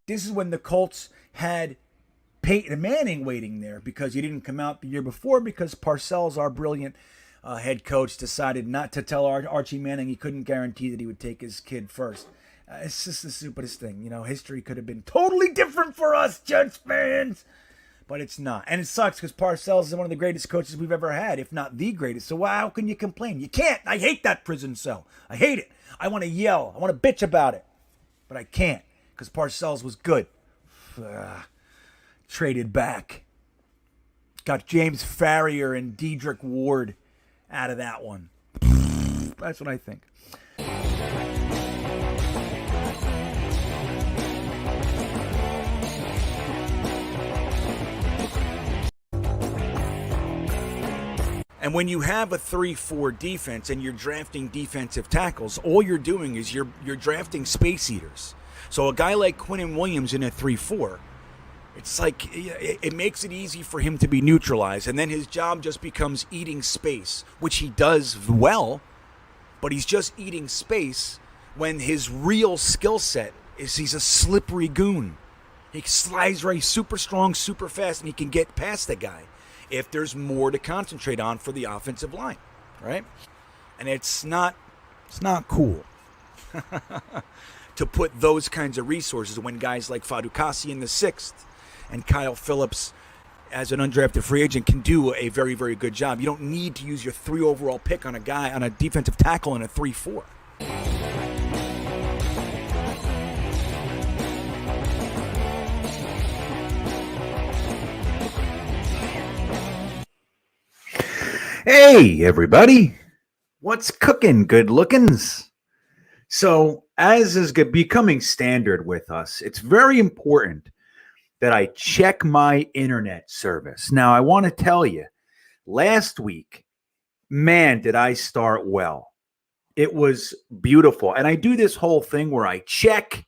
This is when the Colts had Peyton Manning waiting there because he didn't come out the year before because Parcells, our brilliant head coach, decided not to tell Archie Manning he couldn't guarantee that he would take his kid first. It's just the stupidest thing. History could have been totally different for us, Jets fans. But it's not. And it sucks because Parcells is one of the greatest coaches we've ever had, if not the greatest. So how can you complain? You can't. I hate that prison cell. I hate it. I want to yell. I want to bitch about it. But I can't because Parcells was good. Traded back. Got James Farrier and Dedrick Ward out of that one. That's what I think. And when you have a 3-4 defense and you're drafting defensive tackles, all you're doing is you're drafting space eaters. So a guy like Quinnen Williams in a 3-4, it's like it makes it easy for him to be neutralized. And then his job just becomes eating space, which he does well, but he's just eating space when his real skill set is he's a slippery goon. He slides right, super strong, super fast, and he can get past the guy if there's more to concentrate on for the offensive line, right? And it's not cool to put those kinds of resources when guys like Fadukasi in the 6th and Kyle Phillips as an undrafted free agent can do a very, very good job. You don't need to use your 3 overall pick on a defensive tackle in a 3-4. Hey, everybody. What's cooking, good lookins? So, as is becoming standard with us, it's very important that I check my internet service. Now, I want to tell you, last week, man, did I start well. It was beautiful. And I do this whole thing where I check,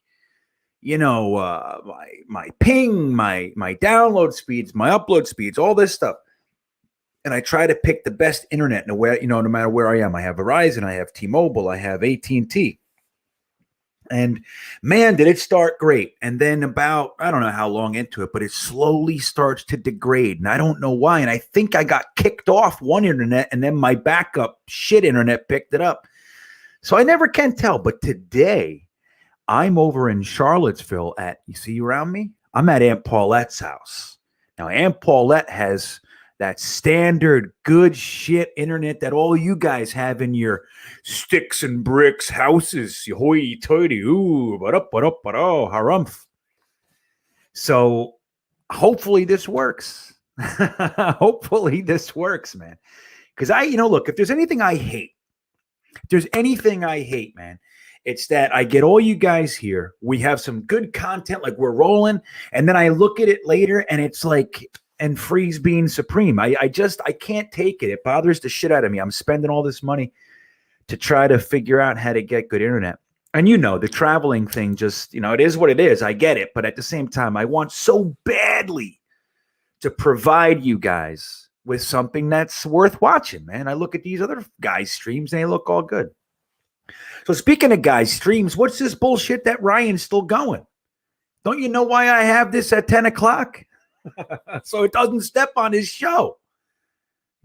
my ping, my download speeds, my upload speeds, all this stuff. And I try to pick the best internet no matter where I am. I have Verizon, I have T-Mobile, I have AT&T. And man, did it start great. And then about, I don't know how long into it, but it slowly starts to degrade. And I don't know why. And I think I got kicked off one internet and then my backup shit internet picked it up. So I never can tell. But today I'm over in Charlottesville you see around me? I'm at Aunt Paulette's house. Now, Aunt Paulette has that standard good shit internet that all you guys have in your sticks and bricks houses. Hoity-toity, ooh, harumph. So hopefully this works. Hopefully this works, man. Because look, if there's anything I hate, man, it's that I get all you guys here. We have some good content, like we're rolling, and then I look at it later and it's like, and freeze being supreme. I can't take it. It bothers the shit out of me. I'm spending all this money to try to figure out how to get good internet. And the traveling thing just, it is what it is. I get it. But at the same time, I want so badly to provide you guys with something that's worth watching, man. I look at these other guys' streams and they look all good. So speaking of guys' streams, what's this bullshit that Ryan's still going? Don't you know why I have this at 10 o'clock? So it doesn't step on his show,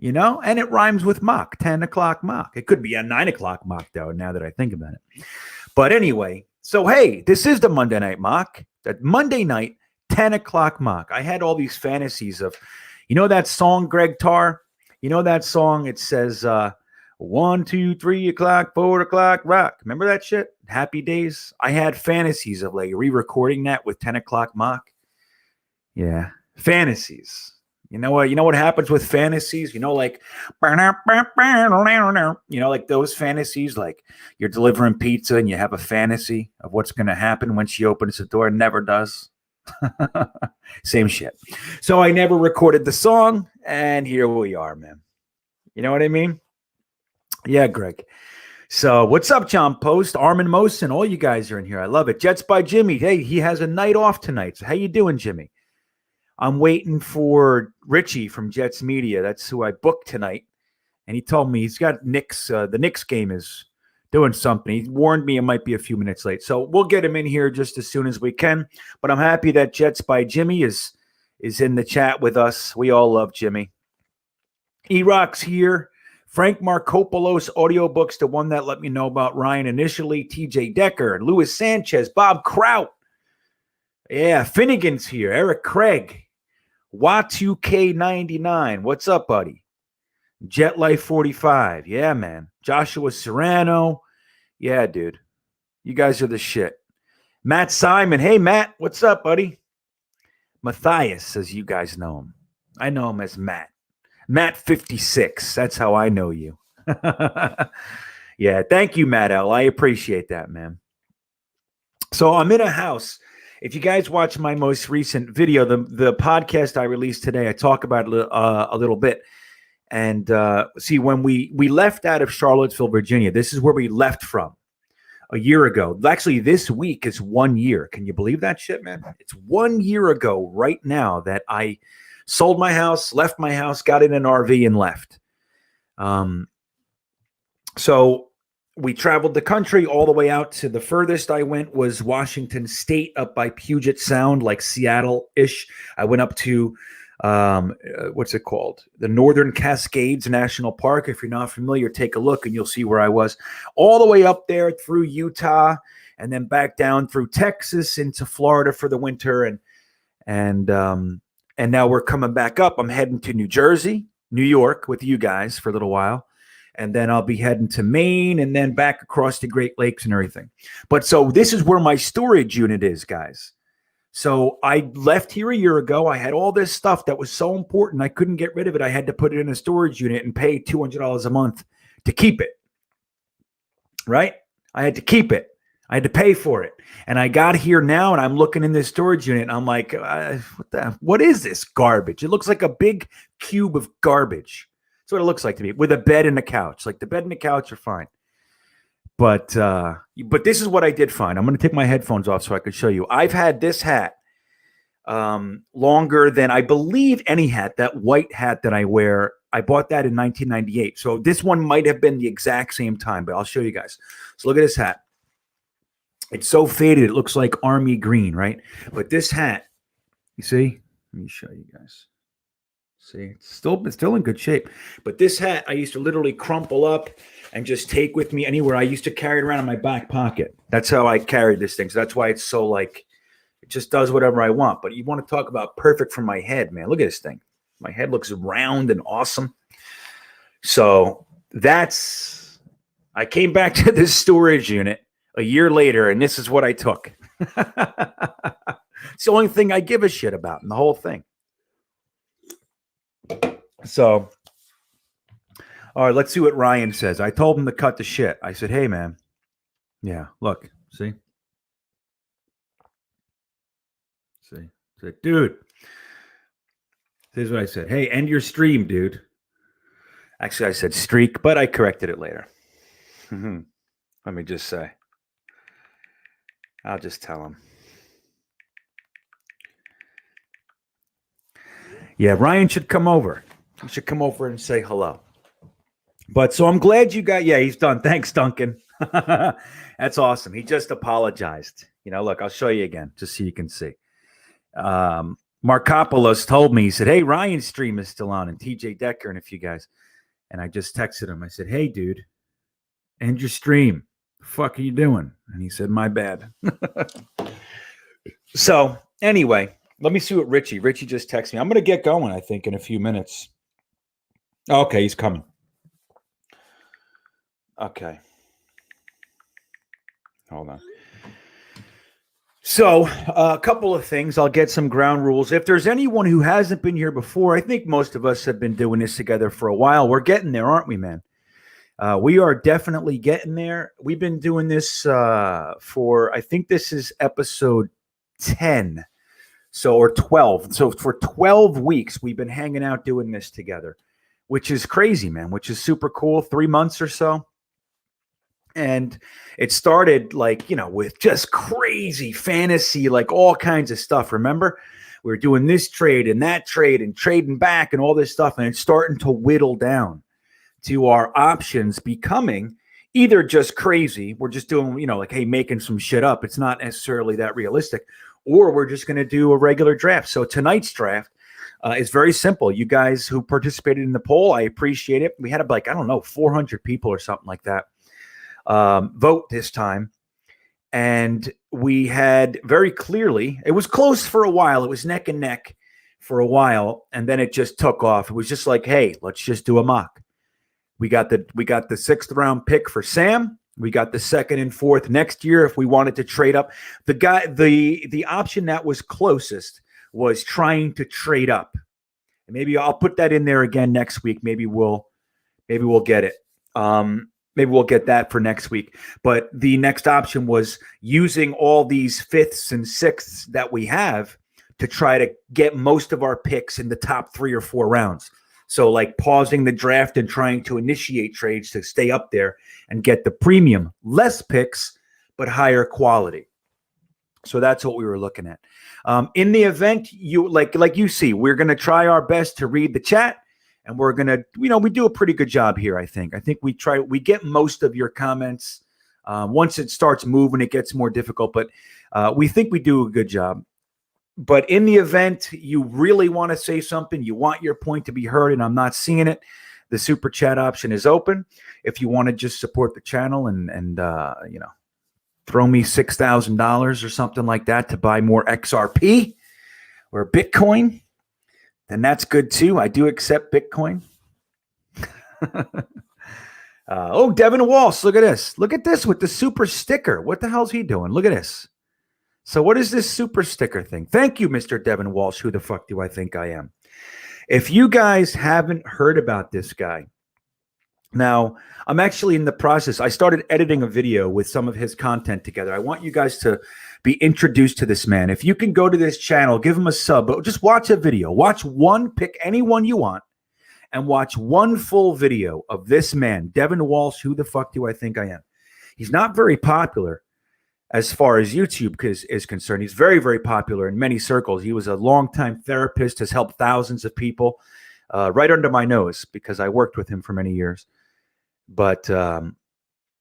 and it rhymes with mock, 10 o'clock mock. It could be a 9 o'clock mock, though, now that I think about it. But anyway, so hey, this is the Monday night mock, that Monday night, 10 o'clock mock. I had all these fantasies of, that song, Greg Tarr? That song? It says, 1, 2, 3 o'clock, 4 o'clock, rock. Remember that shit? Happy Days? I had fantasies of like re-recording that with 10 o'clock mock. Yeah. Fantasies. You know what happens with fantasies? Like those fantasies, like you're delivering pizza and you have a fantasy of what's going to happen when she opens the door and never does. Same shit. So I never recorded the song and here we are, man. You know what I mean? Yeah, Greg. So what's up, John Post, Armin Mosin? All you guys are in here. I love it. Jets by Jimmy. Hey, he has a night off tonight. So how you doing, Jimmy? I'm waiting for Richie from Jets Media. That's who I booked tonight. And he told me he's got Knicks. The Knicks game is doing something. He warned me it might be a few minutes late. So we'll get him in here just as soon as we can. But I'm happy that Jets by Jimmy is in the chat with us. We all love Jimmy. E-Rock's here. Frank Markopoulos audiobooks, the one that let me know about Ryan initially. TJ Decker, Luis Sanchez, Bob Kraut. Yeah, Finnegan's here. Eric Craig. Watu-K99. What's up, buddy? Jet Life 45. Yeah, man. Joshua Serrano. Yeah, dude. You guys are the shit. Matt Simon. Hey, Matt. What's up, buddy? Matthias, as you guys know him. I know him as Matt. Matt 56. That's how I know you. Yeah, thank you, Matt L. I appreciate that, man. So I'm in a house. If you guys watch my most recent video, the podcast I released today, I talk about it a little bit. And see, when we left out of Charlottesville, Virginia, this is where we left from a year ago. Actually, this week is 1 year. Can you believe that shit, man? It's 1 year ago right now that I sold my house, left my house, got in an RV and left. So we traveled the country all the way out to the furthest I went was Washington State, up by Puget Sound, like Seattle-ish. I went up to, what's it called? The Northern Cascades National Park. If you're not familiar, take a look and you'll see where I was. All the way up there through Utah and then back down through Texas into Florida for the winter. And now we're coming back up. I'm heading to New Jersey, New York with you guys for a little while. And then I'll be heading to Maine and then back across the Great Lakes and everything. But so this is where my storage unit is, guys. So I left here a year ago. I had all this stuff that was so important. I couldn't get rid of it. I had to put it in a storage unit and pay $200 a month to keep it. Right? I had to keep it. I had to pay for it. And I got here now and I'm looking in this storage unit and I'm like, what is this garbage? It looks like a big cube of garbage. That's what it looks like to me, with a bed and a couch. Like the bed and the couch are fine. But this is what I did find. I'm going to take my headphones off so I could show you. I've had this hat longer than I believe any hat, that white hat that I wear. I bought that in 1998. So this one might have been the exact same time, but I'll show you guys. So look at this hat. It's so faded. It looks like army green, right? But this hat, you see? Let me show you guys. See, it's still in good shape. But this hat, I used to literally crumple up and just take with me anywhere. I used to carry it around in my back pocket. That's how I carried this thing. So that's why it's so like, it just does whatever I want. But you want to talk about perfect for my head, man. Look at this thing. My head looks round and awesome. So I came back to this storage unit a year later, and this is what I took. It's the only thing I give a shit about in the whole thing. So, all right, let's see what Ryan says. I told him to cut the shit. I said, hey, man. Yeah, look, see? See? I said, dude. Here's what I said. Hey, end your stream, dude. Actually, I said streak, but I corrected it later. Let me just say. I'll just tell him. Yeah, Ryan should come over. He should come over and say hello. But so I'm glad you got, yeah, he's done. Thanks, Duncan. That's awesome. He just apologized. You know, look, I'll show you again just so you can see. Markopoulos told me, he said, hey, Ryan's stream is still on, and TJ Decker and a few guys. And I just texted him. I said, hey, dude, end your stream. The fuck are you doing? And he said, my bad. So anyway, let me see what Richie just texted me. I'm going to get going, I think, in a few minutes. Okay, he's coming. Okay. Hold on. So a couple of things. I'll get some ground rules. If there's anyone who hasn't been here before, I think most of us have been doing this together for a while. We're getting there, aren't we, man? We are definitely getting there. We've been doing this for, I think this is episode 10. So, or 12. So for 12 weeks, we've been hanging out doing this together, which is crazy, man, which is super cool. 3 months or so. And it started like, you know, with just crazy fantasy, like all kinds of stuff. Remember, we were doing this trade and that trade and trading back and all this stuff. And it's starting to whittle down to our options becoming either just crazy, we're just doing, like, hey, making some shit up. It's not necessarily that realistic, or we're just going to do a regular draft. So tonight's draft is very simple. You guys who participated in the poll, I appreciate it. We had like, I don't know, 400 people or something like that vote this time. And we had very clearly, it was close for a while. It was neck and neck for a while. And then it just took off. It was just like, hey, let's just do a mock. We got the 6th round pick for Sam. We got the 2nd and 4th next year if we wanted to trade up. The option that was closest was trying to trade up. And maybe I'll put that in there again next week. Maybe we'll get it. Maybe we'll get that for next week. But the next option was using all these 5ths and 6ths that we have to try to get most of our picks in the top 3 or 4 rounds. So like pausing the draft and trying to initiate trades to stay up there and get the premium, less picks, but higher quality. So that's what we were looking at. In the event, you like you see, we're going to try our best to read the chat, and we're going to, we do a pretty good job here, I think. I think we get most of your comments. Once it starts moving, it gets more difficult, but we think we do a good job. But in the event you really want to say something, you want your point to be heard, and I'm not seeing it, the super chat option is open. If you want to just support the channel and throw me $6,000 or something like that to buy more XRP or Bitcoin, then that's good too. I do accept Bitcoin. Devin Walsh, look at this. Look at this with the super sticker. What the hell's he doing? Look at this. So what is this super sticker thing? Thank you, Mr. Devin Walsh. Who the fuck do I think I am? If you guys haven't heard about this guy, now I'm actually in the process. I started editing a video with some of his content together. I want you guys to be introduced to this man. If you can go to this channel, give him a sub, but just watch a video. Watch one, pick any one you want, and watch one full video of this man, Devin Walsh. Who the fuck do I think I am? He's not very popular as far as YouTube is concerned. He's very, very popular in many circles. He was a longtime therapist, has helped thousands of people right under my nose because I worked with him for many years. But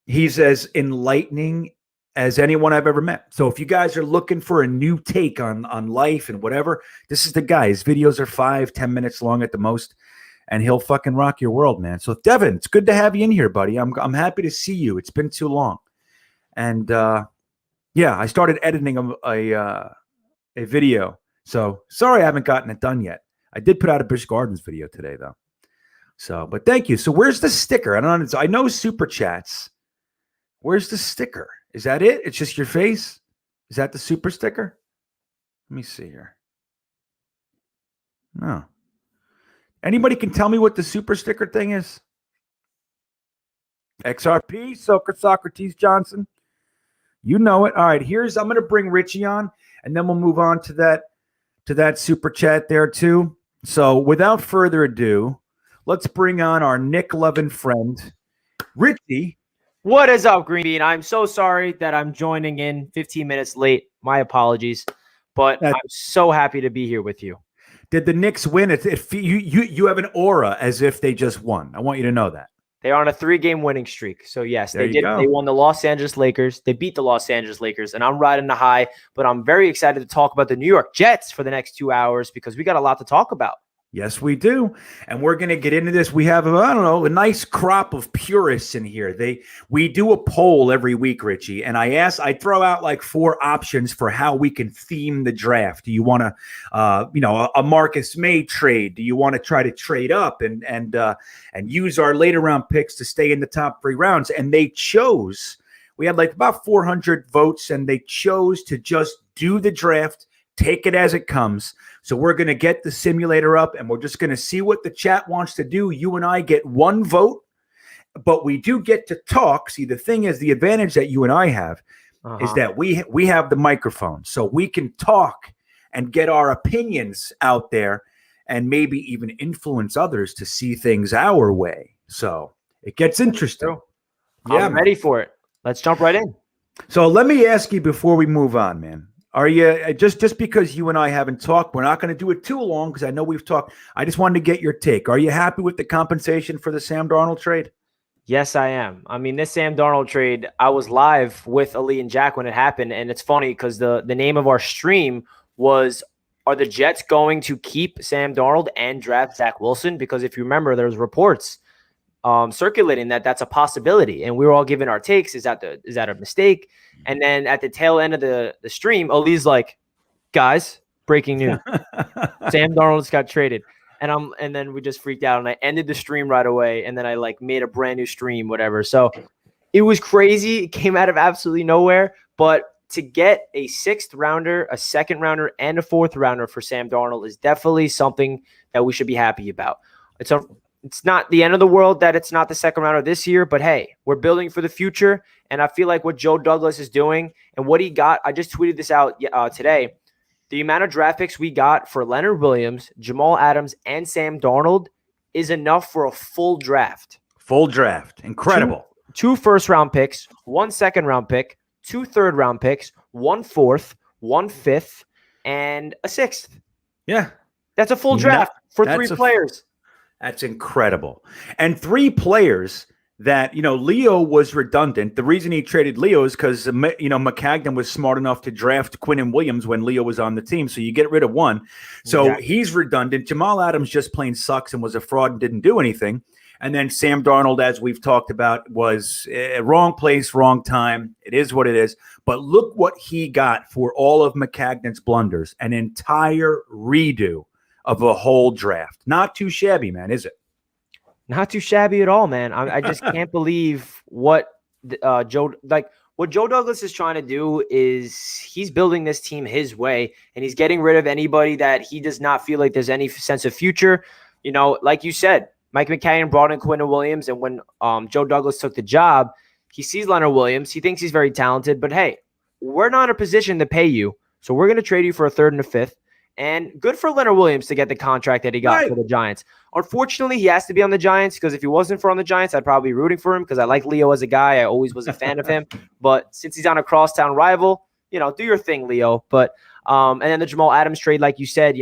he's as enlightening as anyone I've ever met. So if you guys are looking for a new take on life and whatever, this is the guy. His videos are 5-10 minutes long at the most, and he'll fucking rock your world, man. So Devin, it's good to have you in here, buddy. I'm happy to see you. It's been too long. And yeah, I started editing a video. So sorry I haven't gotten it done yet. I did put out a Busch Gardens video today, though. So, but thank you. So where's the sticker? I know super chats. Where's the sticker? Is that it? It's just your face? Is that the super sticker? Let me see here. No. Anybody can tell me what the super sticker thing is? XRP, Socrates Johnson. You know it. All right, I'm going to bring Richie on, and then we'll move on to that super chat there too. So without further ado, let's bring on our Nick-loving friend, Richie. What is up, GreenBean? I'm so sorry that I'm joining in 15 minutes late. My apologies, but I'm so happy to be here with you. Did the Knicks win? You have an aura as if they just won. I want you to know that. They're on a 3-game winning streak. So, yes, they did. Go. They won the Los Angeles Lakers. They beat the Los Angeles Lakers, and I'm riding the high. But I'm very excited to talk about the New York Jets for the next 2 hours because we got a lot to talk about. Yes, we do. And we're going to get into this. We have, a nice crop of purists in here. We do a poll every week, Richie. And I throw out like 4 options for how we can theme the draft. Do you want to, a Marcus May trade? Do you want to try to trade up and use our later round picks to stay in the top 3 rounds? And they chose, we had like about 400 votes, and they chose to just do the draft, take it as it comes. So we're going to get the simulator up, and we're just going to see what the chat wants to do. You and I get 1 vote, but we do get to talk. See, the thing is, the advantage that you and I have is that we have the microphone, so we can talk and get our opinions out there and maybe even influence others to see things our way. So it gets interesting. Yeah, I'm ready for it. Let's jump right in. So let me ask you before we move on, man. Are you just because you and I haven't talked, we're not going to do it too long because I know we've talked. I just wanted to get your take. Are you happy with the compensation for the Sam Darnold trade? Yes, I am. I mean, this Sam Darnold trade, I was live with Ali and Jack when it happened, and it's funny because the name of our stream was, "Are the Jets going to keep Sam Darnold and draft Zach Wilson?" Because if you remember, there's reports circulating that that's a possibility, and we were all giving our takes. Is that a mistake? And then at the tail end of the stream, Ali's like, "Guys, breaking news: Sam Darnold just got traded." And then we just freaked out, and I ended the stream right away, and then I like made a brand new stream, whatever. So it was crazy. It came out of absolutely nowhere, but to get a 6th rounder, a 2nd rounder, and a 4th rounder for Sam Darnold is definitely something that we should be happy about. It's not the end of the world that it's not the 2nd rounder this year, but hey, we're building for the future, and I feel like what Joe Douglas is doing and what he got, I just tweeted this out today. The amount of draft picks we got for Leonard Williams, Jamal Adams, and Sam Darnold is enough for a full draft. Full draft. Incredible. Two first-round picks, 1 second-round pick, 2 third-round picks, 1 fourth, 1 fifth, and a 6th. Yeah. That's a full draft for 3 players. That's incredible. And 3 players that, Leo was redundant. The reason he traded Leo is because, McCagnon was smart enough to draft Quinnen Williams when Leo was on the team. So you get rid of one. So he's redundant. Jamal Adams just plain sucks and was a fraud and didn't do anything. And then Sam Darnold, as we've talked about, was wrong place, wrong time. It is what it is. But look what he got for all of McCagnon's blunders. An entire redo of a whole draft. Not too shabby, man, is it? Not too shabby at all, man. I just can't believe what Joe Douglas is trying to do is he's building this team his way, and he's getting rid of anybody that he does not feel like there's any sense of future. Like you said, Mike McCagnon brought in Quinnen Williams, and when Joe Douglas took the job, he sees Leonard Williams. He thinks he's very talented, but hey, we're not in a position to pay you, so we're going to trade you for a 3rd and a 5th. And good for Leonard Williams to get the contract that he got for the Giants. Unfortunately, he has to be on the Giants because if he wasn't on the Giants, I'd probably be rooting for him because I like Leo as a guy. I always was a fan of him. But since he's on a crosstown rival, do your thing, Leo. But and then the Jamal Adams trade, like you said,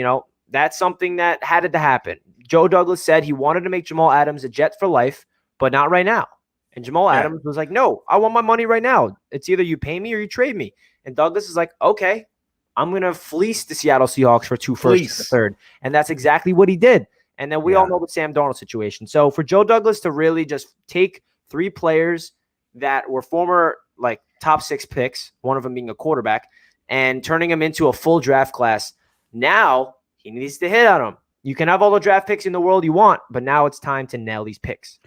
that's something that had to happen. Joe Douglas said he wanted to make Jamal Adams a Jet for life, but not right now. And Jamal Adams was like, no, I want my money right now. It's either you pay me or you trade me. And Douglas is like, okay, I'm going to fleece the Seattle Seahawks for 2 firsts and a 3rd. And that's exactly what he did. And then we all know the Sam Darnold situation. So for Joe Douglas to really just take 3 players that were former top 6 picks, one of them being a quarterback, and turning them into a full draft class, now he needs to hit on them. You can have all the draft picks in the world you want, but now it's time to nail these picks.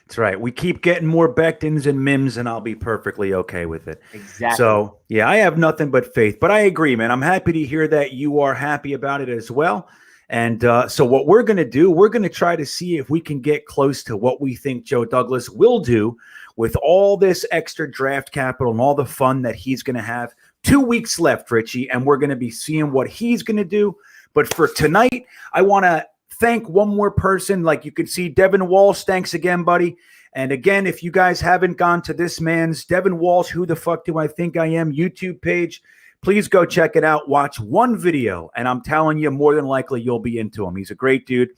That's right. We keep getting more Becktons and Mims, and I'll be perfectly okay with it. Exactly. So, I have nothing but faith. But I agree, man. I'm happy to hear that you are happy about it as well. And so what we're going to do, we're going to try to see if we can get close to what we think Joe Douglas will do with all this extra draft capital and all the fun that he's going to have. 2 weeks left, Richie, and we're going to be seeing what he's going to do. But for tonight, I want to thank one more person. Like you can see, Devin Walsh, thanks again, buddy. And again, if you guys haven't gone to this man's Devin Walsh, Who the Fuck Do I Think I Am YouTube page, please go check it out. Watch one video, and I'm telling you, more than likely, you'll be into him. He's a great dude,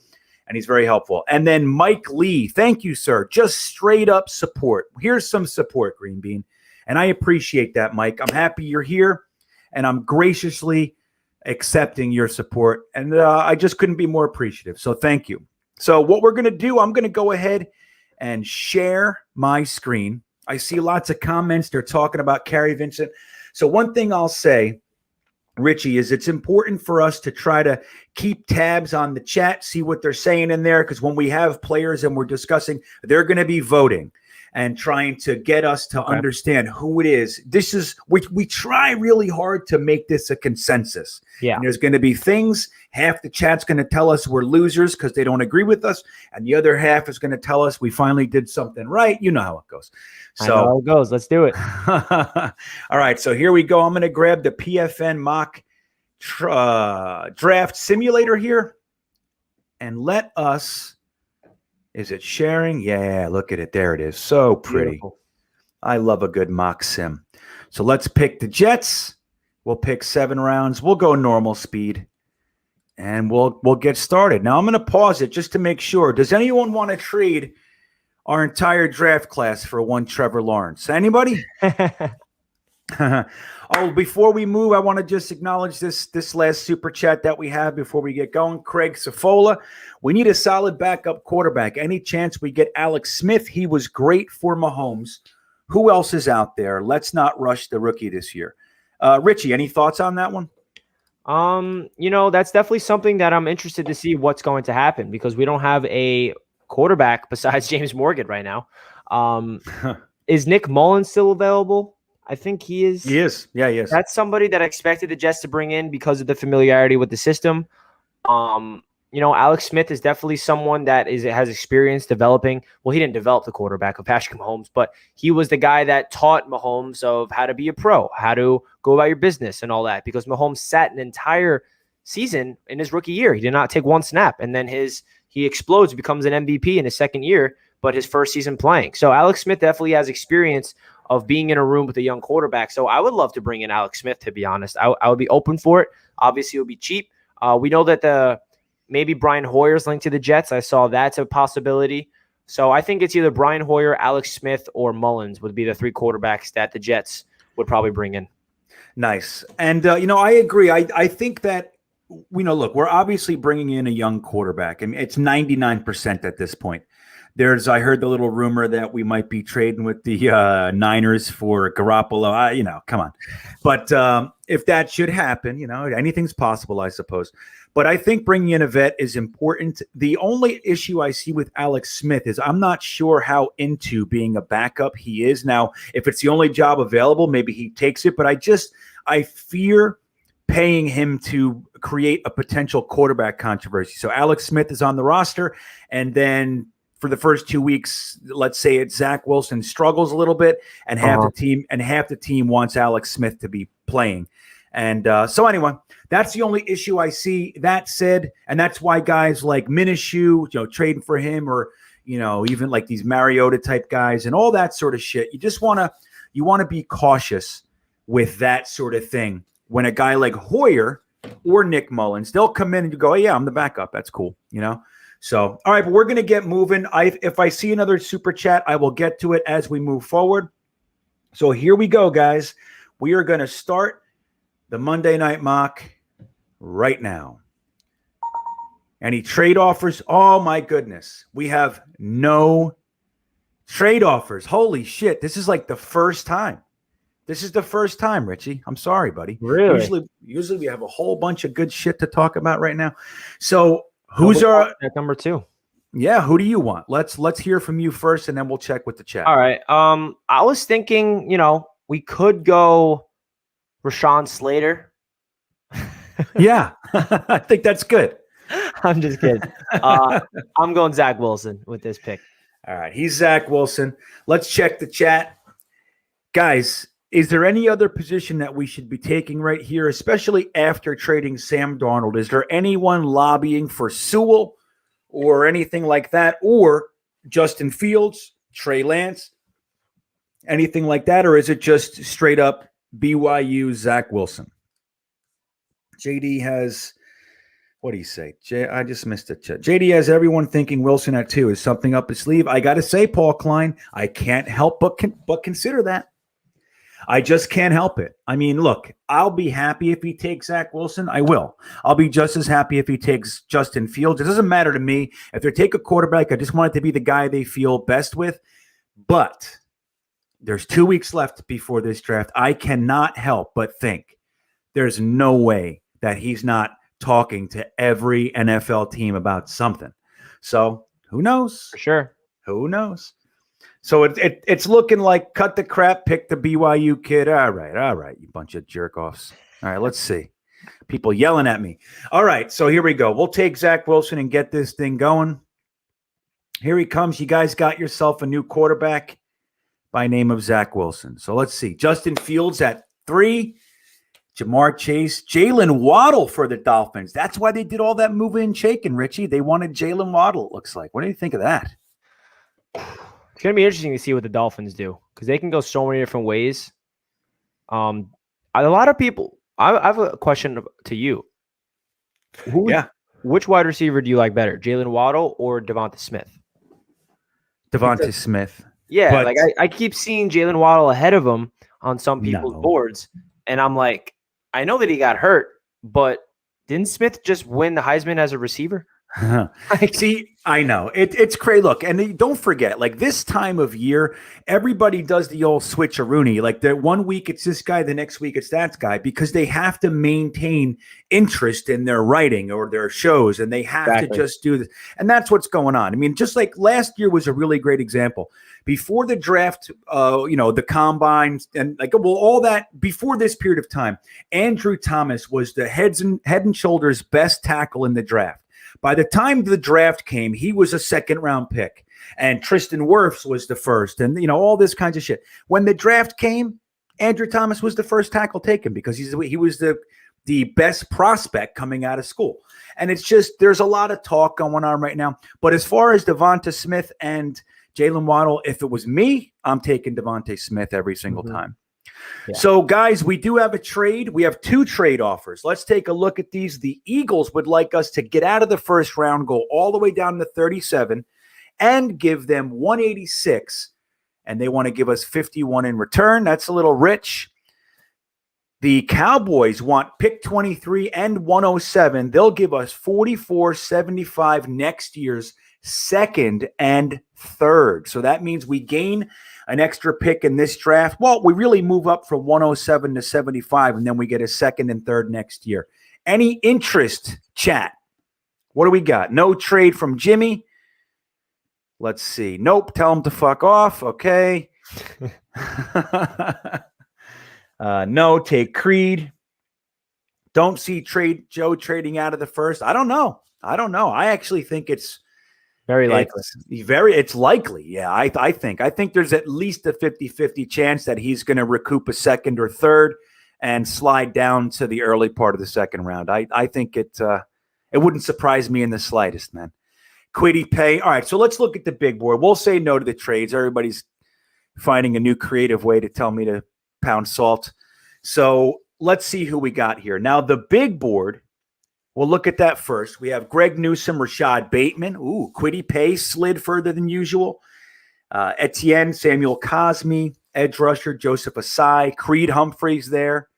and he's very helpful. And then Mike Lee, thank you, sir. Just straight up support. Here's some support, Green Bean. And I appreciate that, Mike. I'm happy you're here, and I'm graciously accepting your support, and I just couldn't be more appreciative. So thank you. So what we're going to do, I'm going to go ahead and share my screen. I see lots of comments. They're talking about Carrie Vincent. So one thing I'll say, Richie, is it's important for us to try to keep tabs on the chat, see what they're saying in there, because when we have players and we're discussing, they're going to be voting and trying to get us to understand who it is. This is we try really hard to make this a consensus. Yeah. And there's going to be things, half the chat's going to tell us we're losers because they don't agree with us, and the other half is going to tell us we finally did something right. You know how it goes. So I know how it goes. Let's do it. All right, so here we go. I'm going to grab the PFN mock draft simulator here, and let us. Is it sharing? Yeah, look at it. There it is. So pretty. Beautiful. I love a good mock sim. So let's pick the Jets. We'll pick 7 rounds. We'll go normal speed, and we'll get started. Now I'm going to pause it just to make sure. Does anyone want to trade our entire draft class for one Trevor Lawrence. Anybody? Oh, before we move, I want to just acknowledge this last super chat that we have before we get going. Craig Safola, we need a solid backup quarterback. Any chance we get Alex Smith? He was great for Mahomes. Who else is out there? Let's not rush the rookie this year. Richie, any thoughts on that one? That's definitely something that I'm interested to see what's going to happen because we don't have a quarterback besides James Morgan right now. Is Nick Mullen still available? I think he is. He is. Yeah, he is. That's somebody that I expected the Jets to bring in because of the familiarity with the system. Alex Smith is definitely someone that has experience developing. Well, he didn't develop the quarterback of Patrick Mahomes, but he was the guy that taught Mahomes of how to be a pro, how to go about your business and all that because Mahomes sat an entire season in his rookie year. He did not take one snap, and then he explodes, becomes an MVP in his second year, but his first season playing. So Alex Smith definitely has experience of being in a room with a young quarterback. So I would love to bring in Alex Smith, to be honest. I would be open for it. Obviously, it would be cheap. We know that maybe Brian Hoyer's linked to the Jets. I saw that's a possibility. So I think it's either Brian Hoyer, Alex Smith, or Mullins would be the three quarterbacks that the Jets would probably bring in. Nice. And, I agree. I think that, look, we're obviously bringing in a young quarterback. I mean, it's 99% at this point. I heard the little rumor that we might be trading with the Niners for Garoppolo. Come on. But if that should happen, anything's possible, I suppose. But I think bringing in a vet is important. The only issue I see with Alex Smith is I'm not sure how into being a backup he is. Now, if it's the only job available, maybe he takes it. But I fear paying him to create a potential quarterback controversy. So Alex Smith is on the roster, and then for the first 2 weeks, let's say it's Zach Wilson struggles a little bit, and half the team wants Alex Smith to be playing. And so anyway, that's the only issue I see. That said, and that's why guys like Minshew, trading for him, or even like these Mariota type guys and all that sort of shit. You just want to be cautious with that sort of thing. When a guy like Hoyer or Nick Mullins, they'll come in and you go, oh, yeah, I'm the backup. That's cool, So, all right, but we're going to get moving. If I see another super chat, I will get to it as we move forward. So here we go, guys. We are going to start the Monday Night Mock right now. Any trade offers? Oh, my goodness. We have no trade offers. Holy shit. This is like the first time. This is the first time, Richie. I'm sorry, buddy. Really? Usually we have a whole bunch of good shit to talk about right now. So who's our number two? Yeah, who do you want? Let's hear from you first, and then we'll check with the chat. All right. I was thinking, we could go Rashawn Slater. Yeah, I think that's good. I'm just kidding. I'm going Zach Wilson with this pick. All right, he's Zach Wilson. Let's check the chat. Guys, is there any other position that we should be taking right here, especially after trading Sam Darnold? Is there anyone lobbying for Sewell or anything like that, or Justin Fields, Trey Lance, anything like that, or is it just straight up BYU Zach Wilson? JD has, what do you say? I just missed it. JD has everyone thinking Wilson at 2. Is something up his sleeve? I got to say, Paul Klein, I can't help but consider that. I just can't help it. I mean, look, I'll be happy if he takes Zach Wilson. I will. I'll be just as happy if he takes Justin Fields. It doesn't matter to me. If they take a quarterback, I just want it to be the guy they feel best with. But there's 2 weeks left before this draft. I cannot help but think there's no way that he's not talking to every NFL team about something. So who knows? For sure. Who knows? So it's looking like cut the crap, pick the BYU kid. All right, you bunch of jerk-offs. All right, let's see. People yelling at me. All right, so here we go. We'll take Zach Wilson and get this thing going. Here he comes. You guys got yourself a new quarterback by name of Zach Wilson. So let's see. Justin Fields at 3. Jamar Chase. Jalen Waddle for the Dolphins. That's why they did all that moving and shaking, Richie. They wanted Jalen Waddle, it looks like. What do you think of that? It's going to be interesting to see what the Dolphins do because they can go so many different ways. A lot of people – I have a question to you. Which wide receiver do you like better, Jalen Waddle or Devonta Smith? Devonta Smith. Yeah, But like I keep seeing Jalen Waddle ahead of him on some people's no. boards, and I'm like, I know that he got hurt, but didn't Smith just win the Heisman as a receiver? See, I know it's crazy. Look, and don't forget, like this time of year, everybody does the old switcheroonie. Like the 1 week it's this guy, the next week it's that guy, because they have to maintain interest in their writing or their shows, and they have to just do this. And that's what's going on. I mean, just like last year was a really great example. Before the draft, the combines and all that before this period of time, Andrew Thomas was the head and shoulders best tackle in the draft. By the time the draft came, he was a second-round pick, and Tristan Wirfs was the first, and all this kinds of shit. When the draft came, Andrew Thomas was the first tackle taken because he was the best prospect coming out of school. And it's just there's a lot of talk going on right now. But as far as Devonta Smith and Jalen Waddle, if it was me, I'm taking Devonta Smith every single time. Yeah. So, guys, we do have a trade. We have 2 trade offers. Let's take a look at these. The Eagles would like us to get out of the first round, go all the way down to 37, and give them 186, and they want to give us 51 in return. That's a little rich. The Cowboys want pick 23 and 107. They'll give us 44.75 next year's second and third. So that means we gain an extra pick in this draft. Well, we really move up from 107 to 75, and then we get a second and third next year. Any interest, chat? What do we got? No trade from Jimmy. Let's see. Nope. Tell him to fuck off. Okay. No, take Creed. Don't see Joe trading out of the first. I don't know. I actually think it's very likely. It's likely. Yeah, I think there's at least a 50-50 chance that he's going to recoup a second or third and slide down to the early part of the second round. I think it wouldn't surprise me in the slightest, man. Quiddy pay. All right, so let's look at the big board. We'll say no to the trades. Everybody's finding a new creative way to tell me to pound salt. So let's see who we got here. Now, the big board, we'll look at that first. We have Greg Newsome, Rashad Bateman. Ooh, Quiddy Pay slid further than usual. Etienne, Samuel Cosme, edge rusher, Joseph Asai, Creed Humphreys there.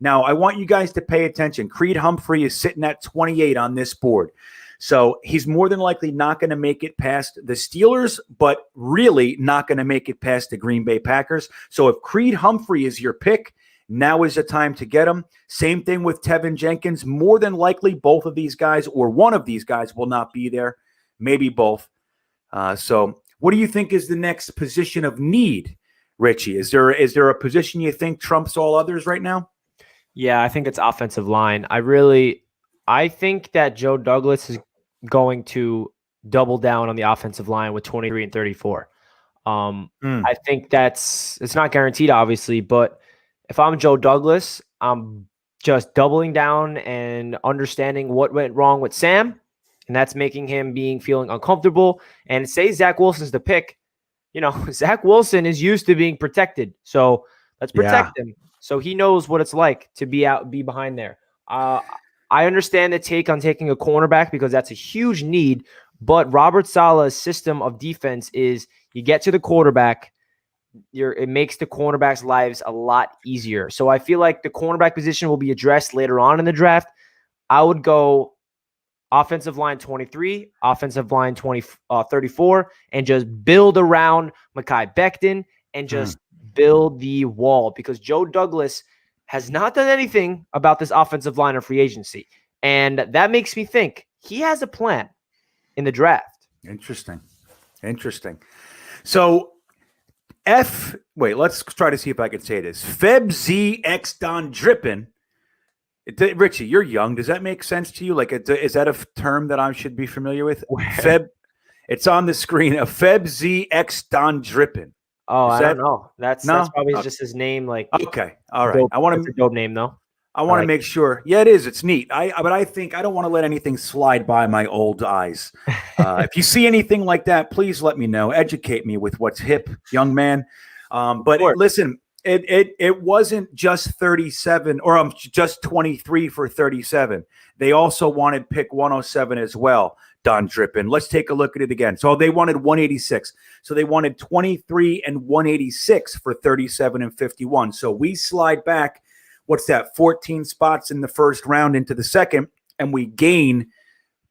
Now, I want you guys to pay attention. Creed Humphrey is sitting at 28 on this board. So he's more than likely not going to make it past the Steelers, but really not going to make it past the Green Bay Packers. So if Creed Humphrey is your pick, now is the time to get him. Same thing with Tevin Jenkins. More than likely, both of these guys or one of these guys will not be there. Maybe both. So what do you think is the next position of need, Richie? Is there a position you think trumps all others right now? Yeah, I think it's offensive line. I think that Joe Douglas is going to double down on the offensive line with 23 and 34. I think it's not guaranteed, obviously, but if I'm Joe Douglas, I'm just doubling down and understanding what went wrong with Sam, and that's making him feeling uncomfortable. And say Zach Wilson's the pick. Zach Wilson is used to being protected, so let's protect him so he knows what it's like to be behind there. I understand the take on taking a cornerback because that's a huge need, but Robert Saleh's system of defense is you get to the quarterback, it makes the cornerbacks' lives a lot easier. So I feel like the cornerback position will be addressed later on in the draft. I would go offensive line 23, offensive line 34, and just build around Mekhi Becton and just build the wall because Joe Douglas has not done anything about this offensive line of free agency. And that makes me think he has a plan in the draft. Interesting. So let's try to see if I can say this. Feb Z X Don Drippin. Richie, you're young. Does that make sense to you? Like, is that a term that I should be familiar with? Feb. It's on the screen. A Feb Z X Don Drippin. Oh, I don't know. That's probably just his name. Like, okay, all right. I want to dope name though. I want to make sure. Yeah, it is. It's neat. But I think I don't want to let anything slide by my old eyes. If you see anything like that, please let me know. Educate me with what's hip, young man. But listen, it wasn't just 37 or just 23 for 37. They also wanted pick 107 as well. Don dripping. Let's take a look at it again. So they wanted 186. So they wanted 23 and 186 for 37 and 51. So we slide back, what's that, 14 spots in the first round into the second, and we gain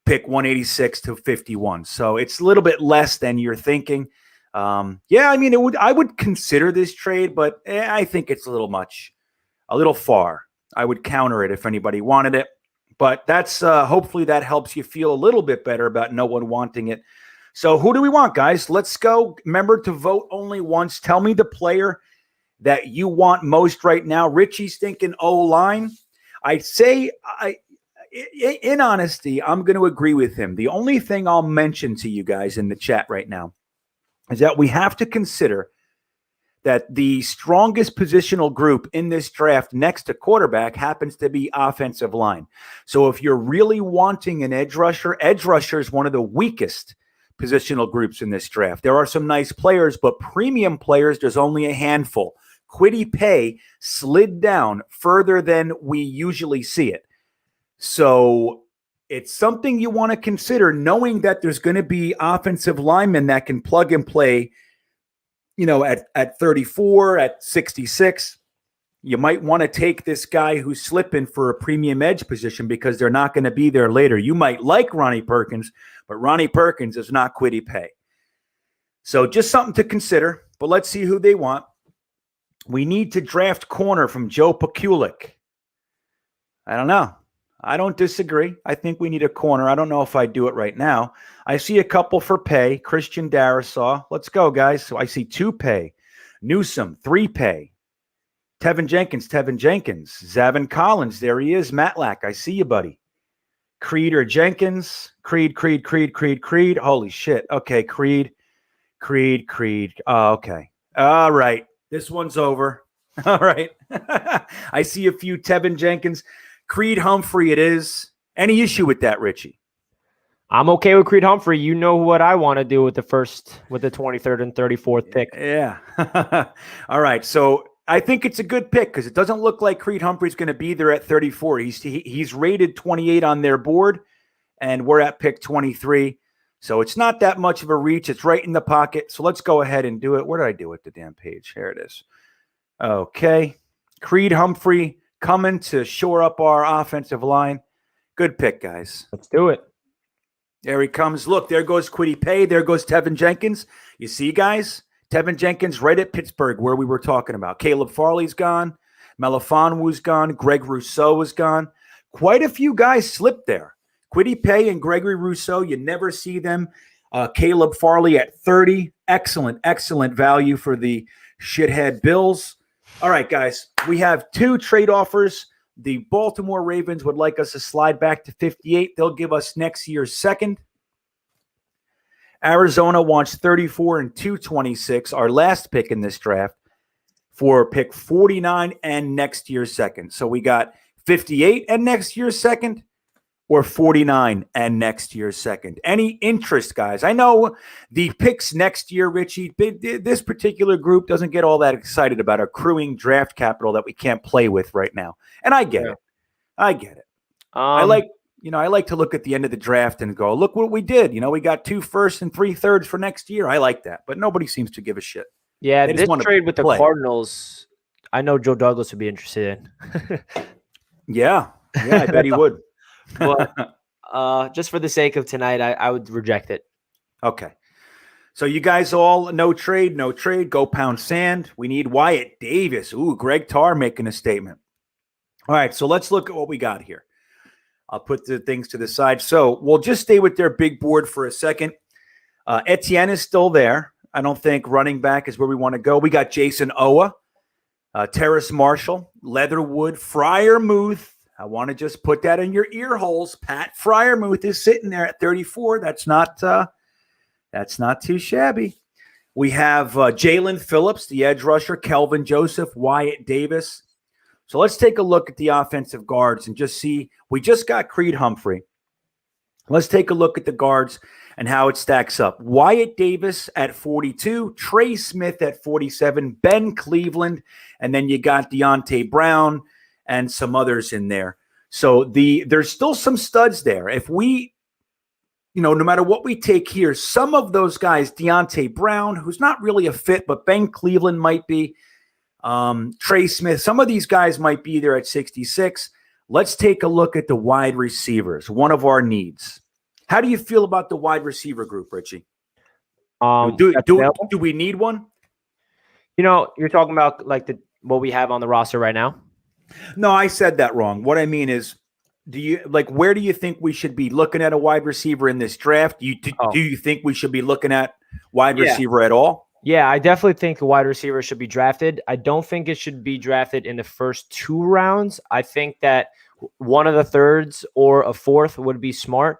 pick 186 to 51. So it's a little bit less than you're thinking. Yeah, I mean, I would consider this trade, but I think it's a little much, a little far. I would counter it if anybody wanted it. But that's hopefully that helps you feel a little bit better about no one wanting it. So who do we want, guys? Let's go. Remember to vote only once. Tell me the player that you want most right now. Richie's thinking O-line. I'd say, in honesty, I'm going to agree with him. The only thing I'll mention to you guys in the chat right now is that we have to consider that the strongest positional group in this draft next to quarterback happens to be offensive line. So if you're really wanting an edge rusher is one of the weakest positional groups in this draft. There are some nice players, but premium players, there's only a handful. Kwity Paye slid down further than we usually see it. So it's something you want to consider, knowing that there's going to be offensive linemen that can plug and play, at 34, at 66. You might want to take this guy who's slipping for a premium edge position because they're not going to be there later. You might like Ronnie Perkins, but Ronnie Perkins is not Kwity Paye. So just something to consider, but let's see who they want. We need to draft corner from Joe Pekulik. I don't know. I don't disagree. I think we need a corner. I don't know if I do it right now. I see a couple for Paye. Christian Darrisaw. Let's go, guys. So I see 2 Paye. Newsome, 3 Paye. Tevin Jenkins. Zavin Collins. There he is. Matlack. I see you, buddy. Creed or Jenkins. Creed. Holy shit. Okay, Creed. Oh, okay. All right. This one's over. All right. I see a few Tevin Jenkins. Creed Humphrey it is. Any issue with that, Richie? I'm okay with Creed Humphrey. You know what I want to do with the 23rd and 34th pick. Yeah. All right. So I think it's a good pick because it doesn't look like Creed Humphrey's going to be there at 34. He's rated 28 on their board, and we're at pick 23. So it's not that much of a reach. It's right in the pocket. So let's go ahead and do it. Where did I do it? The damn page. Here it is. Okay. Creed Humphrey coming to shore up our offensive line. Good pick, guys. Let's do it. There he comes. Look, there goes Kwity Paye. There goes Tevin Jenkins. You see, guys? Tevin Jenkins right at Pittsburgh, where we were talking about. Caleb Farley's gone. Melifonwu's gone. Greg Rousseau is gone. Quite a few guys slipped there. Kwity Paye and Gregory Rousseau, you never see them. Caleb Farley at 30. Excellent value for the shithead Bills. All right, guys, we have 2 trade offers. The Baltimore Ravens would like us to slide back to 58. They'll give us next year's second. Arizona wants 34 and 226, our last pick in this draft, for pick 49 and next year's second. So we got 58 and next year's second, or 49 and next year's second. Any interest, guys? I know the picks next year, Richie, this particular group doesn't get all that excited about accruing draft capital that we can't play with right now. And I get it. I like to look at the end of the draft and go, look what we did. We got 2 firsts and 3 thirds for next year. I like that, but nobody seems to give a shit. Yeah, this trade with the Cardinals, I know Joe Douglas would be interested in. Yeah, I bet he would. But just for the sake of tonight, I would reject it. Okay. So you guys all, no trade, go pound sand. We need Wyatt Davis. Ooh, Greg Tarr making a statement. All right, so let's look at what we got here. I'll put the things to the side. So we'll just stay with their big board for a second. Etienne is still there. I don't think running back is where we want to go. We got Jason Owa, Terrace Marshall, Leatherwood, Freiermuth. I want to just put that in your ear holes. Pat Freiermuth is sitting there at 34. That's not too shabby. We have Jalen Phillips, the edge rusher, Kelvin Joseph, Wyatt Davis. So let's take a look at the offensive guards and just see. We just got Creed Humphrey. Let's take a look at the guards and how it stacks up. Wyatt Davis at 42, Trey Smith at 47, Ben Cleveland, and then you got Deontay Brown and some others in there. So there's still some studs there. If we no matter what we take here, some of those guys, Deontay Brown, who's not really a fit, but Ben Cleveland might be, Trey Smith, some of these guys might be there at 66. Let's take a look at the wide receivers, one of our needs. How do you feel about the wide receiver group, Richie? Do we need one? You're talking about like what we have on the roster right now. No, I said that wrong. What I mean is, where do you think we should be looking at a wide receiver in this draft? Do you think we should be looking at wide receiver at all? Yeah, I definitely think a wide receiver should be drafted. I don't think it should be drafted in the first 2 rounds. I think that one of the thirds or a fourth would be smart.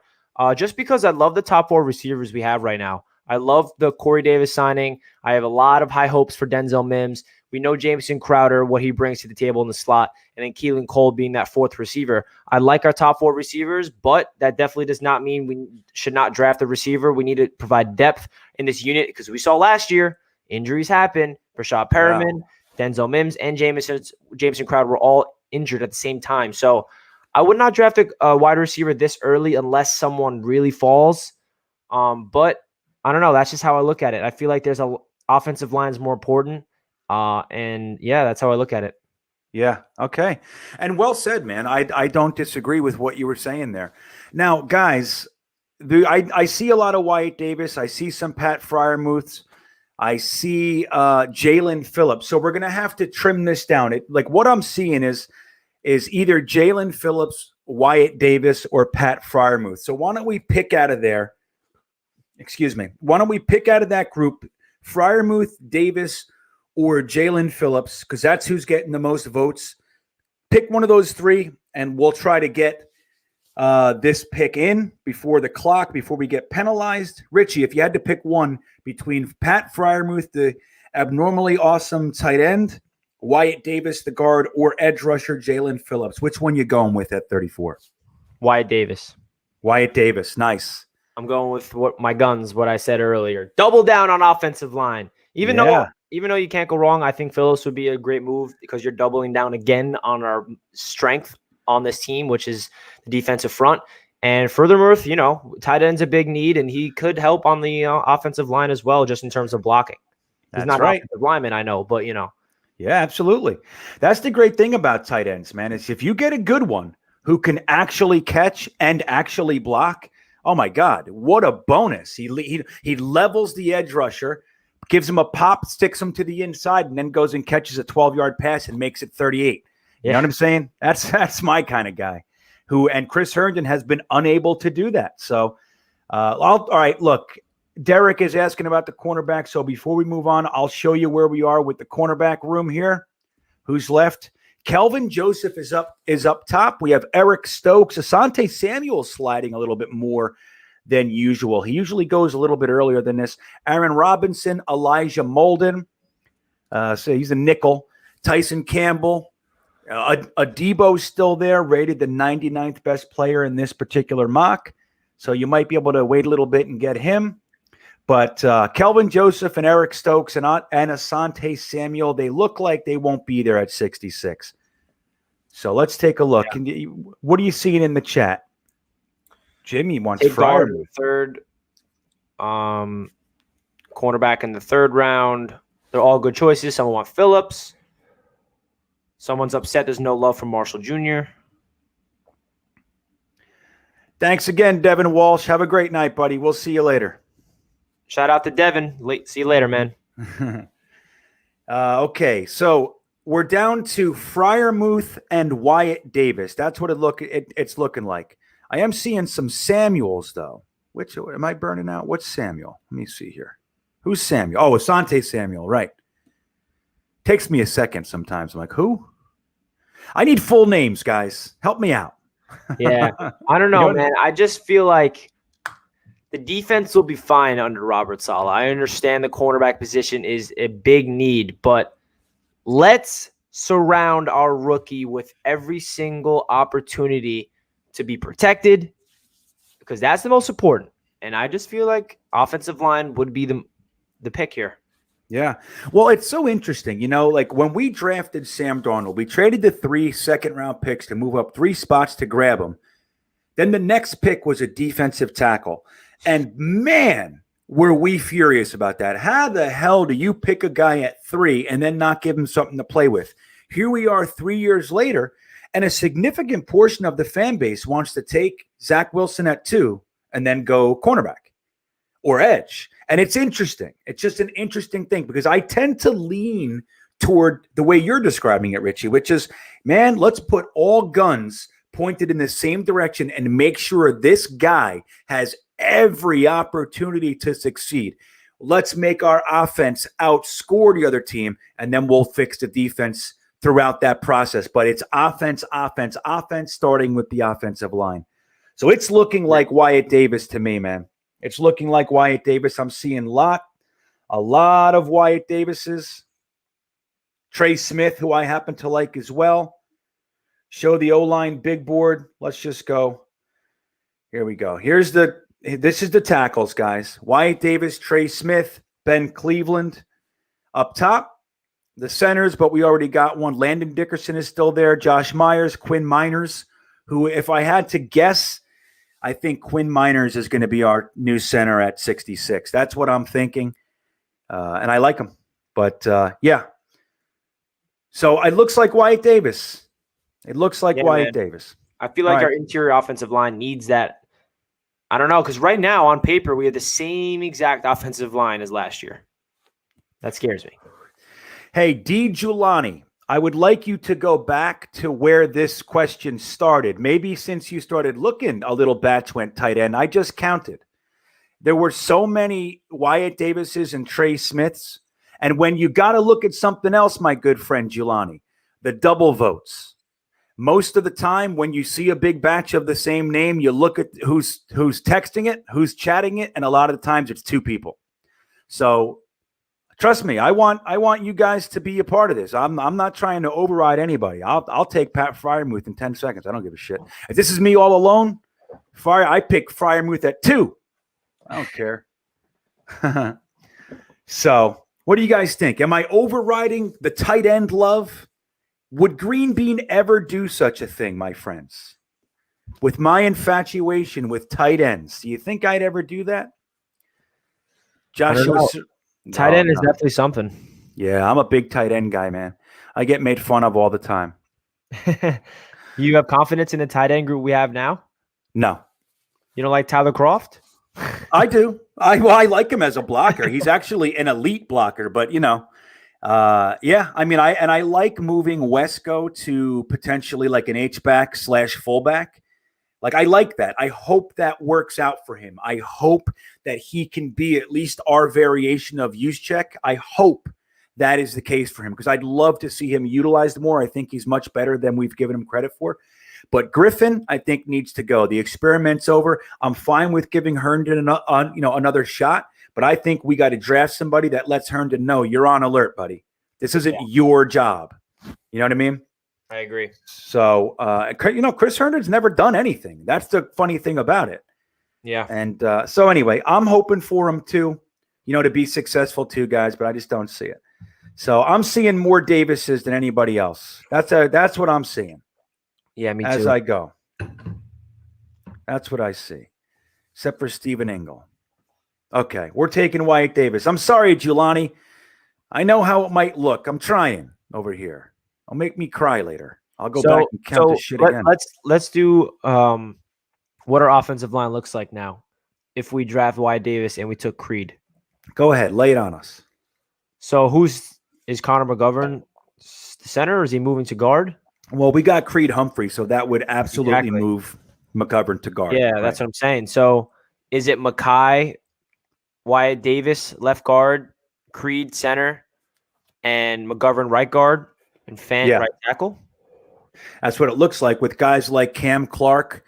Just because I love the top 4 receivers we have right now. I love the Corey Davis signing. I have a lot of high hopes for Denzel Mims. We know Jamison Crowder, what he brings to the table in the slot, and then Keelan Cole being that 4th receiver. I like our top 4 receivers, but that definitely does not mean we should not draft a receiver. We need to provide depth in this unit because we saw last year injuries happen. Rashad Perriman, Denzel Mims, and Jamison Crowder were all injured at the same time. So I would not draft a wide receiver this early unless someone really falls. But I don't know. That's just how I look at it. I feel like there's a offensive line is more important. And yeah, that's how I look at it. Yeah. Okay. And well said, man. I don't disagree with what you were saying there. Now, guys, I see a lot of Wyatt Davis. I see some Pat Freiermuths. I see Jalen Phillips. So we're going to have to trim this down. What I'm seeing is either Jalen Phillips, Wyatt Davis, or Pat Freiermuth. So why don't we pick out of there? Excuse me. Why don't we pick out of that group Freiermuth, Davis, or Jalen Phillips, because that's who's getting the most votes. Pick one of those 3, and we'll try to get this pick in before we get penalized. Richie, if you had to pick one between Pat Freiermuth, the abnormally awesome tight end, Wyatt Davis, the guard, or edge rusher Jalen Phillips, which one you going with at 34? Wyatt Davis. Wyatt Davis, nice. I'm going with what I said earlier. Double down on offensive line. Even though you can't go wrong, I think Phillips would be a great move because you're doubling down again on our strength on this team, which is the defensive front. And furthermore, tight end's a big need, and he could help on the offensive line as well, just in terms of blocking. He's not an offensive lineman, I know, but Yeah, absolutely. That's the great thing about tight ends, man, is if you get a good one who can actually catch and actually block, oh my God, what a bonus. He levels the edge rusher, gives him a pop, sticks him to the inside, and then goes and catches a 12-yard pass and makes it 38. You know what I'm saying? That's my kind of guy. And Chris Herndon has been unable to do that. So, all right, look, Derek is asking about the cornerback. So before we move on, I'll show you where we are with the cornerback room here. Who's left? Kelvin Joseph is up top. We have Eric Stokes. Asante Samuel sliding a little bit more than usual. He usually goes a little bit earlier than this. Aaron Robinson, Elijah Molden. So he's a nickel. Tyson Campbell. Adebo's still there, rated the 99th best player in this particular mock. So you might be able to wait a little bit and get him. But Kelvin Joseph and Eric Stokes and Asante Samuel, they look like they won't be there at 66. So let's take a look. Yeah. What are you seeing in the chat? Jimmy wants Freiermuth. Third, cornerback in the 3rd round. They're all good choices. Someone wants Phillips. Someone's upset there's no love for Marshall Jr. Thanks again, Devin Walsh. Have a great night, buddy. We'll see you later. Shout out to Devin. See you later, man. Okay, so we're down to Freiermuth and Wyatt Davis. That's what it's looking like. I am seeing some Samuels, though. Which am I burning out? What's Samuel? Let me see here. Who's Samuel? Oh, Asante Samuel, right. Takes me a second sometimes. I'm like, who? I need full names, guys. Help me out. Yeah, I don't know, man. I just feel like the defense will be fine under Robert Saleh. I understand the cornerback position is a big need, but let's surround our rookie with every single opportunity to be protected because that's the most important. And I just feel like offensive line would be the pick here. Yeah. Well, it's so interesting. Like when we drafted Sam Darnold, we traded the 3 second-round picks to move up 3 spots to grab him. Then the next pick was a defensive tackle. And man, were we furious about that. How the hell do you pick a guy at 3 and then not give him something to play with? Here we are 3 years later, and a significant portion of the fan base wants to take Zach Wilson at 2 and then go cornerback or edge. And it's interesting. It's just an interesting thing because I tend to lean toward the way you're describing it, Richie, which is, man, let's put all guns pointed in the same direction and make sure this guy has every opportunity to succeed. Let's make our offense outscore the other team, and then we'll fix the defense throughout that process. But it's offense, starting with the offensive line. So it's looking like Wyatt Davis to me, man. It's looking like Wyatt Davis. I'm seeing a lot of Wyatt Davises. Trey Smith, who I happen to like as well. Show the O-line big board. Let's just go. Here we go. This is the tackles, guys. Wyatt Davis, Trey Smith, Ben Cleveland. Up top, the centers, but we already got one. Landon Dickerson is still there. Josh Myers, Quinn Miners, who, if I had to guess, I think Quinn Miners is going to be our new center at 66. That's what I'm thinking. And I like him. But, yeah. So it looks like Wyatt Davis. It looks like Wyatt Davis. I feel like our interior offensive line needs that. I don't know, because right now on paper we have the same exact offensive line as last year. That scares me. Hey, D. Giuliani, I would like you to go back to where this question started. Maybe since you started looking, a little batch went tight end. I just counted. There were so many Wyatt Davises and Trey Smiths. And when you got to look at something else, my good friend Giuliani, the double votes. Most of the time when you see a big batch of the same name, you look at who's texting it, who's chatting it, and a lot of the times it's 2 people. So trust me, I want you guys to be a part of this. I'm not trying to override anybody. I'll take Pat Fryermuth in 10 seconds. I don't give a shit. If this is me all alone, I pick Fryermuth at 2. I don't care. So what do you guys think? Am I overriding the tight end love? Would GreenBean ever do such a thing, my friends? With my infatuation with tight ends, do you think I'd ever do that? Joshua, tight end is definitely something. Yeah, I'm a big tight end guy, man. I get made fun of all the time. You have confidence in the tight end group we have now? No. You don't like Tyler Kroft? I do. I like him as a blocker. He's actually an elite blocker, but yeah, I mean, I like moving Wesco to potentially like an H-back / fullback. Like, I like that. I hope that works out for him. I hope that he can be at least our variation of Juszczyk. I hope that is the case for him because I'd love to see him utilized more. I think he's much better than we've given him credit for. But Griffin, I think, needs to go. The experiment's over. I'm fine with giving Herndon another shot. But I think we got to draft somebody that lets Herndon know you're on alert, buddy. This isn't your job. You know what I mean? I agree. So, Chris Herndon's never done anything. That's the funny thing about it. Yeah. And so anyway, I'm hoping for him too, to be successful too, guys, but I just don't see it. So I'm seeing more Davises than anybody else. That's what I'm seeing. Yeah, me too. As I go. That's what I see. Except for Stephen Engel. Okay, we're taking Wyatt Davis. I'm sorry, Giuliani. I know how it might look. I'm trying over here. I'll make me cry later. I'll go back and count this shit again. Let's do what our offensive line looks like now. If we draft Wyatt Davis and we took Creed. Go ahead. Lay it on us. So is Connor McGovern the center or is he moving to guard? Well, we got Creed Humphrey, so that would absolutely move McGovern to guard. Yeah, that's what I'm saying. So is it Mackay, Wyatt Davis, left guard, Creed center, and McGovern right guard, and Fant right tackle? That's what it looks like with guys like Cam Clark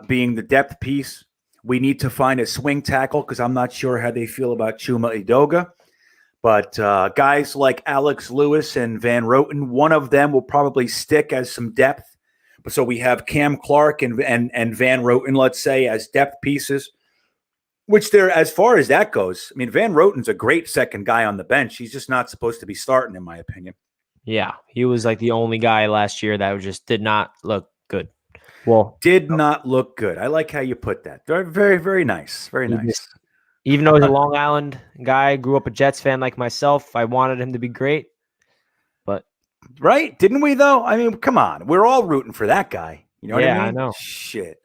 being the depth piece. We need to find a swing tackle because I'm not sure how they feel about Chuma Edoga. But guys like Alex Lewis and Van Roten, one of them will probably stick as some depth. So we have Cam Clark and Van Roten, let's say, as depth pieces. Which they're, as far as that goes, I mean, Van Roten's a great second guy on the bench. He's just not supposed to be starting, in my opinion. Yeah, he was like the only guy last year that just did not look good. Well, Did not look good. I like how you put that. Very, very, very nice. Very he nice. just, even though he's a Long Island guy, grew up a Jets fan like myself, I wanted him to be great. But Right? Didn't we, though? I mean, come on. We're all rooting for that guy. You know what I mean? I know. Shit.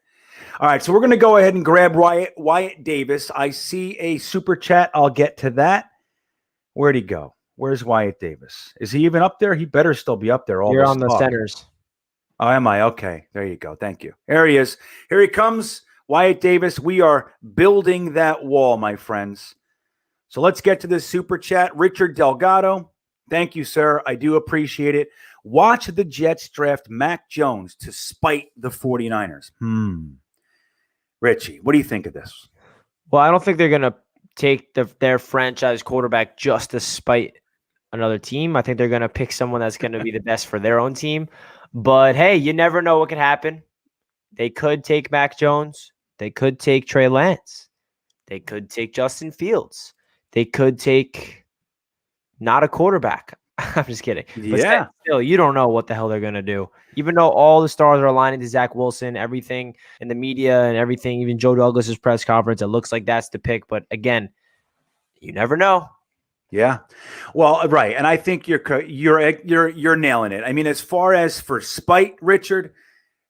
All right, so we're going to go ahead and grab Wyatt Davis. I see a super chat. I'll get to that. Where'd he go? Where's Wyatt Davis? Is he even up there? He better still be up there. You're on the centers. Oh, am I? Okay. There you go. Thank you. There he is. Here he comes. Wyatt Davis. We are building that wall, my friends. So let's get to this super chat. Richard Delgado. Thank you, sir. I do appreciate it. Watch the Jets draft Mac Jones to spite the 49ers. Richie, what do you think of this? Well, I don't think they're going to take their franchise quarterback just to spite another team. I think they're going to pick someone that's going to be the best for their own team. But, hey, you never know what could happen. They could take Mac Jones. They could take Trey Lance. They could take Justin Fields. They could take not a quarterback. I'm just kidding. Yeah. But still, you don't know what the hell they're going to do. Even though all the stars are aligning to Zach Wilson, everything in the media and everything, even Joe Douglas's press conference, it looks like that's the pick. But again, you never know. Yeah. Well, right. And I think you're nailing it. I mean, as far as for spite, Richard,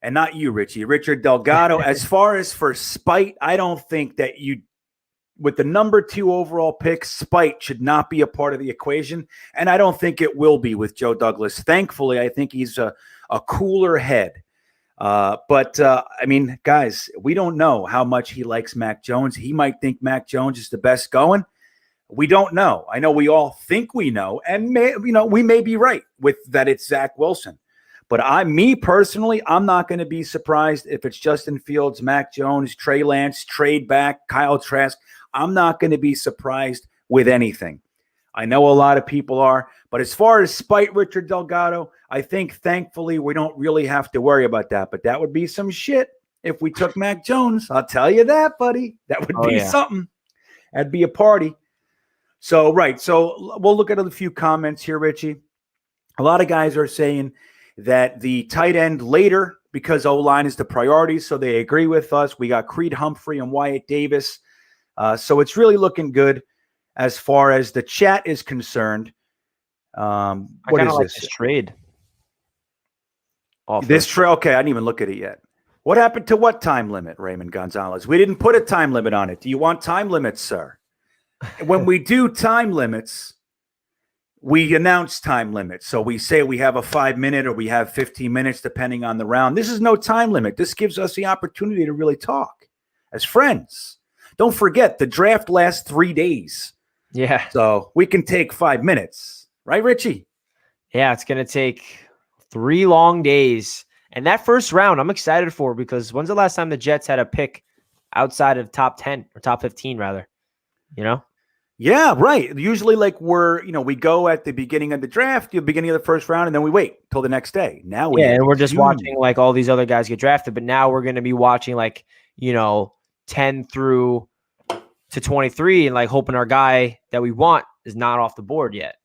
and not you, Richie, Richard Delgado, as far as for spite, I don't think that with the number 2 overall pick, spite should not be a part of the equation. And I don't think it will be with Joe Douglas. Thankfully, I think he's a cooler head. But I mean, guys, we don't know how much he likes Mac Jones. He might think Mac Jones is the best going. We don't know. I know we all think we know, and we may be right with that. It's Zach Wilson, but me personally, I'm not going to be surprised if it's Justin Fields, Mac Jones, Trey Lance, trade back, Kyle Trask. I'm not going to be surprised with anything. I know a lot of people are, but as far as spite Richard Delgado, I think thankfully we don't really have to worry about that. But that would be some shit if we took Mac Jones. I'll tell you that, buddy. That would be something. That'd be a party. So, right. So we'll look at a few comments here, Richie. A lot of guys are saying that the tight end later because O-line is the priority. So they agree with us. We got Creed Humphrey and Wyatt Davis. So it's really looking good as far as the chat is concerned. What is like this trade? This trade? Okay, I didn't even look at it yet. What happened to what time limit, Raymond Gonzalez? We didn't put a time limit on it. Do you want time limits, sir? When we do time limits, we announce time limits. So we say we have a 5-minute or we have 15 minutes, depending on the round. This is no time limit. This gives us the opportunity to really talk as friends. Don't forget, the draft lasts 3 days. Yeah. So we can take 5 minutes. Right, Richie? Yeah, it's going to take 3 long days. And that first round, I'm excited for because when's the last time the Jets had a pick outside of top 10 or top 15, rather? You know? Yeah, right. Usually, we go at the beginning of the draft, the beginning of the first round, and then we wait till the next day. Now and we're just watching like all these other guys get drafted, but now we're going to be watching 10 through to 23 and like hoping our guy that we want is not off the board yet.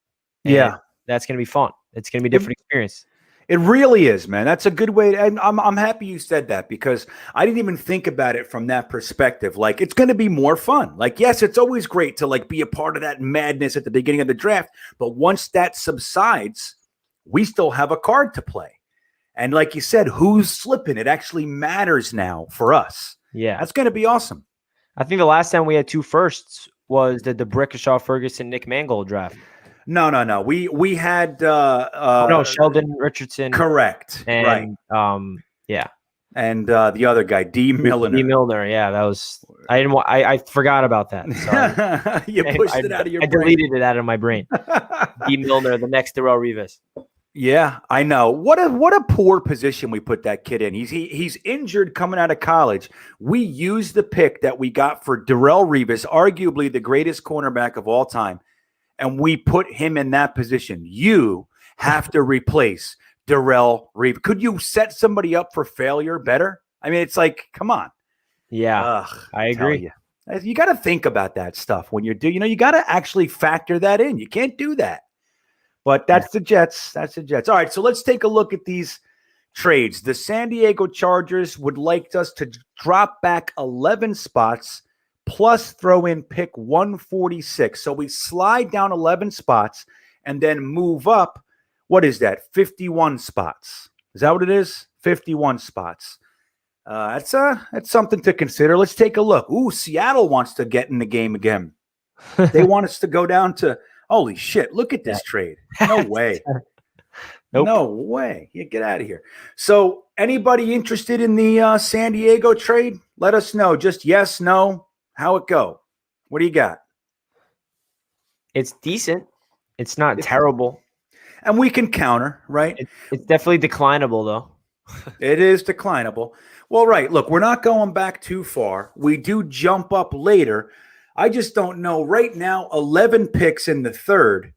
And that's going to be fun. It's going to be a different experience. It really is, man. That's a good way. And I'm happy you said that because I didn't even think about it from that perspective. Like, it's going to be more fun. Like, yes, it's always great to be a part of that madness at the beginning of the draft. But once that subsides, we still have a card to play. And like you said, who's slipping? It actually matters now for us. Yeah. That's going to be awesome. I think the last time we had 2 firsts was the Brickashaw Ferguson Nick Mangold draft. No. We had Sheldon Richardson. Correct. And, right. And the other guy, D. Milner. D. Milner, yeah, that was. I forgot about that. Sorry. You pushed it out of your brain. I deleted it out of my brain. D. Milner, the next Darrelle Revis. Yeah, I know. What a poor position we put that kid in. He's injured coming out of college. We used the pick that we got for Darrelle Revis, arguably the greatest cornerback of all time, and we put him in that position. You have to replace Darrelle Revis. Could you set somebody up for failure better? I mean, it's like, come on. Yeah, I agree. You got to think about that stuff when you're doing. You got to actually factor that in. You can't do that. But that's the Jets. That's the Jets. All right, so let's take a look at these trades. The San Diego Chargers would like us to drop back 11 spots plus throw in pick 146. So we slide down 11 spots and then move up. What is that? 51 spots. Is that what it is? 51 spots. That's something to consider. Let's take a look. Ooh, Seattle wants to get in the game again. They want us to go down to, holy shit, look at this trade. No way. Nope. No way. You get out of here. So anybody interested in the San Diego trade? Let us know. Just yes, no, how it go. What do you got? It's decent. It's not terrible. And we can counter, right? It's definitely declinable, though. It is declinable. Well, right. Look, we're not going back too far. We do jump up later. I just don't know. Right now, 11 picks in the third.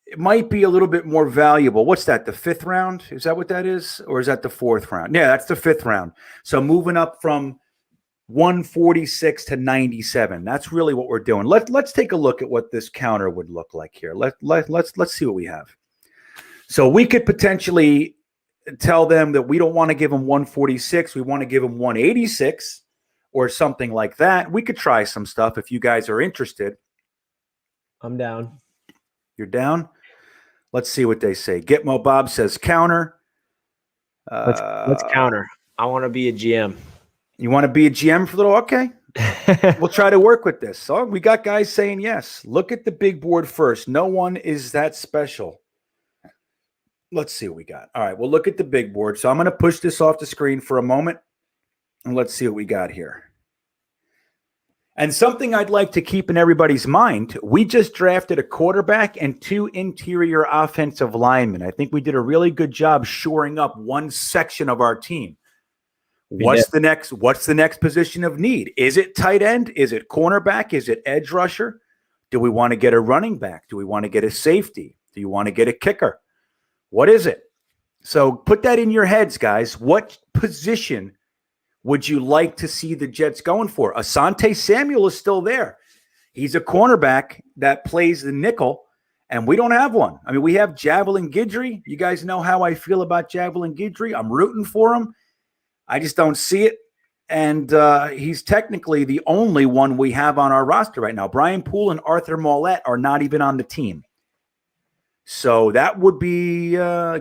It might be a little bit more valuable. What's that, the fifth round? Is that what that is? Or is that the fourth round? Yeah, that's the fifth round. So moving up from 146 to 97. That's really what we're doing. Let's take a look at what this counter would look like here. Let's see what we have. So we could potentially tell them that we don't want to give them 146. We want to give them 186 or something like that. We could try some stuff if you guys are interested. I'm down. You're down? Let's see what they say. Gitmo Bob says counter. Let's counter. I want to be a GM. You want to be a GM for a little? Okay. We'll try to work with this. So we got guys saying yes. Look at the big board first. No one is that special. Let's see what we got. All right, we'll look at the big board. So I'm going to push this off the screen for a moment, and let's see what we got here. And something I'd like to keep in everybody's mind, we just drafted a quarterback and 2 interior offensive linemen. I think we did a really good job shoring up one section of our team. What's the next position of need? Is it tight end? Is it cornerback? Is it edge rusher? Do we want to get a running back? Do we want to get a safety? Do you want to get a kicker? What is it? So put that in your heads, guys. What position would you like to see the Jets going for? Asante Samuel is still there. He's a cornerback that plays the nickel, and we don't have one. I mean, we have Javelin Guidry. You guys know how I feel about Javelin Guidry. I'm rooting for him. I just don't see it. And he's technically the only one we have on our roster right now. Brian Poole and Arthur Mollett are not even on the team. So that would be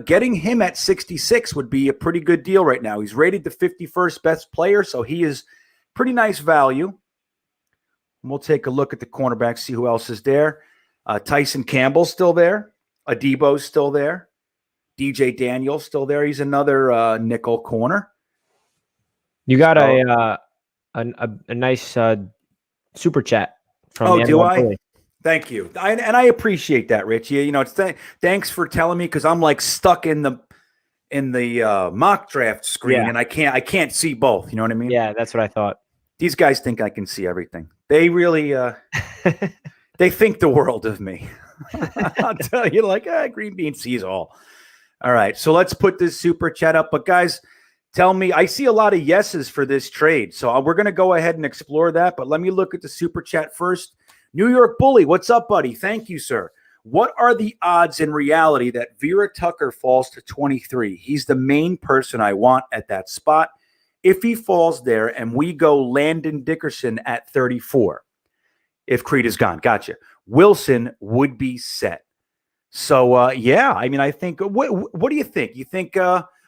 getting him at 66 would be a pretty good deal right now. He's rated the 51st best player, so he is pretty nice value. And we'll take a look at the cornerbacks, see who else is there. Tyson Campbell's still there. Adebo's still there. DJ Daniel's still there. He's another nickel corner. You got a nice super chat from do I? Thank you. I appreciate that, Richie. You know, it's thanks for telling me, because I'm like stuck in the mock draft screen, and I can't see both. You know what I mean? Yeah, that's what I thought. These guys think I can see everything. They really they think the world of me. I'll tell you, like, GreenBean sees all. All right, so let's put this super chat up. But guys, tell me, I see a lot of yeses for this trade, so we're going to go ahead and explore that. But let me look at the super chat first. New York Bully, what's up, buddy? Thank you, sir. What are the odds in reality that Vera Tucker falls to 23? He's the main person I want at that spot. If he falls there and we go Landon Dickerson at 34, if Creed is gone, gotcha. Wilson would be set. So, yeah, I mean, I think, what do you think? You think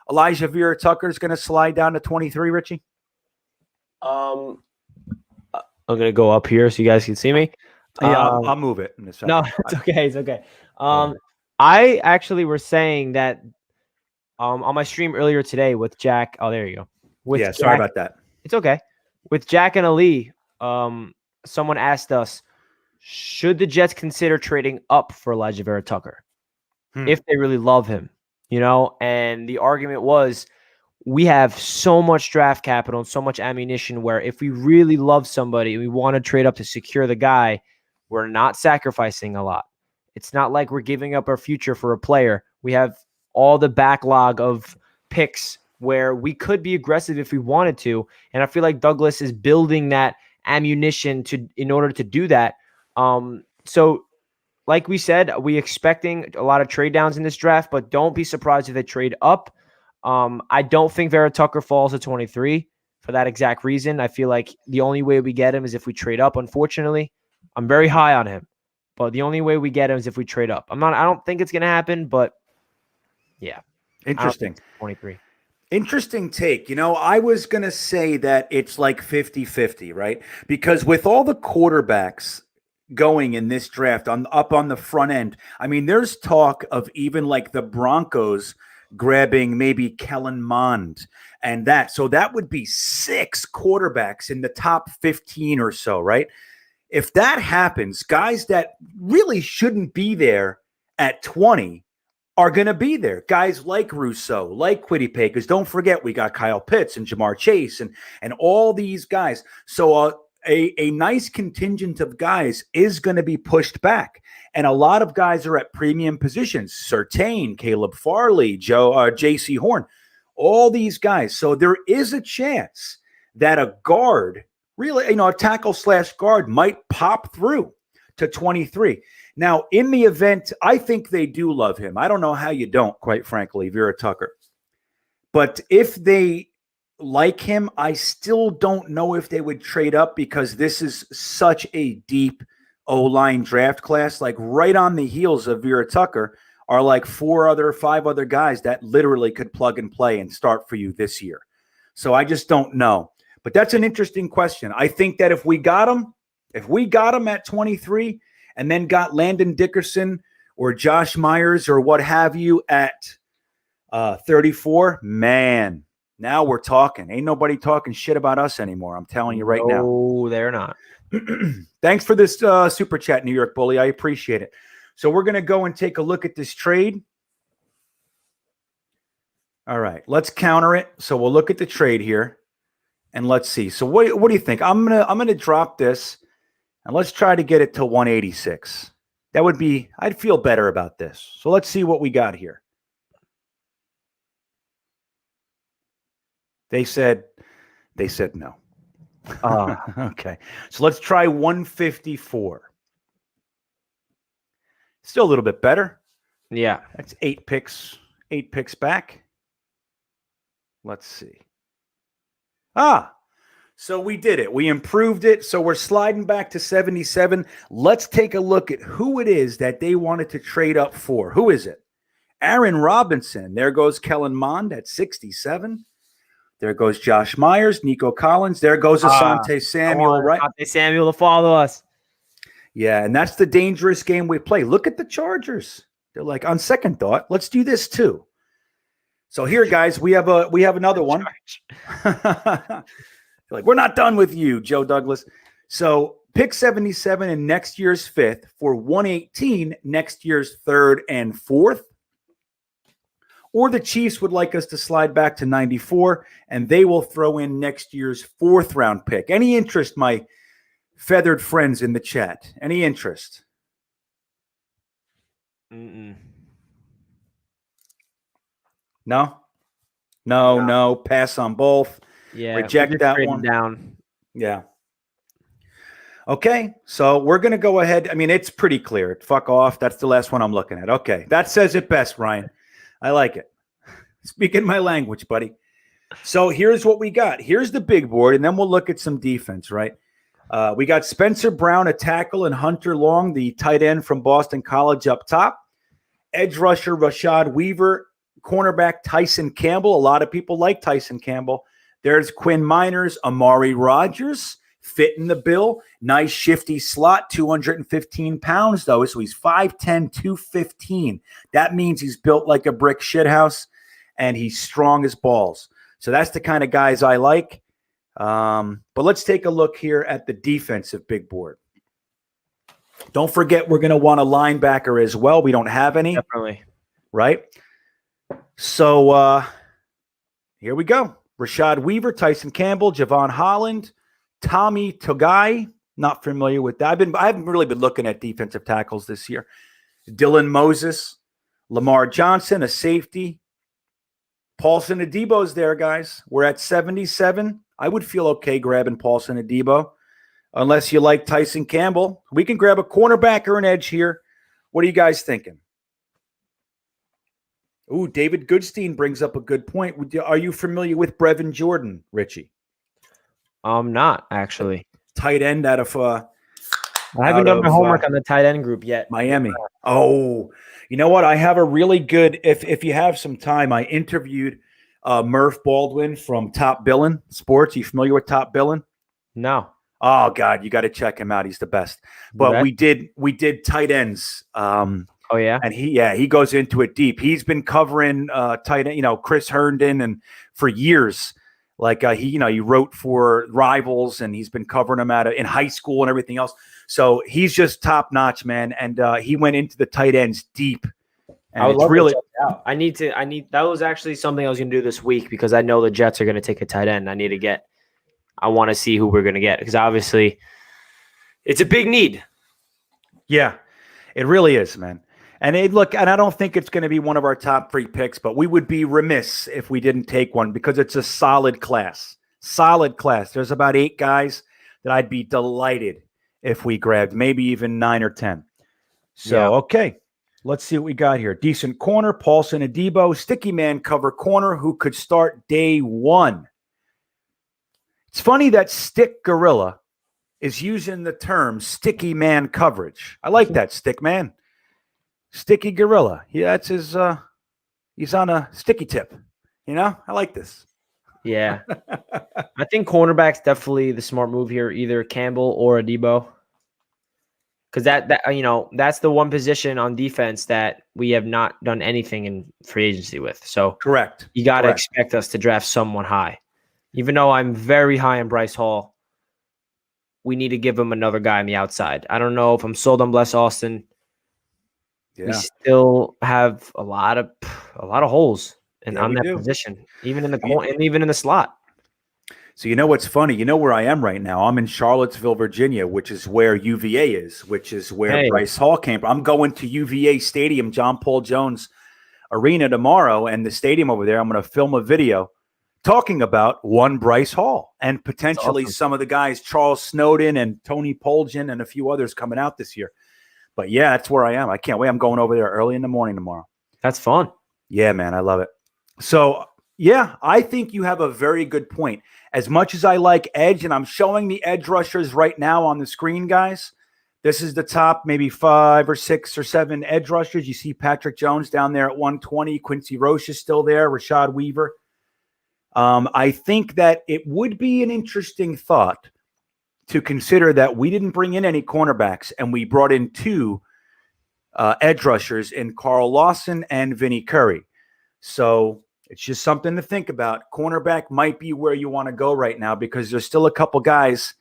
Elijah Vera Tucker is going to slide down to 23, Richie? I'm going to go up here so you guys can see me. Yeah, I'll move it. No, it's okay. It's okay. I actually were saying that on my stream earlier today with Jack. Oh, there you go. Yeah, sorry about that. It's okay. With Jack and Ali, someone asked us, should the Jets consider trading up for Elijah Vera Tucker if they really love him? You know, and the argument was, we have so much draft capital and so much ammunition where if we really love somebody and we want to trade up to secure the guy, we're not sacrificing a lot. It's not like we're giving up our future for a player. We have all the backlog of picks where we could be aggressive if we wanted to. And I feel like Douglas is building that ammunition in order to do that. So like we said, we expecting a lot of trade downs in this draft, but don't be surprised if they trade up. I don't think Vera Tucker falls to 23 for that exact reason. I feel like the only way we get him is if we trade up, unfortunately. I'm very high on him, but the only way we get him is if we trade up. I don't think it's going to happen, but yeah. Interesting. 23. Interesting take. I was going to say that it's like 50-50, right? Because with all the quarterbacks going in this draft up on the front end, I mean, there's talk of even like the Broncos grabbing maybe Kellen Mond and that. So that would be 6 quarterbacks in the top 15 or so, right? If that happens, guys that really shouldn't be there at 20 are going to be there. Guys like Rousseau, like Quiddy Pay, because don't forget, we got Kyle Pitts and Jamar Chase and all these guys. So a nice contingent of guys is going to be pushed back. And a lot of guys are at premium positions. Surtain, Caleb Farley, J.C. Horn, all these guys. So there is a chance that a guard, really, a tackle/guard might pop through to 23. Now, in the event, I think they do love him. I don't know how you don't, quite frankly, Vera Tucker. But if they like him, I still don't know if they would trade up because this is such a deep O-line draft class. Like right on the heels of Vera Tucker are like 5 other guys that literally could plug and play and start for you this year. So I just don't know. But that's an interesting question. I think that if we got him at 23 and then got Landon Dickerson or Josh Myers or what have you at 34, man, now we're talking. Ain't nobody talking shit about us anymore. I'm telling you right now. No, they're not. Thanks for this super chat, New York Bully. I appreciate it. So we're going to go and take a look at this trade. All right, let's counter it. So we'll look at the trade here, and let's see. So what do you think? I'm gonna drop this, and let's try to get it to 186. I'd feel better about this. So let's see what we got here. They said no. Okay. So let's try 154. Still a little bit better. Yeah. That's 8 picks back. Let's see. So we did it. We improved it. So we're sliding back to 77. Let's take a look at who it is that they wanted to trade up for. Who is it? Aaron Robinson. There goes Kellen Mond at 67. There goes Josh Myers, Nico Collins. There goes Asante Samuel, right? Asante Samuel to follow us. Yeah, and that's the dangerous game we play. Look at the Chargers. They're like, on second thought, let's do this too. So here, guys, we have another one. Like, we're not done with you, Joe Douglas. So pick 77 in next year's 5th for 118 next year's 3rd and 4th. Or the Chiefs would like us to slide back to 94, and they will throw in next year's 4th round pick. Any interest, my feathered friends in the chat? Any interest? Mm-mm. No. Pass on both. Yeah. Reject that one. Down. Yeah. Okay, so we're going to go ahead. I mean, it's pretty clear. Fuck off. That's the last one I'm looking at. Okay, that says it best, Ryan. I like it. Speaking my language, buddy. So here's what we got. Here's the big board, and then we'll look at some defense, right? We got Spencer Brown, a tackle, and Hunter Long, the tight end from Boston College up top. Edge rusher Rashad Weaver, cornerback Tyson Campbell. A lot of people like Tyson Campbell. There's Quinn Miners, Amari Rogers, fit in the bill. Nice shifty slot, 215 pounds, though. So he's 5'10", 215. That means he's built like a brick shithouse, and he's strong as balls. So that's the kind of guys I like. But let's take a look here at the defensive big board. Don't forget, we're going to want a linebacker as well. We don't have any. Definitely. Right? So here we go. Rashad Weaver, Tyson Campbell, Javon Holland, Tommy Togai. Not familiar with that. I haven't really been looking at defensive tackles this year. Dylan Moses, Lamar Johnson, a safety. Paulson Adebo's there, guys. We're at 77. I would feel okay grabbing Paulson Adebo, unless you like Tyson Campbell. We can grab a cornerback or an edge here. What are you guys thinking? Ooh, David Goodstein brings up a good point. Are you familiar with Brevin Jordan, Richie? I'm not actually. Tight end out of I haven't done my homework on the tight end group yet. Miami. Oh, you know what? I have a really good. If you have some time, I interviewed Murph Baldwin from Top Billin Sports. You familiar with Top Billin? No. Oh God, you got to check him out. He's the best. But we did tight ends. Oh yeah, and he goes into it deep. He's been covering tight end, Chris Herndon, and for years. Like he wrote for Rivals, and he's been covering them in high school and everything else. So he's just top notch, man. And he went into the tight ends deep. And I would love to check it out. That was actually something I was going to do this week because I know the Jets are going to take a tight end. I want to see who we're going to get because obviously it's a big need. Yeah, it really is, man. And I don't think it's going to be one of our top 3 picks, but we would be remiss if we didn't take one because it's a solid class. Solid class. There's about 8 guys that I'd be delighted if we grabbed, maybe even 9 or 10. So, Okay, let's see what we got here. Decent corner, Paulson Adebo, sticky man cover corner who could start day 1. It's funny that Stick Gorilla is using the term sticky man coverage. I like that, Stick Man. Sticky Gorilla. Yeah, that's his he's on a sticky tip. I like this. Yeah. I think cornerback's definitely the smart move here, either Campbell or Adebo. Because that's the one position on defense that we have not done anything in free agency with. So correct. You got to expect us to draft someone high. Even though I'm very high on Bryce Hall, we need to give him another guy on the outside. I don't know if I'm sold on Bless Austin. Yeah. We still have a lot of holes on that position, even in the slot. So what's funny? You know where I am right now? I'm in Charlottesville, Virginia, which is where UVA is, which is where Bryce Hall came from. I'm going to UVA Stadium, John Paul Jones Arena tomorrow, and the stadium over there, I'm going to film a video talking about one Bryce Hall and potentially some of the guys, Charles Snowden and Tony Poljan and a few others coming out this year. But yeah, that's where I am. I can't wait. I'm going over there early in the morning tomorrow. That's fun. Yeah, man. I love it. So yeah, I think you have a very good point. As much as I like edge, and I'm showing the edge rushers right now on the screen, guys, this is the top maybe 5 or 6 or 7 edge rushers. You see Patrick Jones down there at 120. Quincy Roche is still there. Rashad Weaver. I think that it would be an interesting thought to consider that we didn't bring in any cornerbacks and we brought in 2 edge rushers in Carl Lawson and Vinny Curry. So it's just something to think about. Cornerback might be where you want to go right now because there's still a couple guys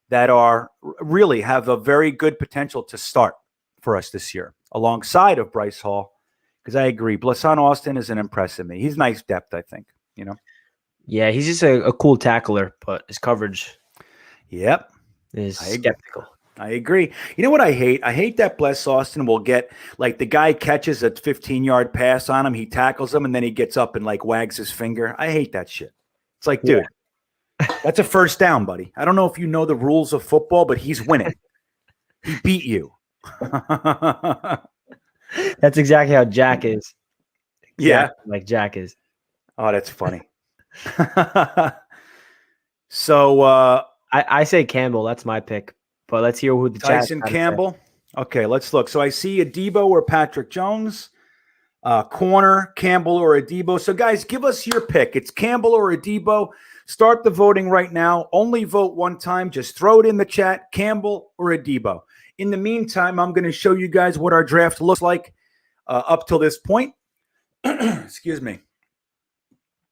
that are really have a very good potential to start for us this year alongside of Bryce Hall. Because I agree, Blesson Austin isn't impressing me. He's nice depth, I think, Yeah, he's just a cool tackler, but his coverage is skeptical. I agree. You know what I hate? I hate that Bless Austin will get, like, the guy catches a 15-yard pass on him, he tackles him, and then he gets up and, like, wags his finger. I hate that shit. It's like, dude, that's a first down, buddy. I don't know if you know the rules of football, but he's winning. He beat you. That's exactly how Jack is. Like Jack is. Oh, that's funny. So I say Campbell. That's my pick. But let's hear who the Tyson Campbell. Okay, let's look. So I see Adebo or Patrick Jones, corner Campbell or Adebo. So guys, give us your pick. It's Campbell or Adebo. Start the voting right now. Only vote one time. Just throw it in the chat. Campbell or Adebo. In the meantime, I'm going to show you guys what our draft looks like up till this point. Excuse me.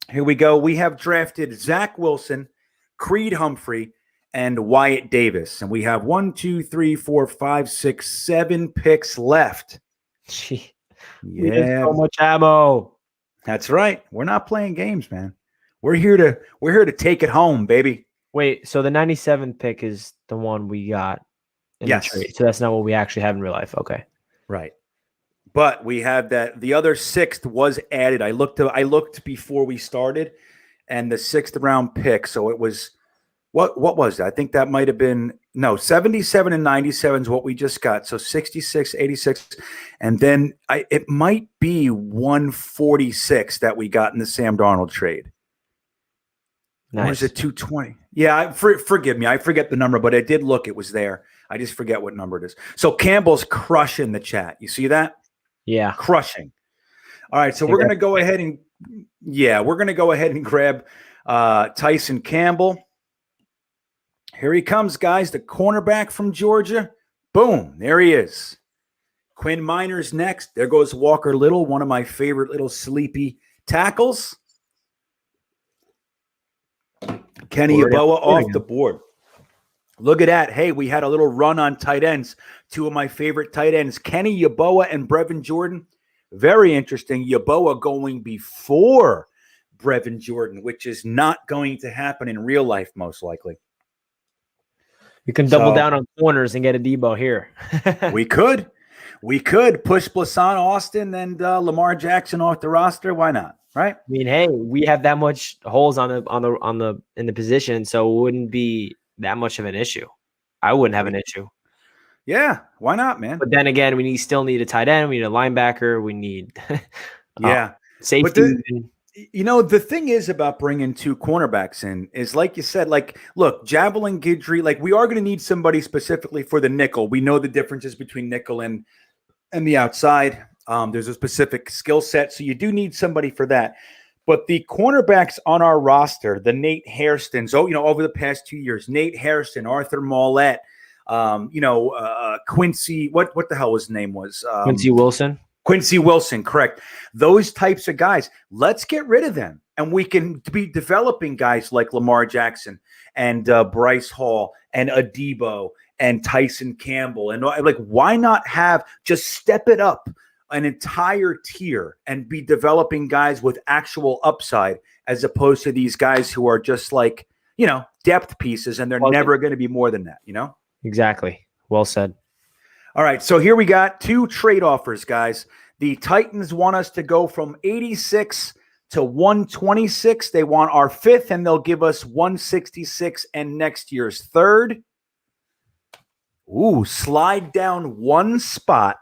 Here we go. We have drafted Zach Wilson, Creed Humphrey, and Wyatt Davis. And we have 1, 2, 3, 4, 5, 6, 7 picks left. Gee, we have so much ammo. That's right. We're not playing games, man. We're here to take it home, baby. Wait, so the 97th pick is the one we got in the trade. So that's not what we actually have in real life. Okay. Right. But we have that the other 6th was added. I looked before we started, and the 6th round pick. So it was What was that? I think that might have been 77 and 97 is what we just got. So 66, 86, and then it might be 146 that we got in the Sam Darnold trade. Nice. Or is it 220? Yeah, forgive me. I forget the number, but I did look. It was there. I just forget what number it is. So Campbell's crushing the chat. You see that? Yeah. Crushing. All right, so we're going to go ahead and grab Tyson Campbell. Here he comes, guys, the cornerback from Georgia. Boom, there he is. Quinn Minor's next. There goes Walker Little, one of my favorite little sleepy tackles. Kenny Yeboah off the board. Look at that. Hey, we had a little run on tight ends. Two of my favorite tight ends, Kenny Yeboah and Brevin Jordan. Very interesting. Yeboah going before Brevin Jordan, which is not going to happen in real life, most likely. We can double down on corners and get a Debo here. We could push Blasson, Austin, and Lamar Jackson off the roster. Why not? Right? I mean, hey, we have that much holes in the position, so it wouldn't be that much of an issue. I wouldn't have an issue. Yeah, why not, man? But then again, we still need a tight end. We need a linebacker. We need But safety. the thing is about bringing two cornerbacks in is, like you said, look, Javelin Guidry, we are going to need somebody specifically for the nickel. We know the differences between nickel and the outside. There's a specific skill set, so you do need somebody for that. But the cornerbacks on our roster, the Nate Hairstons, over the past 2 years, Nate Hairston, Arthur Mollett, Quincy, what the hell his name was? Quincy Wilson. Quincy Wilson, correct. Those types of guys, let's get rid of them. And we can be developing guys like Lamar Jackson and Bryce Hall and Adebo and Tyson Campbell. And why not just step it up an entire tier and be developing guys with actual upside as opposed to these guys who are just depth pieces, and they're never going to be more than that, Exactly. Well said. All right, so here we got two trade offers, guys. The Titans want us to go from 86 to 126. They want our fifth, and they'll give us 166 and next year's third. Ooh, slide down one spot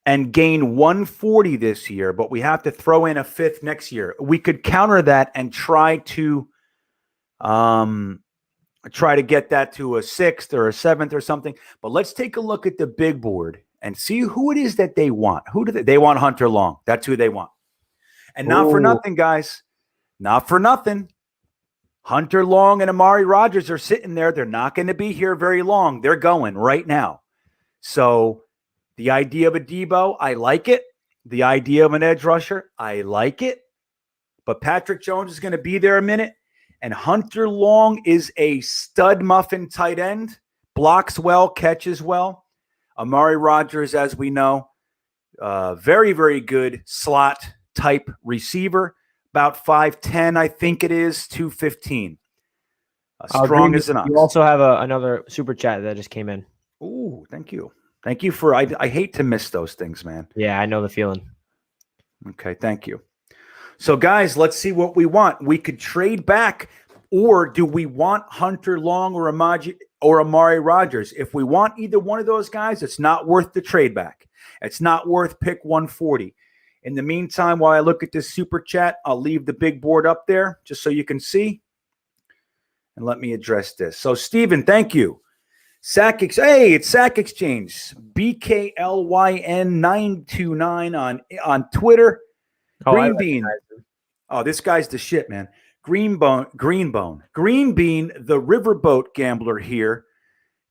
and gain 140 this year, but we have to throw in a fifth next year. We could counter that and try to get that to a sixth or a seventh or something. But let's take a look at the big board and see who it is that they want. Who do they want? Hunter Long. That's who they want. And not for nothing, guys. Not for nothing. Hunter Long and Amari Rodgers are sitting there. They're not going to be here very long. They're going right now. So the idea of a Debo, I like it. The idea of an edge rusher, I like it. But Patrick Jones is going to be there a minute. And Hunter Long is a stud muffin tight end. Blocks well, catches well. Amari Rodgers, as we know, very, very good slot type receiver. About 5'10", I think it is, 215. Strong as an ox. You also have another super chat that just came in. Ooh, thank you. Thank you for, I hate to miss those things, man. Yeah, I know the feeling. Okay, thank you. So, guys, let's see what we want. We could trade back, or do we want Hunter Long or Amari Rodgers? If we want either one of those guys, it's not worth the trade back. It's not worth pick 140. In the meantime, while I look at this super chat, I'll leave the big board up there just so you can see. And let me address this. So, Steven, thank you. Hey, it's Sack Exchange. BKLYN929 on Twitter. GreenBean. Oh, this guy's the shit, man. Greenbean, the riverboat gambler here.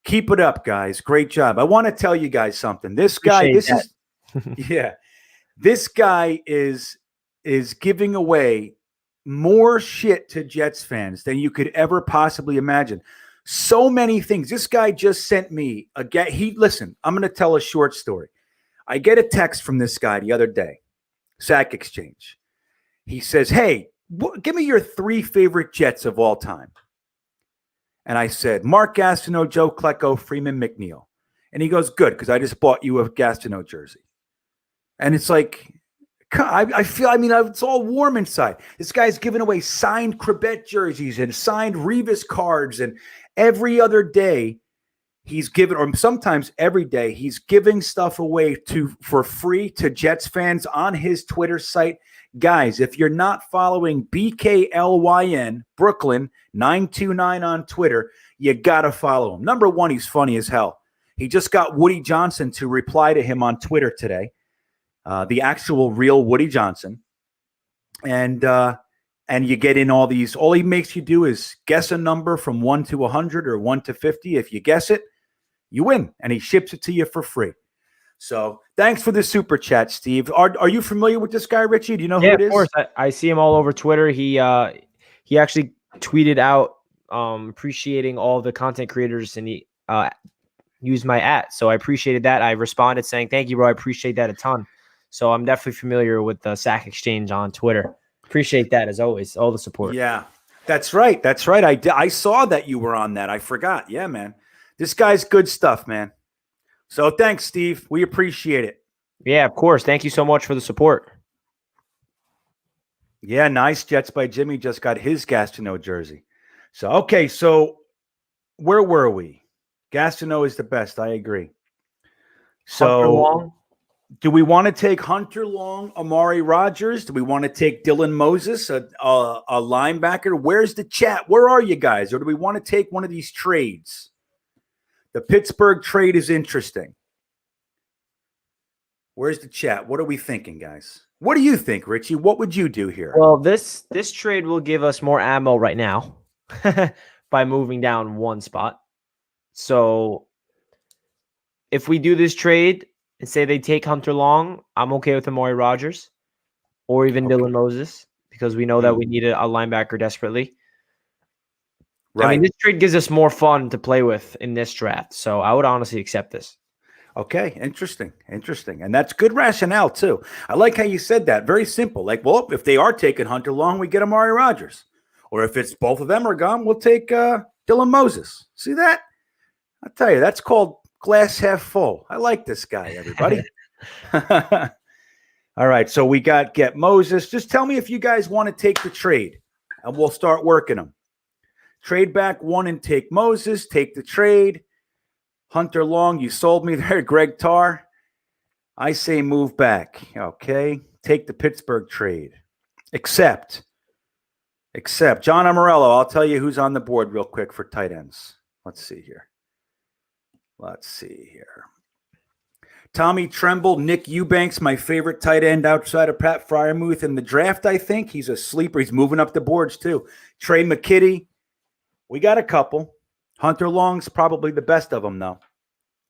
Keep it up, guys. Great job. I want to tell you guys something. This guy, this guy is giving away more shit to Jets fans than you could ever possibly imagine. So many things. This guy just sent me listen, I'm going to tell a short story. I get a text from this guy the other day, Sack Exchange. He says, hey, give me your 3 favorite Jets of all time. And I said, Mark Gastineau, Joe Klecko, Freeman McNeil. And he goes, good, because I just bought you a Gastineau jersey. And it's like, I feel, I mean, it's all warm inside. This guy's giving away signed Cribet jerseys and signed Revis cards, and every other day he's giving, or sometimes every day, he's giving stuff away for free to Jets fans on his Twitter site. Guys, if you're not following BKLYN Brooklyn 929 on Twitter, you gotta follow him. Number one, he's funny as hell. He just got Woody Johnson to reply to him on Twitter today, the actual real Woody Johnson, and you get in all these. All he makes you do is guess a number from 1 to 100 or 1 to 50. If you guess it, you win, and he ships it to you for free. So thanks for the super chat, Steve. Are you familiar with this guy, Richie? Do you know who it is? Of course. I see him all over Twitter. He actually tweeted out appreciating all the content creators, and he used my @ so I appreciated that. I responded saying, thank you, bro. I appreciate that a ton. So I'm definitely familiar with the Sack Exchange on Twitter. Appreciate that, as always, all the support. Yeah, that's right. That's right. I saw that you were on that. I forgot. Yeah, man. This guy's good stuff, man. So thanks, Steve. We appreciate it. Yeah, of course. Thank you so much for the support. Yeah, nice. Jets by Jimmy just got his Gastineau jersey. So, okay, so where were we? Gastineau is the best. I agree. So, do we want to take Hunter Long, Amari Rogers? Do we want to take Dylan Moses, a linebacker? Where's the chat? Where are you guys? Or do we want to take one of these trades? The Pittsburgh trade is interesting. Where's the chat? What are we thinking, guys? What do you think, Richie? What would you do here? Well, this trade will give us more ammo right now by moving down one spot. So if we do this trade and say they take Hunter Long, I'm okay with Amari Rogers or even Dylan Moses, because we know that we need a linebacker desperately. Right. I mean, this trade gives us more fun to play with in this draft. So I would honestly accept this. Okay, interesting. And that's good rationale, too. I like how you said that. Very simple. Like, well, if they are taking Hunter Long, we get Amari Rogers. Or if it's both of them are gone, we'll take Dylan Moses. See that? I'll tell you, that's called glass half full. I like this guy, everybody. All right, so we got get Moses. Just tell me if you guys want to take the trade, and we'll start working them. Trade back one and take Moses. Take the trade. Hunter Long, you sold me there. Greg Tarr. I say move back. Okay. Take the Pittsburgh trade. Except John Amorello. I'll tell you who's on the board real quick for tight ends. Let's see here. Tommy Tremble, Nick Eubanks, my favorite tight end outside of Pat Freiermuth in the draft, I think. He's a sleeper. He's moving up the boards, too. Trey McKitty. We got a couple. Hunter Long's probably the best of them, though.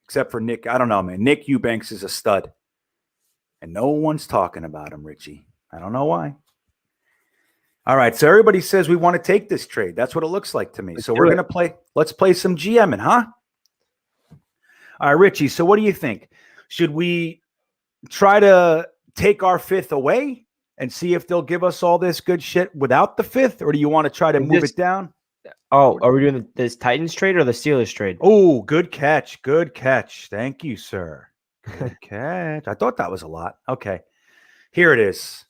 Except for Nick. I don't know, man. Nick Eubanks is a stud. And no one's talking about him, Richie. I don't know why. All right, so everybody says we want to take this trade. That's what it looks like to me. So we're going to play. Let's play some GMing, huh? All right, Richie, so what do you think? Should we try to take our fifth away and see if they'll give us all this good shit without the fifth? Or do you want to try to move it down? Oh, are we doing this Titans trade or the Steelers trade? Oh, good catch. Good catch. Thank you, sir. Good catch. I thought that was a lot. Okay. Here it is.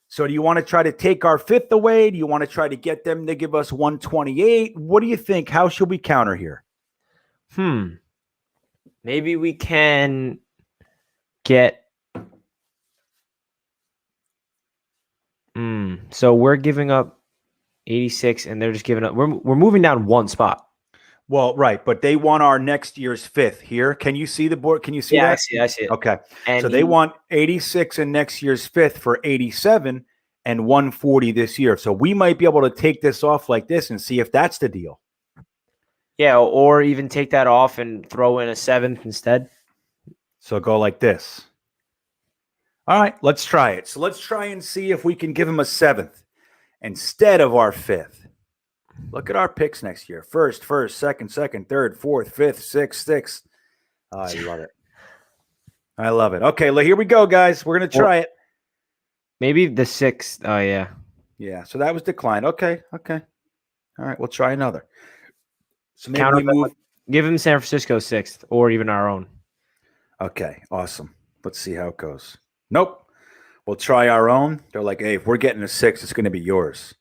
So do you want to try to take our fifth away? Do you want to try to get them to give us 128? What do you think? How should we counter here? Maybe we can get so we're giving up 86 and they're just giving up. We're moving down one spot. Well, right, but they want our next year's fifth here. Can you see the board? Can you see that? I see it. Okay. And so they want 86 in next year's fifth for 87 and 140 this year. So we might be able to take this off like this and see if that's the deal. Yeah, or even take that off and throw in a seventh instead. So go like this. All right, let's try it. So let's try and see if we can give him a seventh instead of our fifth. Look at our picks next year. First, second, third, fourth, fifth, sixth. Oh, I love it. Okay, here we go, guys. We're going to try it. Maybe the sixth. Oh, yeah. Yeah, so that was declined. Okay. All right, we'll try another. So maybe we move. Give him San Francisco sixth or even our own. Okay, awesome. Let's see how it goes. Nope. We'll try our own. They're like, hey, if we're getting a 6, it's going to be yours.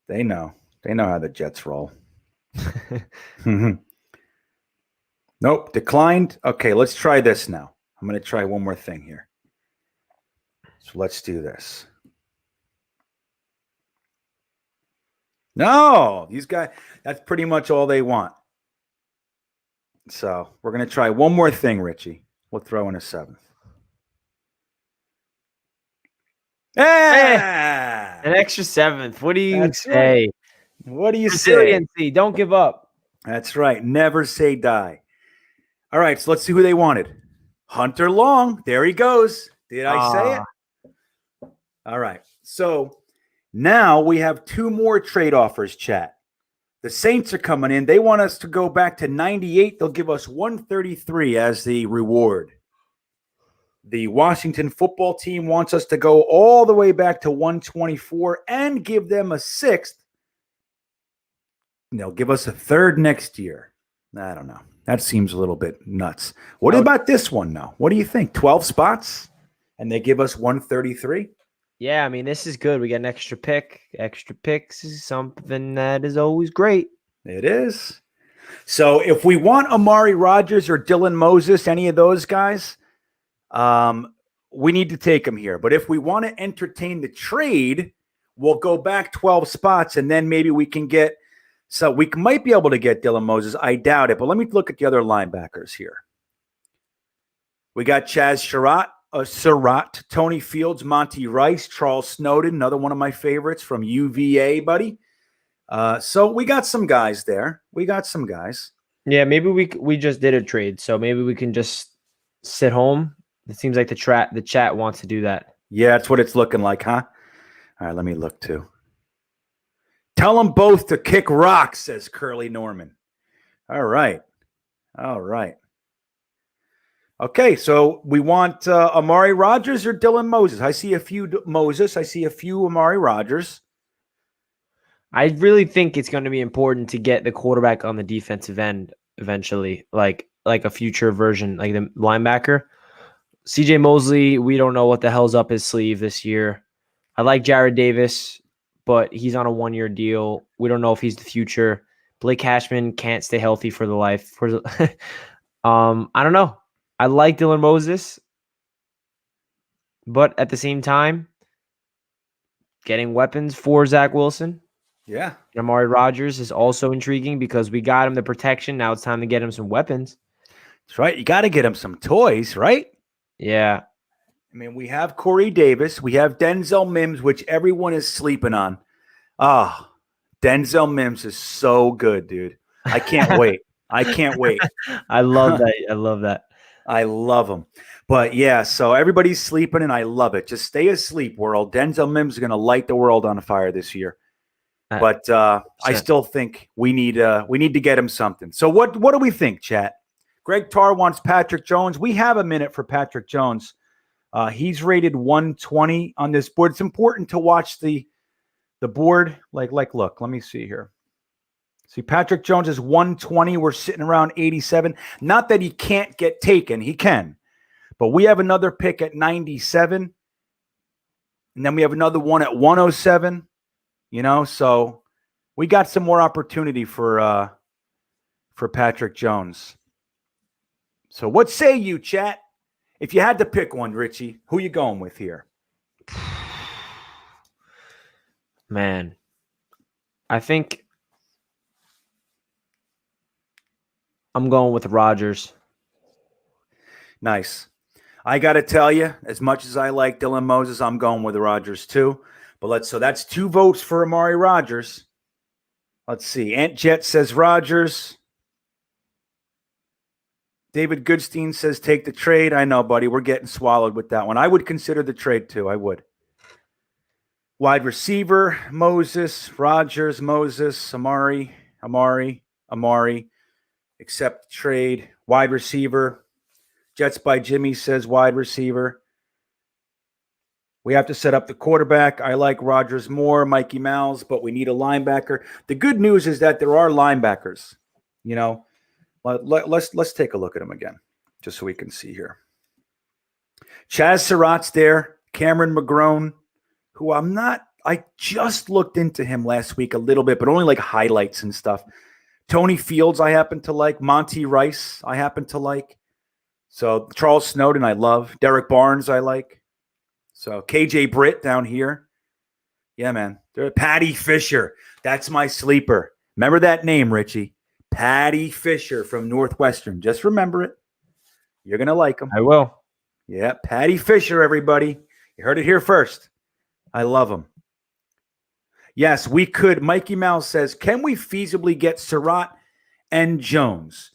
They know. They know how the Jets roll. Nope, declined. Okay, let's try this now. I'm going to try one more thing here. So let's do this. No, these guys, that's pretty much all they want. So we're going to try one more thing, Richie. We'll throw in a 7th. Hey, an extra 7th. What do you say? Right. What do you Resiliency. say? Don't give up. That's right. Never say die. All right, so let's see who they wanted. Hunter Long. There he goes. Did I say it? All right. So now we have 2 more trade offers, chat. The Saints are coming in. They want us to go back to 98. They'll give us 133 as the reward. The Washington football team wants us to go all the way back to 124 and give them a 6th. And they'll give us a 3rd next year. I don't know. That seems a little bit nuts. What about this one, though? What do you think? 12 spots? And they give us 133? Yeah, I mean, this is good. We get an extra pick. Extra picks is something that is always great. It is. So if we want Amari Rodgers or Dylan Moses, any of those guys, we need to take them here. But if we want to entertain the trade, we'll go back 12 spots, and then maybe we can get – so we might be able to get Dylan Moses. I doubt it. But let me look at the other linebackers here. We got Chaz Surratt, Tony Fields, Monty Rice, Charles Snowden, another one of my favorites from UVA, buddy. So we got some guys there. Yeah, maybe we just did a trade, so maybe we can just sit home. It seems like the chat wants to do that. Yeah, that's what it's looking like, huh? All right, let me look too. Tell them both to kick rocks, says Curly Norman. All right. Okay, so we want Amari Rodgers or Dylan Moses. I see a few Moses. I see a few Amari Rodgers. I really think it's going to be important to get the quarterback on the defensive end eventually, like a future version, like the linebacker. CJ Mosley, we don't know what the hell's up his sleeve this year. I like Jared Davis, but he's on a 1-year deal. We don't know if he's the future. Blake Cashman can't stay healthy for the life. I don't know. I like Dylan Moses, but at the same time, getting weapons for Zach Wilson. Yeah. And Amari Rodgers is also intriguing because we got him the protection. Now it's time to get him some weapons. That's right. You got to get him some toys, right? Yeah. I mean, we have Corey Davis. We have Denzel Mims, which everyone is sleeping on. Denzel Mims is so good, dude. I can't wait. I love that. I love him. But yeah, so everybody's sleeping, and I love it. Just stay asleep, world. Denzel Mims is going to light the world on fire this year. But I still think we need to get him something. So what do we think, chat? Greg Tarr wants Patrick Jones. We have a minute for Patrick Jones. He's rated 120 on this board. It's important to watch the board. Like, look, let me see here. See, Patrick Jones is 120. We're sitting around 87. Not that he can't get taken. He can. But we have another pick at 97. And then we have another one at 107. So we got some more opportunity for Patrick Jones. So what say you, chat? If you had to pick one, Richie, who you going with here? Man, I think I'm going with Rodgers. Nice. I got to tell you, as much as I like Dylan Moses, I'm going with Rodgers too. But so that's 2 votes for Amari Rodgers. Let's see. Ant Jet says Rodgers. David Goodstein says take the trade. I know, buddy. We're getting swallowed with that one. I would consider the trade too. I would. Wide receiver, Moses, Rodgers, Moses, Amari. Accept trade. Wide receiver. Jets by Jimmy says wide receiver. We have to set up the quarterback. I like Rodgers more, Mikey Mouse, but we need a linebacker. The good news is that there are linebackers. Let's take a look at them again, just so we can see here. Chaz Surratt's there. Cameron McGrone, who I just looked into him last week a little bit, but only like highlights and stuff. Tony Fields, I happen to like. Monty Rice, I happen to like. So Charles Snowden, I love. Derek Barnes, I like. So KJ Britt down here. Yeah, man. Patty Fisher. That's my sleeper. Remember that name, Richie. Patty Fisher from Northwestern. Just remember it. You're going to like him. I will. Yeah, Patty Fisher, everybody. You heard it here first. I love him. Yes, we could. Mikey Mouse says, can we feasibly get Surratt and Jones?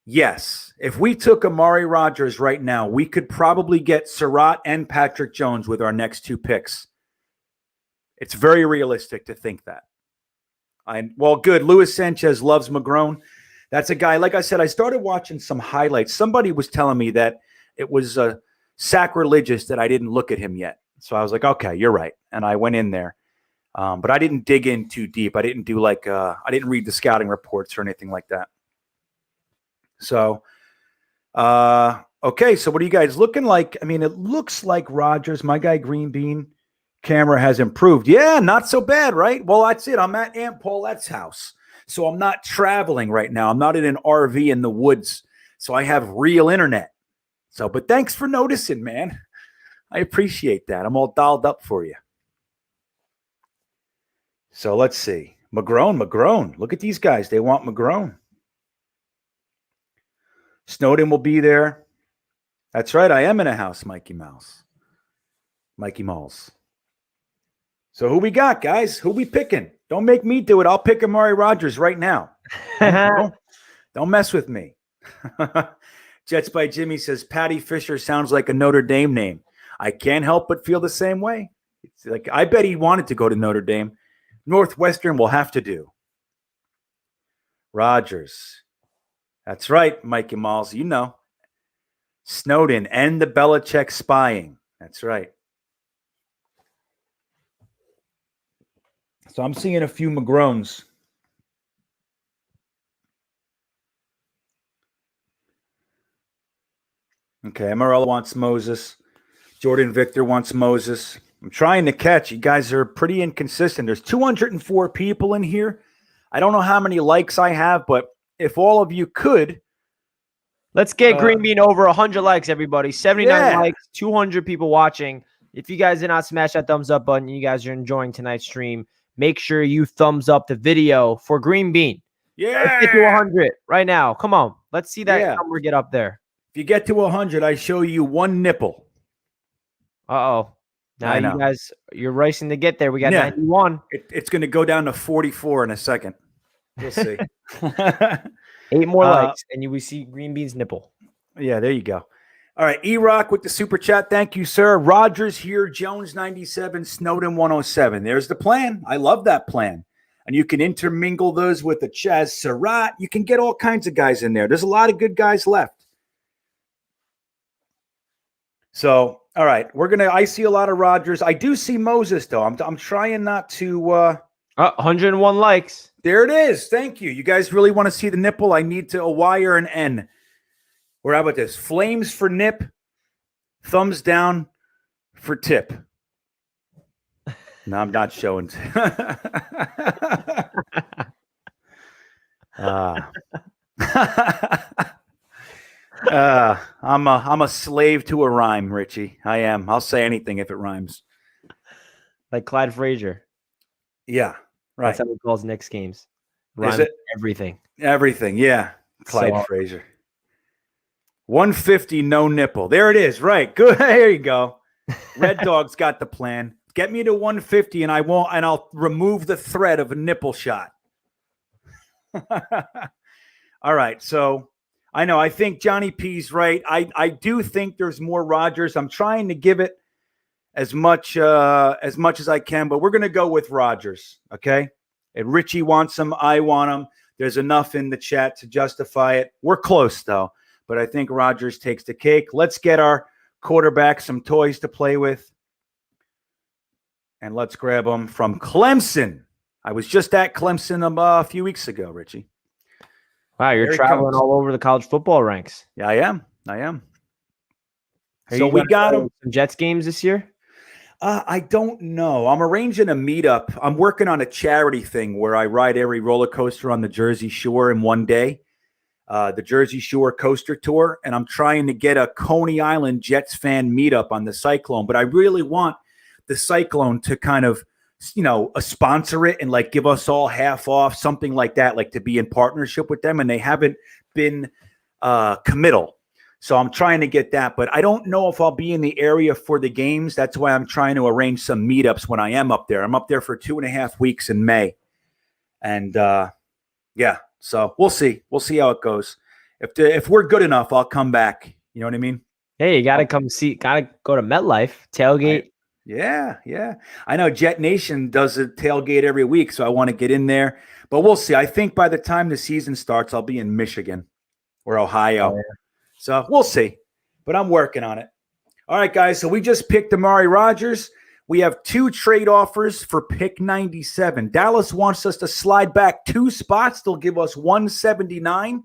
Yes. If we took Amari Rodgers right now, we could probably get Surratt and Patrick Jones with our next 2 picks. It's very realistic to think that. Well, good. Luis Sanchez loves McGrone. That's a guy, like I said, I started watching some highlights. Somebody was telling me that it was sacrilegious that I didn't look at him yet. So I was like, okay, you're right. And I went in there. But I didn't dig in too deep. I didn't do I didn't read the scouting reports or anything like that. So, okay. So what are you guys looking like? I mean, it looks like Rodgers, my guy GreenBean camera has improved. Yeah, not so bad, right? Well, that's it. I'm at Aunt Paulette's house. So I'm not traveling right now. I'm not in an RV in the woods. So I have real internet. So, but thanks for noticing, man. I appreciate that. I'm all dialed up for you. So let's see. McGrone. Look at these guys. They want McGrone. Snowden will be there. That's right. I am in a house, Mikey Mouse. Mikey Malls. So who we got, guys? Who we picking? Don't make me do it. I'll pick Amari Rodgers right now. Don't mess with me. Jets by Jimmy says, Patty Fisher sounds like a Notre Dame name. I can't help but feel the same way. It's like, I bet he wanted to go to Notre Dame. Northwestern will have to do. Rodgers. That's right, Mikey Malls. You know. Snowden and the Belichick spying. That's right. So I'm seeing a few McGrones. Okay, Amarillo wants Moses. Jordan Victor wants Moses. I'm trying to catch. You guys are pretty inconsistent. There's 204 people in here. I don't know how many likes I have, but if all of you could. Let's get GreenBean over 100 likes, everybody. 79 likes, 200 people watching. If you guys did not smash that thumbs up button, you guys are enjoying tonight's stream. Make sure you thumbs up the video for GreenBean. Yeah. Let's get to 100 right now. Come on. Let's see that number get up there. If you get to 100, I show you one nipple. Uh-oh. Now you guys, you're racing to get there. We got 91. It's going to go down to 44 in a second. We'll see. 8 more likes, and you will see GreenBean's nipple. Yeah, there you go. All right, E-Rock with the super chat. Thank you, sir. Rodgers here, Jones 97, Snowden 107. There's the plan. I love that plan. And you can intermingle those with the Chaz Surratt. You can get all kinds of guys in there. There's a lot of good guys left. So, all right, I see a lot of Rodgers. I do see Moses, though. I'm trying not to 101 likes. There it is. Thank you. You guys really want to see the nipple? I need a Y or an N. Or how about this? Flames for nip, thumbs down for tip. No, I'm not showing. I'm a slave to a rhyme, Richie. I am. I'll say anything if it rhymes. Like Clyde Frazier. Yeah, right. That's how he calls Knicks games. Is it? Everything. Everything, yeah. Clyde Frazier. 150, no nipple. There it is. Right. Good. There you go. Red Dog's got the plan. Get me to 150 and I'll remove the threat of a nipple shot. All right. So I know. I think Johnny P's right. I do think there's more Rodgers. I'm trying to give it as much as I can, but we're going to go with Rodgers. Okay. And Richie wants him. I want him. There's enough in the chat to justify it. We're close though. But I think Rodgers takes the cake. Let's get our quarterback some toys to play with. And let's grab them from Clemson. I was just at Clemson a few weeks ago, Richie. Wow, you're traveling all over the college football ranks. Yeah, I am. So we got some Jets games this year? I don't know. I'm arranging a meetup. I'm working on a charity thing where I ride every roller coaster on the Jersey Shore in one day, the Jersey Shore Coaster Tour, and I'm trying to get a Coney Island Jetsfan meetup on the Cyclone. But I really want the Cyclone to kind of, sponsor it and like give us all half off, something like that, like to be in partnership with them. And they haven't been committal. So I'm trying to get that, but I don't know if I'll be in the area for the games. That's why I'm trying to arrange some meetups when I am up there. I'm up there for 2.5 weeks in May. And yeah, so we'll see. We'll see how it goes. If we're good enough, I'll come back. You know what I mean? Hey, you got to got to go to MetLife, tailgate. Yeah. I know Jetnation does a tailgate every week, so I want to get in there. But we'll see. I think by the time the season starts, I'll be in Michigan or Ohio. Oh, yeah. So we'll see. But I'm working on it. All right, guys. So we just picked Amari Rodgers. We have 2 trade offers for pick 97. Dallas wants us to slide back 2 spots. They'll give us 179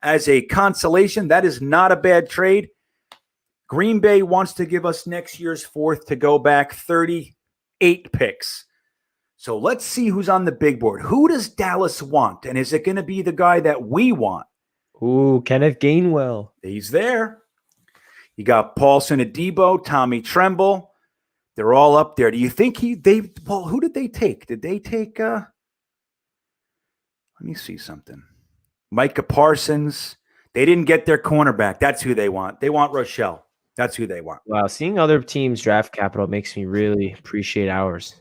as a consolation. That is not a bad trade. Green Bay wants to give us next year's 4th to go back 38 picks. So let's see who's on the big board. Who does Dallas want? And is it going to be the guy that we want? Ooh, Kenneth Gainwell. He's there. You got Paulson Adebo, Tommy Tremble. They're all up there. Do you think who did they take? Did they take let me see something. Micah Parsons. They didn't get their cornerback. That's who they want. They want Rochelle. That's who they want. Wow, seeing other teams' draft capital makes me really appreciate ours.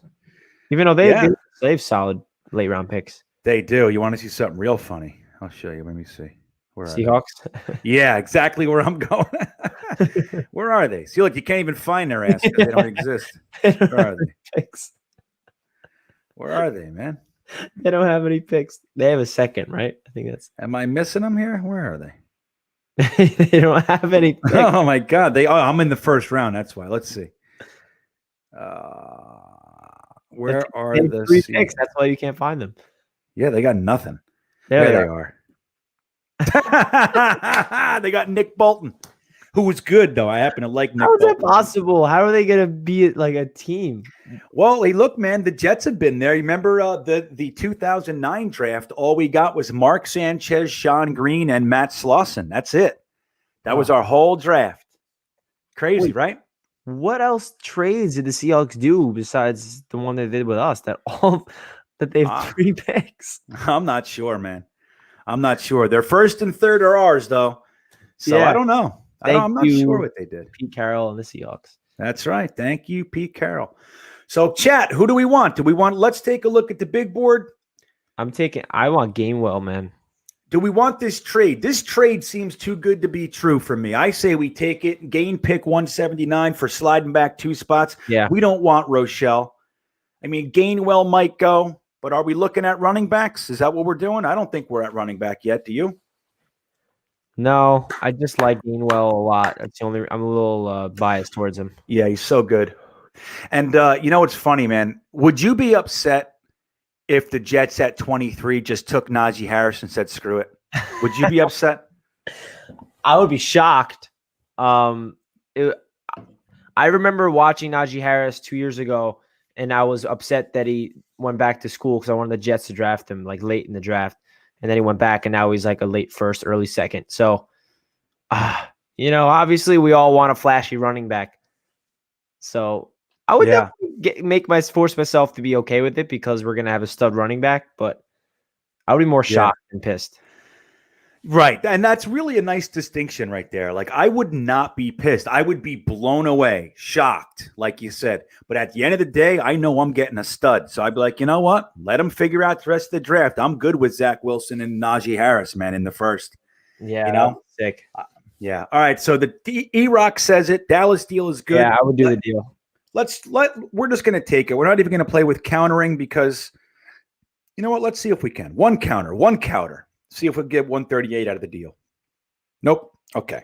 Even though they have solid late round picks. They do. You want to see something real funny? I'll show you. Let me see. Where Seahawks? Yeah, exactly where I'm going. Where are they? See, look, you can't even find their ass because they don't exist. Where are they? Picks. Where are they, man? They don't have any picks. They have a second, right? I think that's. Am I missing them here? Where are they? They don't have any picks. Oh my God! I'm in the first round. That's why. Let's see. Where are the 3 picks? That's why you can't find them. Yeah, they got nothing. There they are. They got Nick Bolton, who was good though. I happen to like Nick. How is Bolton. that possible? How are they going to be like a team? Well, hey, look, man, the Jets have been there. You remember the 2009 draft? All we got was Mark Sanchez, Sean Green, and Matt Slauson. That's it. That was our whole draft. Crazy, right? What else trades did the Seahawks do besides the one they did with us? That they have 3 picks. I'm not sure, man. I'm not sure. Their 1st and 3rd are ours, though. So yeah. I don't know. I'm not sure what they did. Pete Carroll and the Seahawks. That's right. Thank you, Pete Carroll. So, chat, who do we want? Let's take a look at the big board. I want Gainwell, man. Do we want this trade? This trade seems too good to be true for me. I say we take it, gain pick 179 for sliding back 2 spots. Yeah. We don't want Rochelle. I mean, Gainwell might go, but are we looking at running backs? Is that what we're doing? I don't think we're at running back yet. Do you? No, I just like Gainwell a lot. That's the only. I'm a little biased towards him. Yeah, he's so good. And you know what's funny, man? Would you be upset if the Jets at 23 just took Najee Harris and said, screw it? Would you be upset? I would be shocked. I remember watching Najee Harris 2 years ago, and I was upset that he went back to school because I wanted the Jets to draft him like late in the draft. And then he went back, and now he's like a late 1st, early 2nd. So, obviously we all want a flashy running back. So I would definitely force myself to be okay with it because we're going to have a stud running back, but I would be more shocked than pissed. Right. And that's really a nice distinction right there. Like, I would not be pissed. I would be blown away, shocked, like you said. But at the end of the day, I know I'm getting a stud. So I'd be like, you know what? Let him figure out the rest of the draft. I'm good with Zach Wilson and Najee Harris, man, in the 1st. Yeah. Sick. Yeah. All right. So the E-Rock says it. Dallas deal is good. Yeah, I would do the deal. We're just going to take it. We're not even going to play with countering because, you know what? Let's see if we can. One counter. See if we can get 138 out of the deal. Nope. Okay.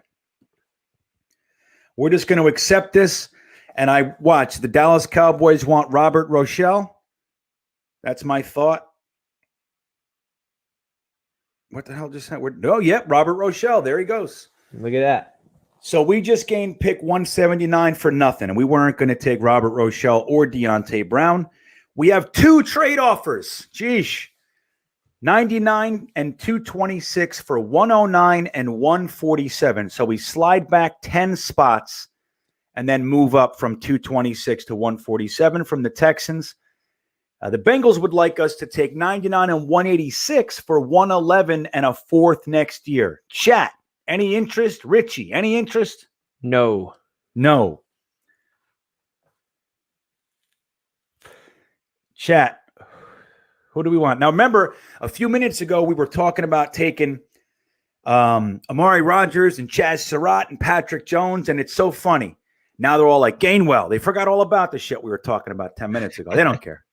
We're just going to accept this. And I watch the Dallas Cowboys want Robert Rochelle. That's my thought. What the hell just happened? Robert Rochelle. There he goes. Look at that. So we just gained pick 179 for nothing, and we weren't going to take Robert Rochelle or Deontay Brown. We have 2 trade offers. Jeesh. 99 and 226 for 109 and 147. So we slide back 10 spots and then move up from 226 to 147 from the Texans. The Bengals would like us to take 99 and 186 for 111 and a 4th next year. Chat. Any interest? Richie, any interest? No. Chat. Who do we want? Now, remember, a few minutes ago, we were talking about taking Amari Rodgers and Chaz Surratt and Patrick Jones, and it's so funny. Now they're all like, Gainwell. They forgot all about the shit we were talking about 10 minutes ago. They don't care.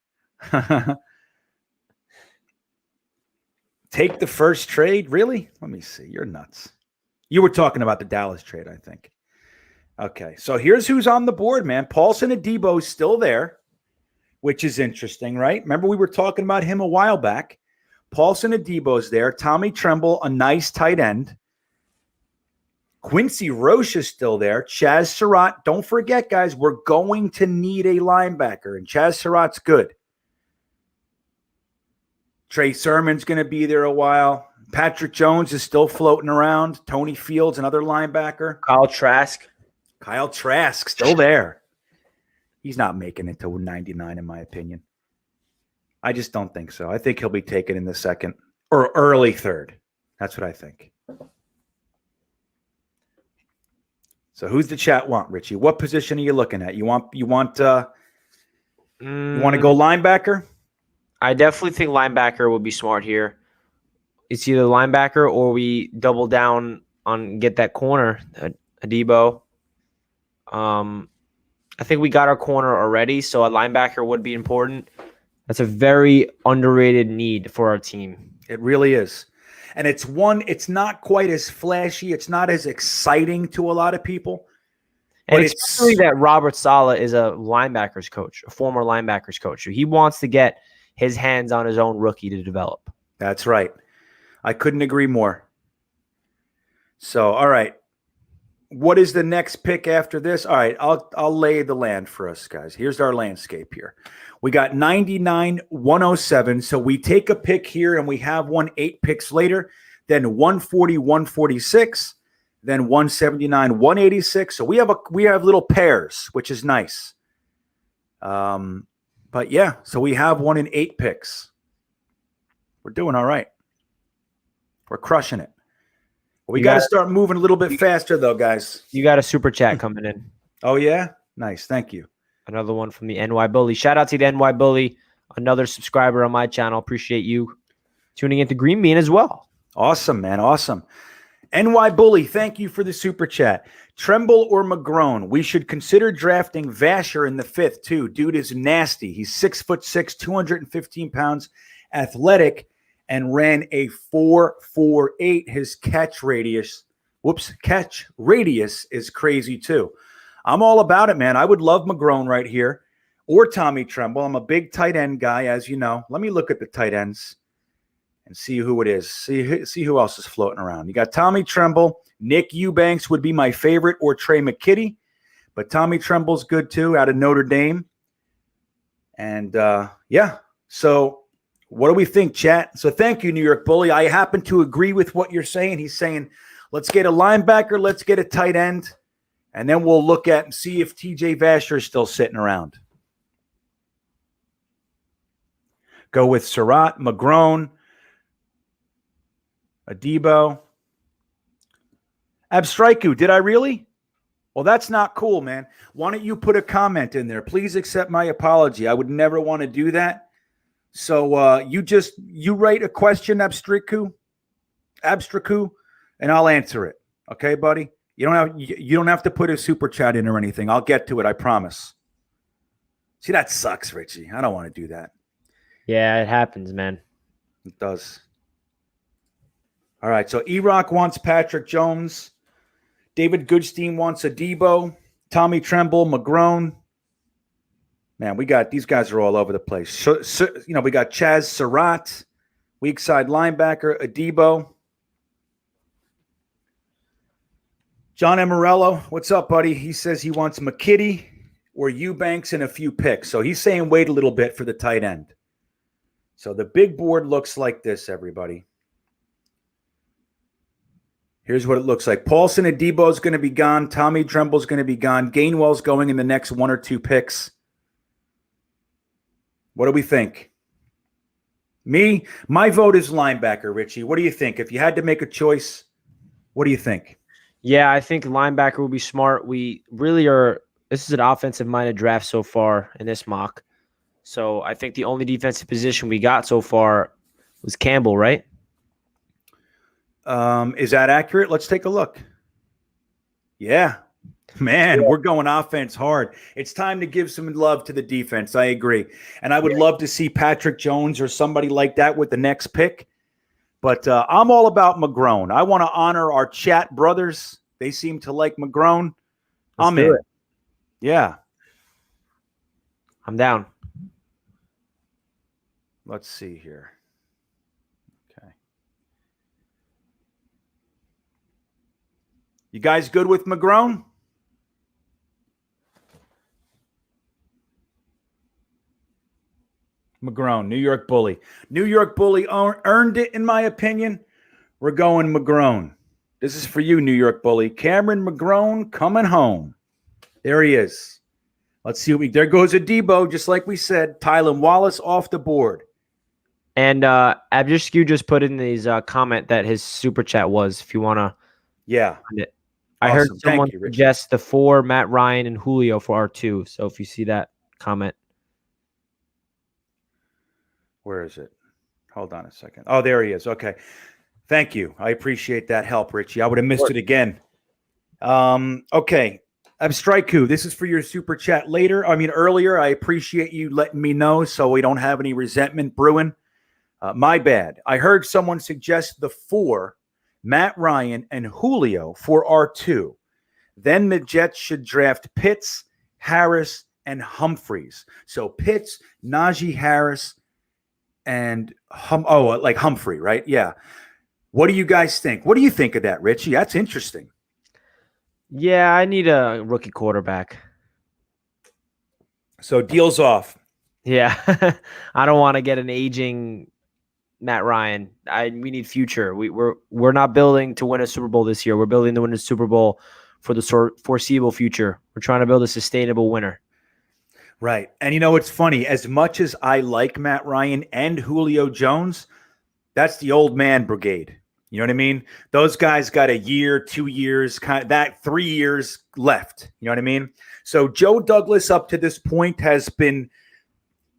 Take the first trade? Really? Let me see. You're nuts. You were talking about the Dallas trade, I think. Okay, so here's who's on the board, man. Paulson Adebo's still there, which is interesting, right? Remember we were talking about him a while back. Paulson Adebo's there. Tommy Tremble, a nice tight end. Quincy Roche is still there. Chaz Surratt. Don't forget, guys, we're going to need a linebacker, and Chaz Surratt's good. Trey Sermon's going to be there a while. Patrick Jones is still floating around. Tony Fields, another linebacker. Kyle Trask, still there. He's not making it to 99, in my opinion. I just don't think so. I think he'll be taken in the 2nd or early 3rd. That's what I think. So who's the chat want, Richie? What position are you looking at? You want to go linebacker? I definitely think linebacker would be smart here. It's either linebacker or we double down on get that corner, Adebo. I think we got our corner already, so a linebacker would be important. That's a very underrated need for our team. It really is. And it's not quite as flashy. It's not as exciting to a lot of people. And especially that Robert Saleh is a linebackers coach, a former linebackers coach. He wants to get his hands on his own rookie to develop. That's right. I couldn't agree more. So, all right. What is the next pick after this? All right, I'll lay the land for us, guys. Here's our landscape here. We got 99, 107. So we take a pick here and we have 8 picks later. Then 140, 146. Then 179, 186. So we have little pairs, which is nice. But yeah, so we have 1 in 8 picks. We're doing all right. We're crushing it. We got to start moving a little bit faster, though, guys. You got a super chat coming in. Oh, yeah? Nice. Thank you. Another one from the NY Bully. Shout out to the NY Bully, another subscriber on my channel. Appreciate you tuning into GreenBean as well. Awesome, man. Awesome. NY Bully, thank you for the super chat. Tremble or McGrone? We should consider drafting Vasher in the 5th, too. Dude is nasty. He's 6'6", 215 pounds, athletic, and ran a 4.48. His catch radius is crazy too. I'm all about it, man. I would love McGrone right here or Tommy Tremble. I'm a big tight end guy, as you know. Let me look at the tight ends and see who it is. See who else is floating around. You got Tommy Tremble. Nick Eubanks would be my favorite, or Trey McKitty. But Tommy Tremble's good too, out of Notre Dame. And yeah, so what do we think, chat? So thank you, New York Bully. I happen to agree with what you're saying. He's saying, let's get a linebacker, let's get a tight end, and then we'll look at and see if TJ Vasher is still sitting around. Go with Surratt, McGrone, Adebo. Abstriku, did I really? Well, that's not cool, man. Why don't you put a comment in there? Please accept my apology. I would never want to do that. So you write a question, Abstriku, and I'll answer it. Okay, buddy? You don't have to put a super chat in or anything. I'll get to it, I promise. See, that sucks, Richie. I don't want to do that. Yeah, it happens, man. It does. All right, so E-Rock wants Patrick Jones. David Goodstein wants Adebo. Tommy Tremble, McGrone. Man, these guys are all over the place. So, we got Chaz Surratt, weak side linebacker, Adebo. John Amorello, what's up, buddy? He says he wants McKitty or Eubanks and a few picks. So he's saying wait a little bit for the tight end. So the big board looks like this, everybody. Here's what it looks like. Paulson and Debo is going to be gone. Tommy Tremble's going to be gone. Gainwell's going in the next 1 or 2 picks. What do we think? My vote is linebacker, Richie. What do you think? If you had to make a choice, what do you think? Yeah, I think linebacker would be smart. We really are. This is an offensive-minded draft so far in this mock. So I think the only defensive position we got so far was Campbell, right? Is that accurate? Let's take a look. Yeah. Man, we're going offense hard. It's time to give some love to the defense. I agree. And I would love to see Patrick Jones or somebody like that with the next pick. But I'm all about McGrone. I want to honor our chat brothers. They seem to like McGrone. I'm in. Yeah. I'm down. Let's see here. Okay. You guys good with McGrone? McGrone, New York Bully. New York Bully earned it, in my opinion. We're going McGrone. This is for you, New York Bully. Cameron McGrone coming home. There he is. Let's see. There goes a Debo, just like we said. Tylen Wallace off the board. And Abdiskew just put in his comment that his super chat was, if you want to find it. I heard someone suggest the 4, Matt Ryan and Julio for R2. So if you see that comment. Where is it? Hold on a second. Oh, there he is. Okay. Thank you. I appreciate that help, Richie. I would have missed it again. Okay. Abstraiku, this is for your super chat earlier. I appreciate you letting me know so we don't have any resentment brewing. My bad. I heard someone suggest the 4, Matt Ryan and Julio for R2. Then the Jets should draft Pitts, Harris, and Humphreys. So Pitts, Najee Harris, and Humphrey, right? Yeah. What do you guys think? What do you think of that, Richie? That's interesting. Yeah, I need a rookie quarterback. So deal's off. Yeah. I don't want to get an aging Matt Ryan. We need future. We're not building to win a Super Bowl this year. We're building to win a Super Bowl for the foreseeable future. We're trying to build a sustainable winner. Right. And it's funny. As much as I like Matt Ryan and Julio Jones, that's the old man brigade. You know what I mean? Those guys got a year, 2 years, 3 years left. You know what I mean? So Joe Douglas up to this point has been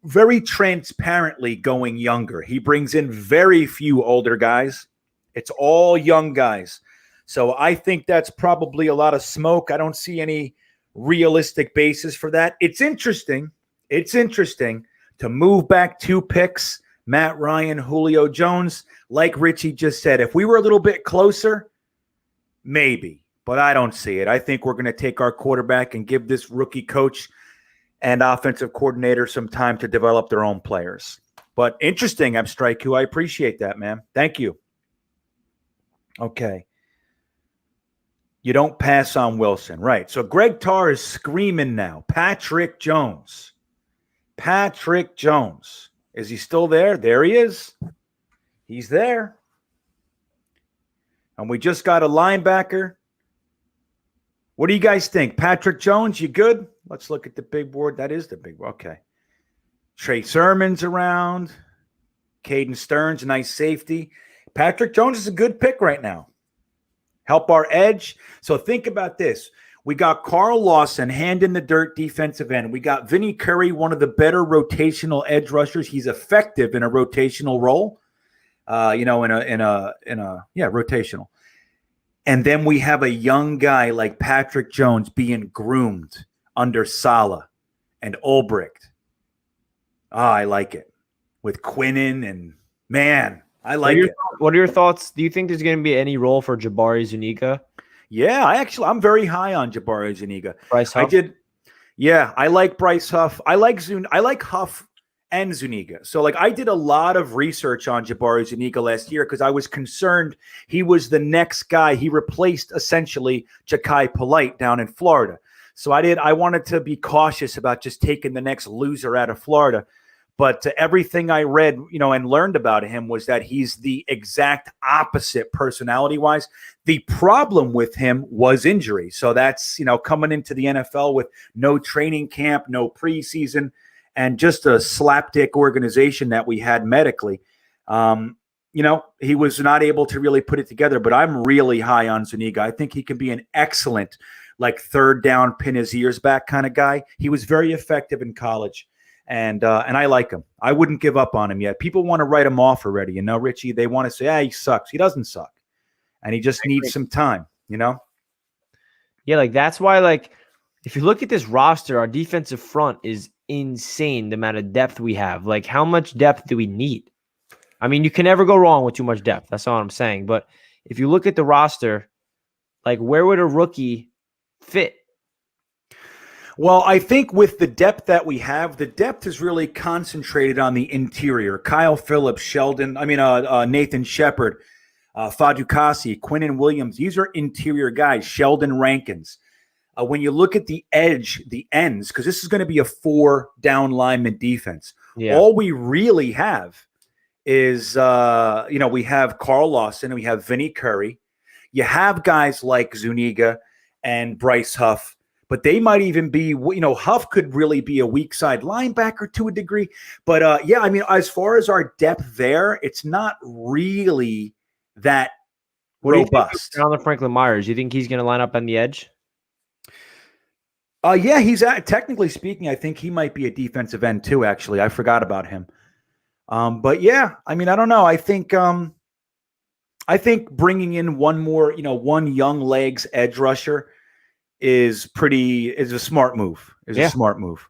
very transparently going younger. He brings in very few older guys. It's all young guys. So I think that's probably a lot of smoke. I don't see any realistic basis for that. It's interesting. It's interesting to move back 2 picks, Matt Ryan, Julio Jones. Like Richie just said, if we were a little bit closer, maybe, but I don't see it. I think we're going to take our quarterback and give this rookie coach and offensive coordinator some time to develop their own players. But interesting, Abstraiku. I appreciate that, man. Thank you. Okay. You don't pass on Wilson. Right. So Greg Tarr is screaming now. Patrick Jones. Patrick Jones. Is he still there? There he is. He's there. And we just got a linebacker. What do you guys think? Patrick Jones, you good? Let's look at the big board. That is the big board. Okay. Trey Sermon's around. Caden Stearns, nice safety. Patrick Jones is a good pick right now. Help our edge. So think about this. We got Carl Lawson, hand in the dirt defensive end. We got Vinny Curry, one of the better rotational edge rushers. He's effective in a rotational role. Rotational. And then we have a young guy like Patrick Jones being groomed under Saleh and Ulbricht. I like it. With Quinnen and man, I like it. What are your thoughts? Do you think there's going to be any role for Jabari Zuniga? Yeah, I'm very high on Jabari Zuniga. Bryce Huff? I like Bryce Huff. I like Huff and Zuniga. So like I did a lot of research on Jabari Zuniga last year because I was concerned he was the next guy. He replaced essentially Ja'Kai Polite down in Florida. So I wanted to be cautious about just taking the next loser out of Florida. But everything I read, and learned about him was that he's the exact opposite personality-wise. The problem with him was injury. So that's, coming into the NFL with no training camp, no preseason, and just a slapdick organization that we had medically. He was not able to really put it together, but I'm really high on Zuniga. I think he can be an excellent, like, third down, pin his ears back kind of guy. He was very effective in college. And I like him. I wouldn't give up on him yet. People want to write him off already. Richie, they want to say, he sucks. He doesn't suck. And he just needs some time, Yeah, like that's why, like, if you look at this roster, our defensive front is insane, the amount of depth we have. Like, how much depth do we need? I mean, you can never go wrong with too much depth. That's all I'm saying. But if you look at the roster, like, where would a rookie fit? Well, I think with the depth that we have, the depth is really concentrated on the interior. Kyle Phillips, Nathan Shepard, Fadukasi, Quinnen Williams. These are interior guys. Sheldon Rankins. When you look at the edge, the ends, because this is going to be a 4-down lineman defense. Yeah. All we really have is, we have Carl Lawson and we have Vinny Curry. You have guys like Zuniga and Bryce Huff. But they might even be, Huff could really be a weak side linebacker to a degree. But, as far as our depth there, it's not really that robust. What do you think Franklin Myers? You think he's going to line up on the edge? He's technically speaking, I think he might be a defensive end too, actually. I forgot about him. But yeah, I don't know. I think bringing in one more, one young legs edge rusher is a smart move. A smart move.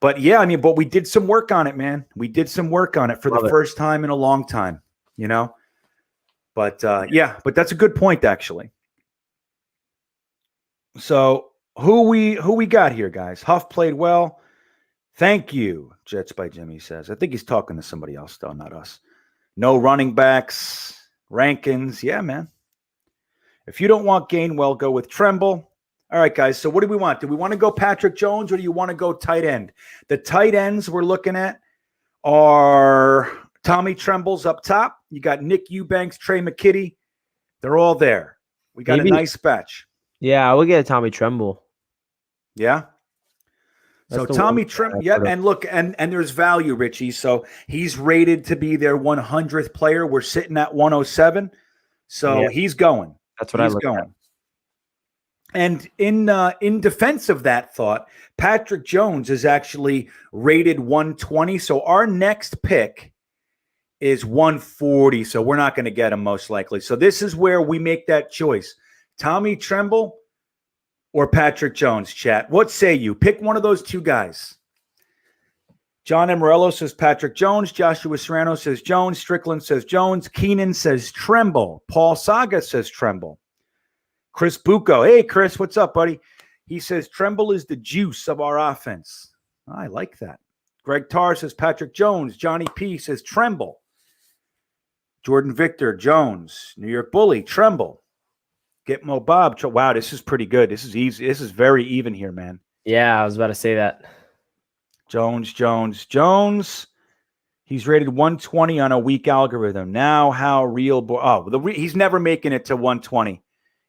But yeah, but we did some work on it, man. We did some work on it for the first time in a long time, But but that's a good point, actually. So who we got here, guys? Huff played well. Thank you, Jets by Jimmy says. I think he's talking to somebody else, though, not us. No running backs. Rankins. Yeah, man. If you don't want Gainwell, go with Tremble. All right, guys, so what do we want? Do we want to go Patrick Jones or do you want to go tight end? The tight ends we're looking at are Tommy Tremble's up top. You got Nick Eubanks, Trey McKitty. They're all there. We got a nice batch. Yeah, I will get a Tommy Tremble. Yeah? So Tommy Tremble, yeah, and look, and there's value, Richie. So he's rated to be their 100th player. We're sitting at 107. So he's going. That's what I look at. And in defense of that thought, Patrick Jones is actually rated 120. So our next pick is 140. So we're not going to get him most likely. So this is where we make that choice. Tommy Tremble or Patrick Jones, chat. What say you? Pick one of those two guys. John Amorello says Patrick Jones. Joshua Serrano says Jones. Strickland says Jones. Keenan says Tremble. Paul Saga says Tremble. Chris Bucco. Hey, Chris, what's up, buddy? He says Tremble is the juice of our offense. I like that. Greg Tarr says Patrick Jones. Johnny P says Tremble. Jordan Victor, Jones. New York Bully, Tremble. Gitmo Bob. Wow, this is pretty good. This is easy. This is very even here, man. Yeah, I was about to say that. Jones. He's rated 120 on a weak algorithm. Now how real? He's never making it to 120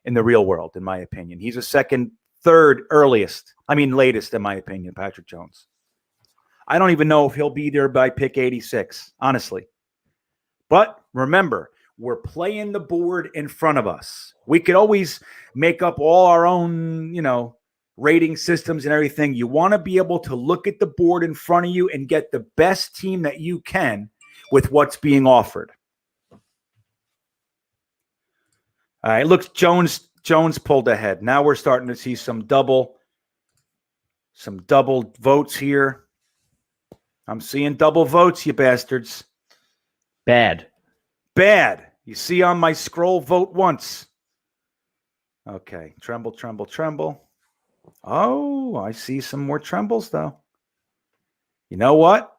in the real world, in my opinion. He's a second, third, latest, in my opinion, Patrick Jones. I don't even know if he'll be there by pick 86, honestly. But remember, we're playing the board in front of us. We could always make up all our own, rating systems and everything. You want to be able to look at the board in front of you and get the best team that you can with what's being offered. All right, looks Jones pulled ahead. Now we're starting to see some double votes here. I'm seeing double votes, you bastards. Bad. You see on my scroll, vote once. Okay, Tremble. Oh, I see some more Trembles, though. You know what?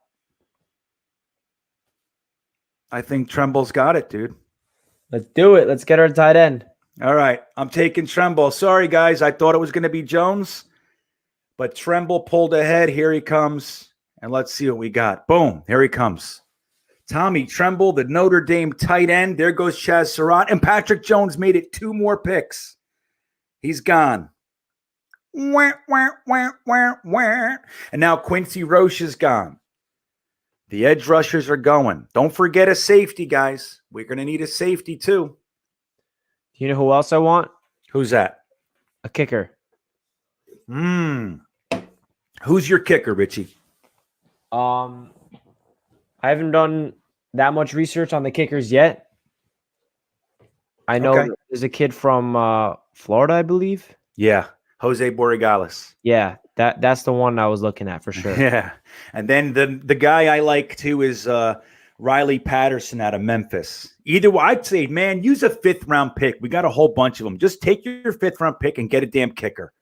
I think Tremble's got it, dude. Let's do it. Let's get our tight end. All right. I'm taking Tremble. Sorry, guys. I thought it was going to be Jones, but Tremble pulled ahead. Here he comes. And let's see what we got. Boom. Here he comes. Tommy Tremble, the Notre Dame tight end. There goes Chaz Surratt. And Patrick Jones made it 2 more picks. He's gone. Wah, wah, wah, wah, wah. And now Quincy Roche is gone. The edge rushers are going. Don't forget a safety, guys. We're going to need a safety too. You know who else I want? Who's that? A kicker. Who's your kicker, Richie? I haven't done that much research on the kickers yet. I know there's a kid from Florida, I believe. Yeah, Jose Borregales. Yeah, that's the one I was looking at for sure. Yeah, and then the guy I like too is Riley Patterson out of Memphis. Either way, I'd say, man, use a 5th round pick. We got a whole bunch of them. Just take your 5th round pick and get a damn kicker.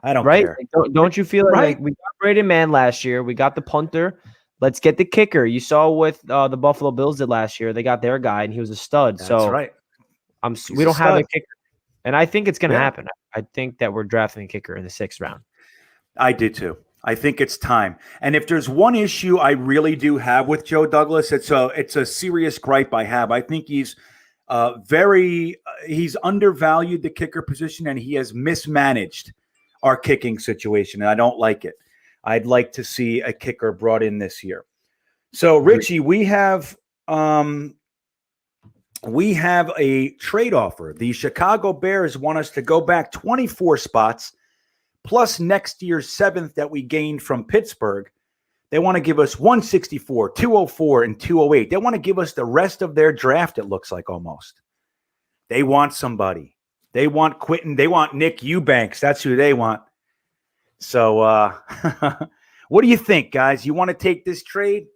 I don't care. Don't you feel like we got Braden Mann last year? We got the punter. Let's get the kicker. You saw what the Buffalo Bills did last year. They got their guy, and he was a stud. That's so right. We don't have a kicker, and I think it's going to happen. I think that we're drafting a kicker in the 6th round. I do too. I think it's time. And if there's one issue I really do have with Joe Douglas, it's a serious gripe I have. I think he's he's undervalued the kicker position, and he has mismanaged our kicking situation, and I don't like it. I'd like to see a kicker brought in this year. So, Richie, we have a trade offer. The Chicago Bears want us to go back 24 spots plus next year's 7th that we gained from Pittsburgh. They want to give us 164, 204, and 208. They want to give us the rest of their draft, it looks like almost. They want somebody. They want Quentin. They want Nick Eubanks. That's who they want. So what do you think, guys? You want to take this trade?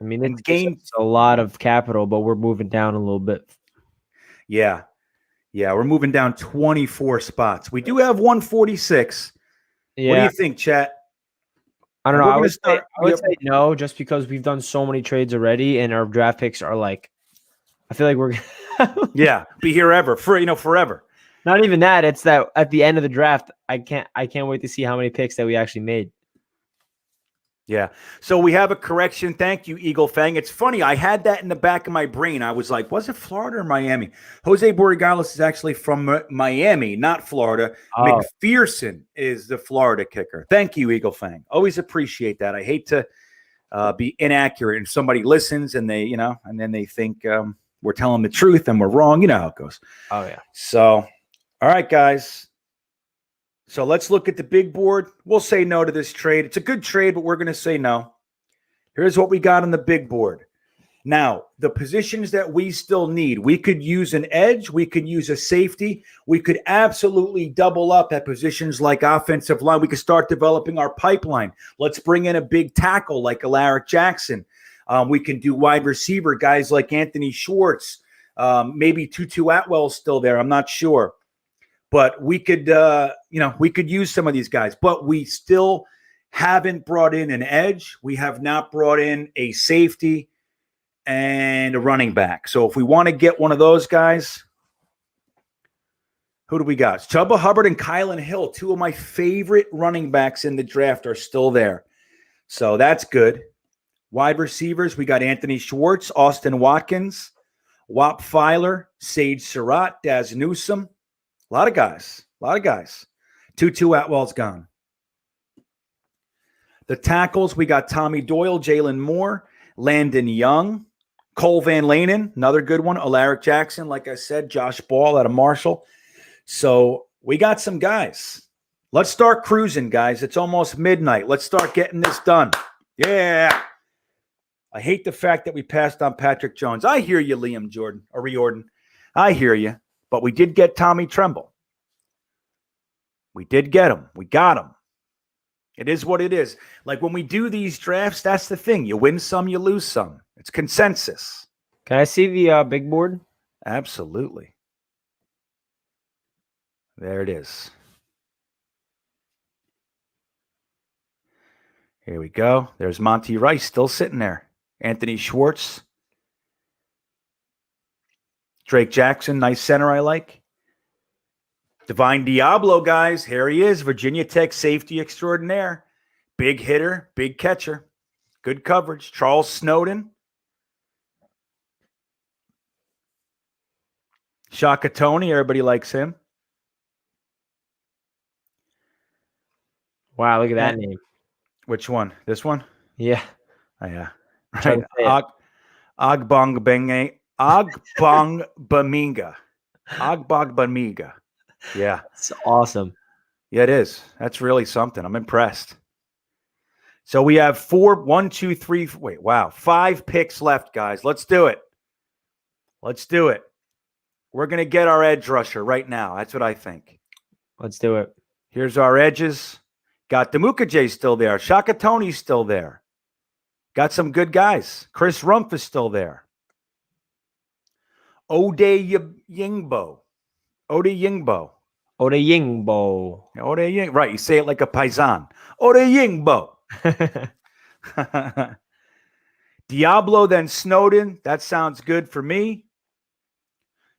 I mean, it's a lot of capital, but we're moving down a little bit. Yeah. Yeah, we're moving down 24 spots. We do have 146. Yeah. What do you think, chat? I don't know. I would say no, just because we've done so many trades already, and our draft picks are like, I feel like we're be here ever forever. Not even that. It's that at the end of the draft, I can't wait to see how many picks that we actually made. Yeah. So we have a correction. Thank you, Eagle Fang. It's funny. I had that in the back of my brain. I was like, was it Florida or Miami? Jose Borregales is actually from Miami, not Florida. Oh. McPherson is the Florida kicker. Thank you, Eagle Fang. Always appreciate that. I hate to be inaccurate, and somebody listens and they, and then they think we're telling the truth and we're wrong. You know how it goes. Oh, yeah. So, all right, guys. So let's look at the big board. We'll say no to this trade. It's a good trade, but we're going to say no. Here's what we got on the big board. Now, the positions that we still need, we could use an edge. We could use a safety. We could absolutely double up at positions like offensive line. We could start developing our pipeline. Let's bring in a big tackle like Alaric Jackson. We can do wide receiver, guys like Anthony Schwartz. Maybe Tutu Atwell's still there. I'm not sure. But we could, we could use some of these guys. But we still haven't brought in an edge. We have not brought in a safety and a running back. So if we want to get one of those guys, who do we got? Chuba Hubbard and Kylan Hill, 2 of my favorite running backs in the draft, are still there. So that's good. Wide receivers, we got Anthony Schwartz, Austin Watkins, Wap Filer, Sage Surratt, Daz Newsome. A lot of guys. Tutu Atwell's gone. The tackles, we got Tommy Doyle, Jalen Moore, Landon Young, Cole Van Lanen, another good one, Alaric Jackson, like I said, Josh Ball out of Marshall. So we got some guys. Let's start cruising, guys. It's almost midnight. Let's start getting this done. Yeah. I hate the fact that we passed on Patrick Jones. I hear you, Liam Riordan. I hear you. But we did get Tommy Tremble. We did get him. We got him. It is what it is. Like when we do these drafts, that's the thing. You win some, you lose some. It's consensus. Can I see the big board? Absolutely. There it is. Here we go. There's Monty Rice still sitting there. Anthony Schwartz. Drake Jackson, nice center I like. Divine Diablo, guys. Here he is, Virginia Tech safety extraordinaire. Big hitter, big catcher. Good coverage. Charles Snowden. Shaka Tony, everybody likes him. Wow, look at that name. Which one? This one? Yeah. Oh, yeah. Right. Ogbongbenge. Ogbongbamiga. Ogbongbamiga. Yeah. It's awesome. Yeah, it is. That's really something. I'm impressed. So we have 5 picks left, guys. Let's do it. Let's do it. We're going to get our edge rusher right now. That's what I think. Let's do it. Here's our edges. Got Demukajay still there. Shaka Tony's still there. Got some good guys. Chris Rumpf is still there. Ode Yingbo. Right, you say it like a paisan. Ode Yingbo. Diablo, then Snowden. That sounds good for me.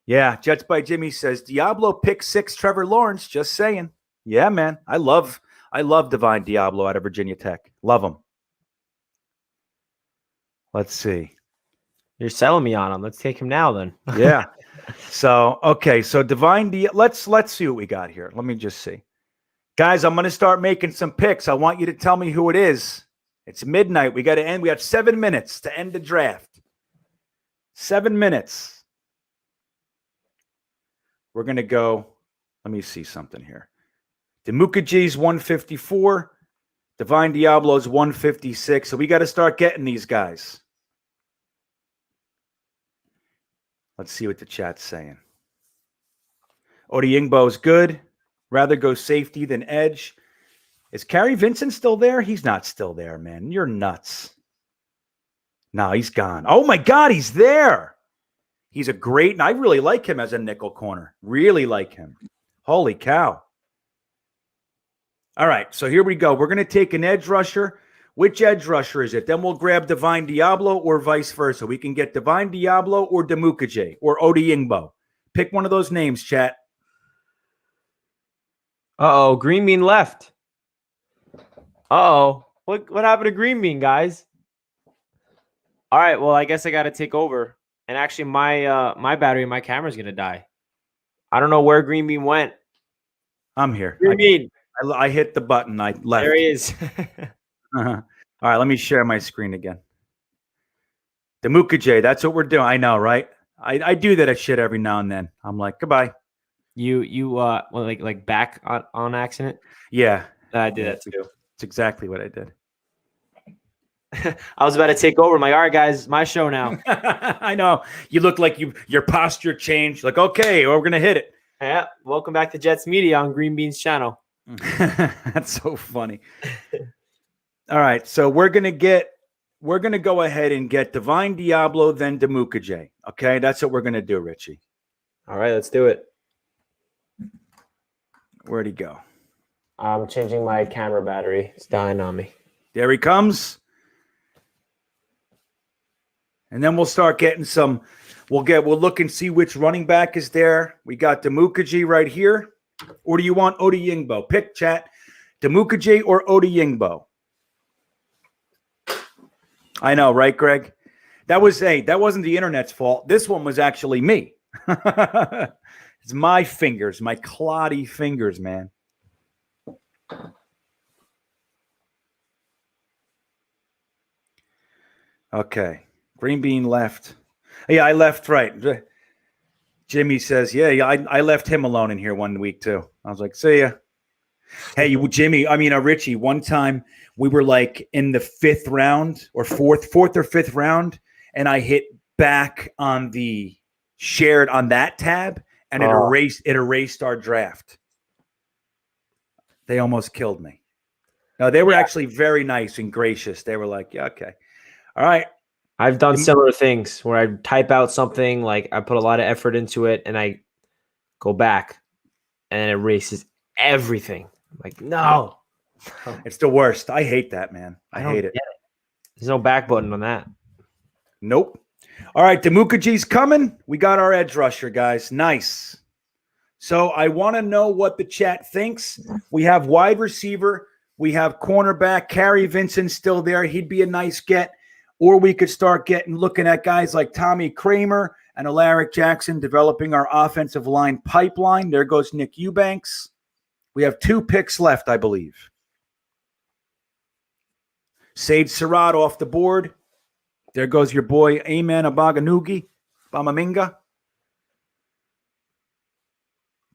Yeah, Jets by Jimmy says Diablo pick 6 Trevor Lawrence. Just saying. Yeah, man. I love Divine Diablo out of Virginia Tech. Love him. Let's see. You're selling me on him. Let's take him now then. Yeah. So, okay. So Divine let's see what we got here. Let me just see. Guys, I'm going to start making some picks. I want you to tell me who it is. It's midnight. We got to end. We have 7 minutes to end the draft. 7 minutes. We're going to go. Let me see something here. Demukajay's 154. Divine Diablo's 156. So we got to start getting these guys. Let's see what the chat's saying. Odeyingbo's good. Rather go safety than edge. Is Kerry Vincent still there? He's not still there, man. You're nuts. No, he's gone. Oh, my God, he's there. He's a great, and I really like him as a nickel corner. Really like him. Holy cow. All right, so here we go. We're going to take an edge rusher. Which edge rusher is it? Then we'll grab Divine Diablo or vice versa. We can get Divine Diablo or Demukajay or Odeyingbo. Pick one of those names, chat. Uh-oh, GreenBean left. Uh-oh. What happened to GreenBean, guys? All right, well, I guess I got to take over. And actually, my battery in my camera is going to die. I don't know where GreenBean went. I'm here. GreenBean. I hit the button. I left. There he is. All right, let me share my screen again. Demukajay, that's what we're doing. I know, right? I do that shit every now and then. I'm like, goodbye. Like back on accident? Yeah. I did that too. It's exactly what I did. I was about to take over. I'm like, all right, guys, my show now. I know. You look like your posture changed. Like, okay, we're gonna hit it. Yeah. Welcome back to Jets Media on GreenBean's channel. That's so funny. All right, so we're gonna go ahead and get Divine Diablo, then Demukajay. Okay, that's what we're gonna do, Richie. All right, let's do it. Where'd he go? I'm changing my camera battery. It's dying on me. There he comes. And then we'll start getting some. We'll look and see which running back is there. We got Demukajay right here. Or do you want Odeyingbo? Pick, chat. Demukajay or Odeyingbo? I know, right, Greg? That wasn't the internet's fault. This one was actually me. It's my fingers, my cloddy fingers, man. Okay. GreenBean left. Yeah, I left right. Jimmy says, yeah, I left him alone in here one week too. I was like, see ya. Hey, Richie, one time we were like in the 5th round or fourth or 5th round, and I hit back on the shared on that tab, and it erased our draft. They almost killed me. No, they were actually very nice and gracious. They were like, yeah, okay. All right. I've done similar things where I type out something, like I put a lot of effort into it, and I go back and it erases everything. I'm like, no. It's the worst. I hate that, man. I hate it. There's no back button on that. Nope. All right, Demukaji's coming. We got our edge rusher, guys. Nice. So I want to know what the chat thinks. We have wide receiver. We have cornerback. Carrie Vincent still there. He'd be a nice get. Or we could start looking at guys like Tommy Kramer and Alaric Jackson developing our offensive line pipeline. There goes Nick Eubanks. We have 2 picks left, I believe. Sage Surratt off the board. There goes your boy, Amen Abaganugi, Bamaminga.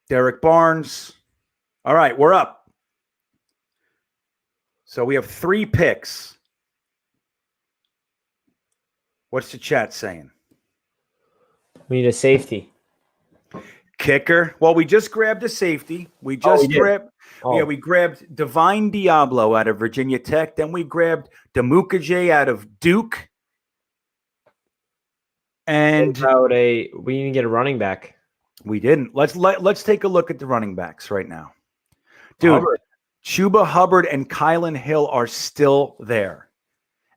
Derek Barnes. All right, we're up. So we have 3 picks. What's the chat saying? We need a safety. Kicker. Well, we just grabbed a safety. We grabbed Divine Diablo out of Virginia Tech. Then we grabbed Demukaje out of Duke. And we need to get a running back. We didn't. Let's take a look at the running backs right now. Dude, Hubbard. Chuba Hubbard and Kylan Hill are still there.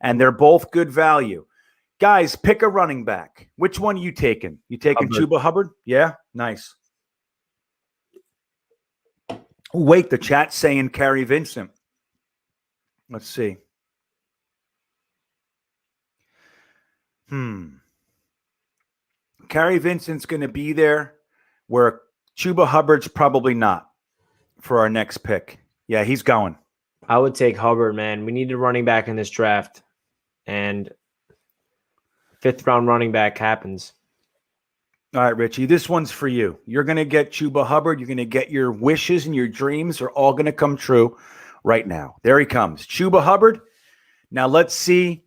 And they're both good value. Guys, pick a running back. Which one are you taking? You taking Hubbard. Chuba Hubbard? Yeah? Nice. Wait, the chat's saying Carrie Vincent. Let's see. Carrie Vincent's going to be there where Chuba Hubbard's probably not for our next pick. Yeah, he's going. I would take Hubbard, man. We need a running back in this draft. And 5th round running back happens. All right, Richie, this one's for you. You're going to get Chuba Hubbard. You're going to get your wishes and your dreams are all going to come true right now. There he comes. Chuba Hubbard. Now let's see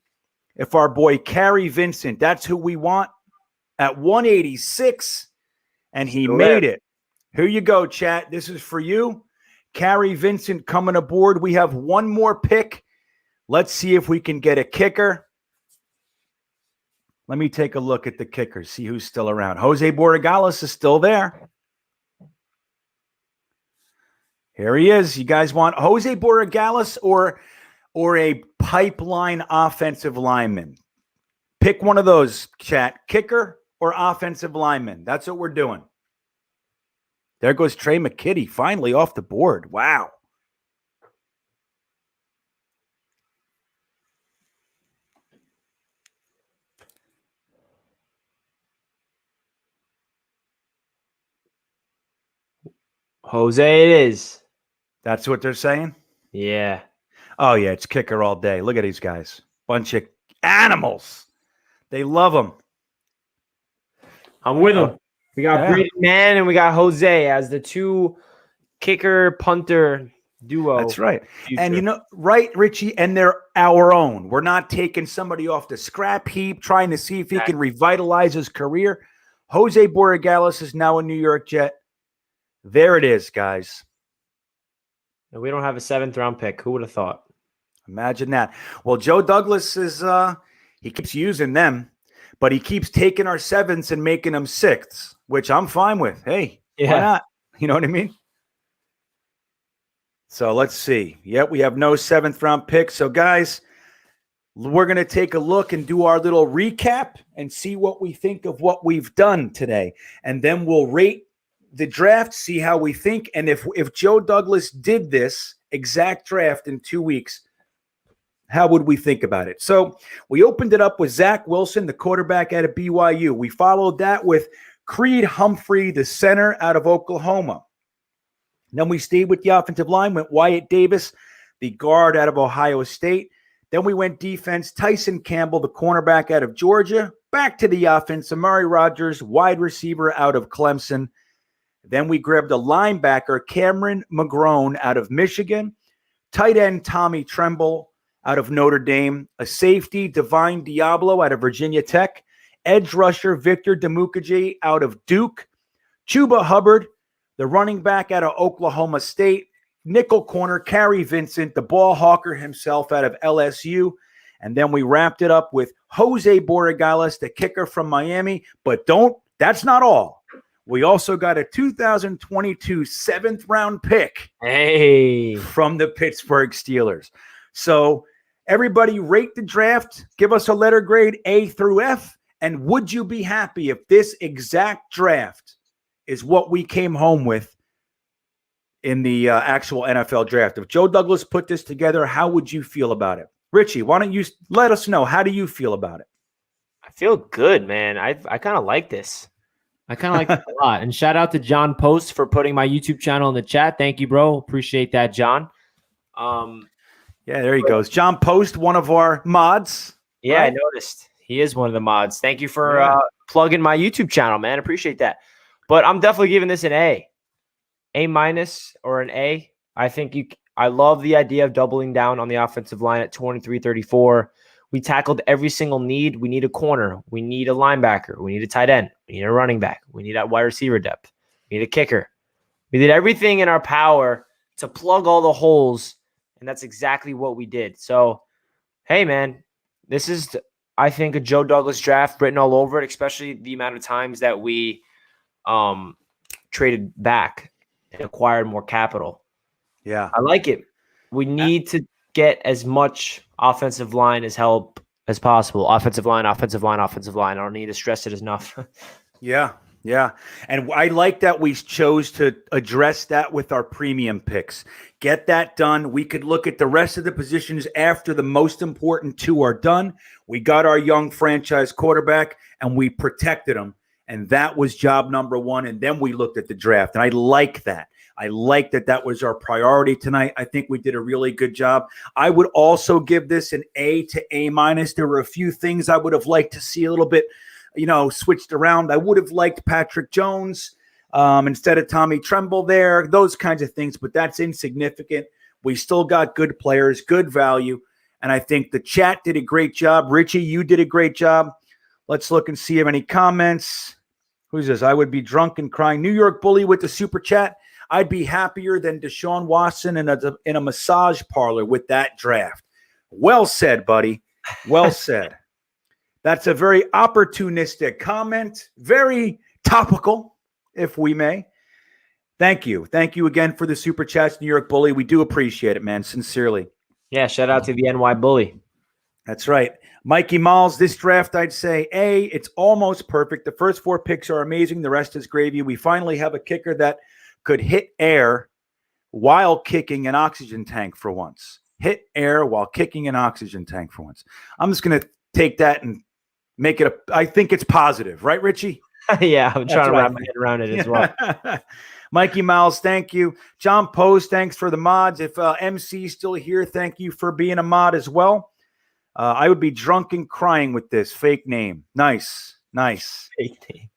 if our boy Carrie Vincent, that's who we want, at 186, and he made it. Here you go, chat. This is for you. Carrie Vincent coming aboard. We have one more pick. Let's see if we can get a kicker. Let me take a look at the kickers, see who's still around. Jose Borregales is still there. Here he is. You guys want Jose Borregales or a pipeline offensive lineman? Pick one of those, chat. Kicker or offensive lineman. That's what we're doing. There goes Trey McKitty, finally off the board. Wow. Jose it is. That's what they're saying? Yeah. Oh, yeah, it's kicker all day. Look at these guys. Bunch of animals. They love them. I'm with them. We got Brady Man and we got Jose as the 2 kicker punter duo. That's right. Future. And you know, right, Richie, and they're our own. We're not taking somebody off the scrap heap, trying to see if he can revitalize his career. Jose Borregales is now a New York Jet. There it is, guys. And we don't have a 7th round pick. Who would have thought? Imagine that. Well, Joe Douglas is he keeps using them, but he keeps taking our 7s and making them 6s, which I'm fine with. Hey, why not? You know what I mean? So let's see. Yep, we have no 7th round pick. So guys, we're going to take a look and do our little recap and see what we think of what we've done today. And then we'll rate the draft, see how we think. And if Joe Douglas did this exact draft in 2 weeks, how would we think about it? So we opened it up with Zach Wilson, the quarterback out of BYU. We followed that with Creed Humphrey, the center out of Oklahoma. Then we stayed with the offensive line, went Wyatt Davis, the guard out of Ohio State. Then we went defense, Tyson Campbell, the cornerback out of Georgia. Back to the offense, Amari Rodgers, wide receiver out of Clemson. Then we grabbed a linebacker, Cameron McGrone out of Michigan. Tight end, Tommy Tremble out of Notre Dame. A safety, Divine Diablo out of Virginia Tech. Edge rusher, Victor Demukaje out of Duke. Chuba Hubbard, the running back out of Oklahoma State. Nickel corner, Carrie Vincent, the ball hawker himself out of LSU. And then we wrapped it up with Jose Borregales, the kicker from Miami. But that's not all. We also got a 2022 7th round pick from the Pittsburgh Steelers. So everybody rate the draft, give us a letter grade A through F, And would you be happy if this exact draft is what we came home with in the actual NFL draft? If Joe Douglas put this together, how would you feel about it? Richie, why don't you let us know? How do you feel about it? I feel good, man. I kind of like this. I kind of like it a lot. And shout out to John Post for putting my YouTube channel in the chat. Thank you, bro. Appreciate that, John. Yeah, there he goes. John Post, one of our mods. Yeah, right? I noticed. He is one of the mods. Thank you for plugging my YouTube channel, man. Appreciate that. But I'm definitely giving this an A minus or an A. I think I love the idea of doubling down on the offensive line at 23-34. We tackled every single need. We need a corner. We need a linebacker. We need a tight end. We need a running back. We need that wide receiver depth. We need a kicker. We did everything in our power to plug all the holes, and that's exactly what we did. So, hey, man, this is, I think, a Joe Douglas draft written all over it, especially the amount of times that we traded back and acquired more capital. Yeah. I like it. We need to get as much offensive line as help as possible. Offensive line, offensive line, offensive line. I don't need to stress it enough. Yeah. And I like that we chose to address that with our premium picks. Get that done. We could look at the rest of the positions after the most important two are done. We got our young franchise quarterback, and we protected him. And that was job number one. And then we looked at the draft. And I like that. I like that that was our priority tonight. I think we did a really good job. I would also give this an A to A minus. There were a few things I would have liked to see a little bit, switched around. I would have liked Patrick Jones instead of Tommy Tremble there, those kinds of things, but that's insignificant. We still got good players, good value, and I think the chat did a great job. Richie, you did a great job. Let's look and see if any comments. Who's this? I would be drunk and crying. New York Bully with the super chat. I'd be happier than Deshaun Watson in a massage parlor with that draft. Well said, buddy. Well said. That's a very opportunistic comment. Very topical, if we may. Thank you. Thank you again for the super chats, New York Bully. We do appreciate it, man. Sincerely. Yeah, shout out to the NY Bully. That's right. Mikey Malls, this draft, I'd say A, it's almost perfect. The first 4 picks are amazing. The rest is gravy. We finally have a kicker that could hit air while kicking an oxygen tank for once. Hit air while kicking an oxygen tank for once. I'm just going to take that and make it I think it's positive. Right, Richie? Yeah, I'm trying to wrap my head around it as well. Mikey Miles, thank you. John Post, thanks for the mods. If MC is still here, thank you for being a mod as well. I would be drunk and crying with this fake name. Nice. Fake name.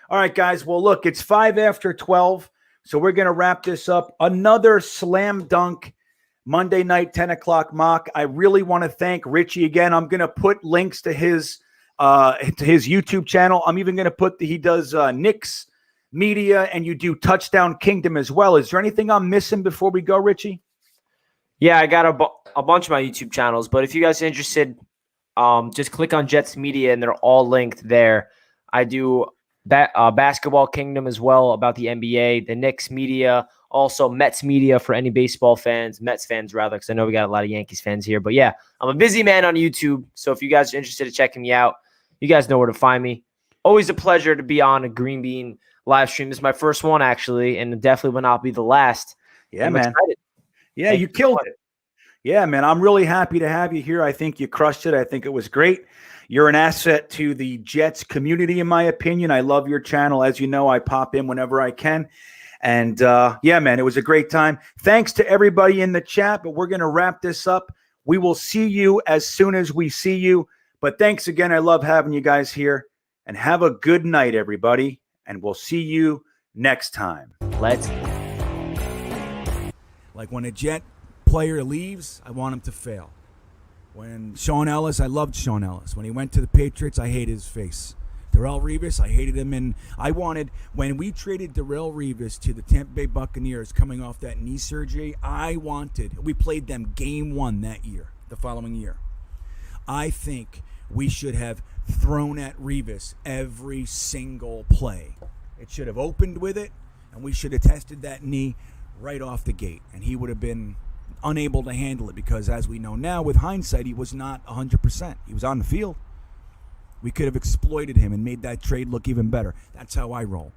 All right, guys. Well, look, it's 5 after 12. So we're going to wrap this up. Another slam dunk Monday night, 10 o'clock mock. I really want to thank Richie again. I'm going to put links to his YouTube channel. I'm even going to put he does Knicks Media, and you do Touchdown Kingdom as well. Is there anything I'm missing before we go, Richie? Yeah, I got a bunch of my YouTube channels, but if you guys are interested, just click on Jets Media, and they're all linked there. I do Basketball Kingdom as well about the NBA, the Knicks Media, also Mets Media for any baseball fans, Mets fans rather, because I know we got a lot of Yankees fans here. But yeah, I'm a busy man on YouTube, so if you guys are interested in checking me out, you guys know where to find me. Always a pleasure to be on a Green Bean live stream. This is my first one, actually, and definitely will not be the last. Yeah, man. Excited. Yeah, you killed it. Yeah, man. I'm really happy to have you here. I think you crushed it. I think it was great. You're an asset to the Jets community, in my opinion. I love your channel. As you know, I pop in whenever I can. And yeah, man, it was a great time. Thanks to everybody in the chat, but we're going to wrap this up. We will see you as soon as we see you. But thanks again. I love having you guys here. And have a good night, everybody. And we'll see you next time. Let's. Like when a Jet player leaves, I want him to fail. When Sean Ellis, I loved Sean Ellis. When he went to the Patriots, I hated his face. Darrelle Revis, I hated him. And when we traded Darrelle Revis to the Tampa Bay Buccaneers coming off that knee surgery, we played them game 1 that year, the following year. I think we should have thrown at Revis every single play. It should have opened with it, and we should have tested that knee right off the gate. And he would have been unable to handle it because, as we know now, with hindsight, he was not 100%. He was on the field. We could have exploited him and made that trade look even better. That's how I roll.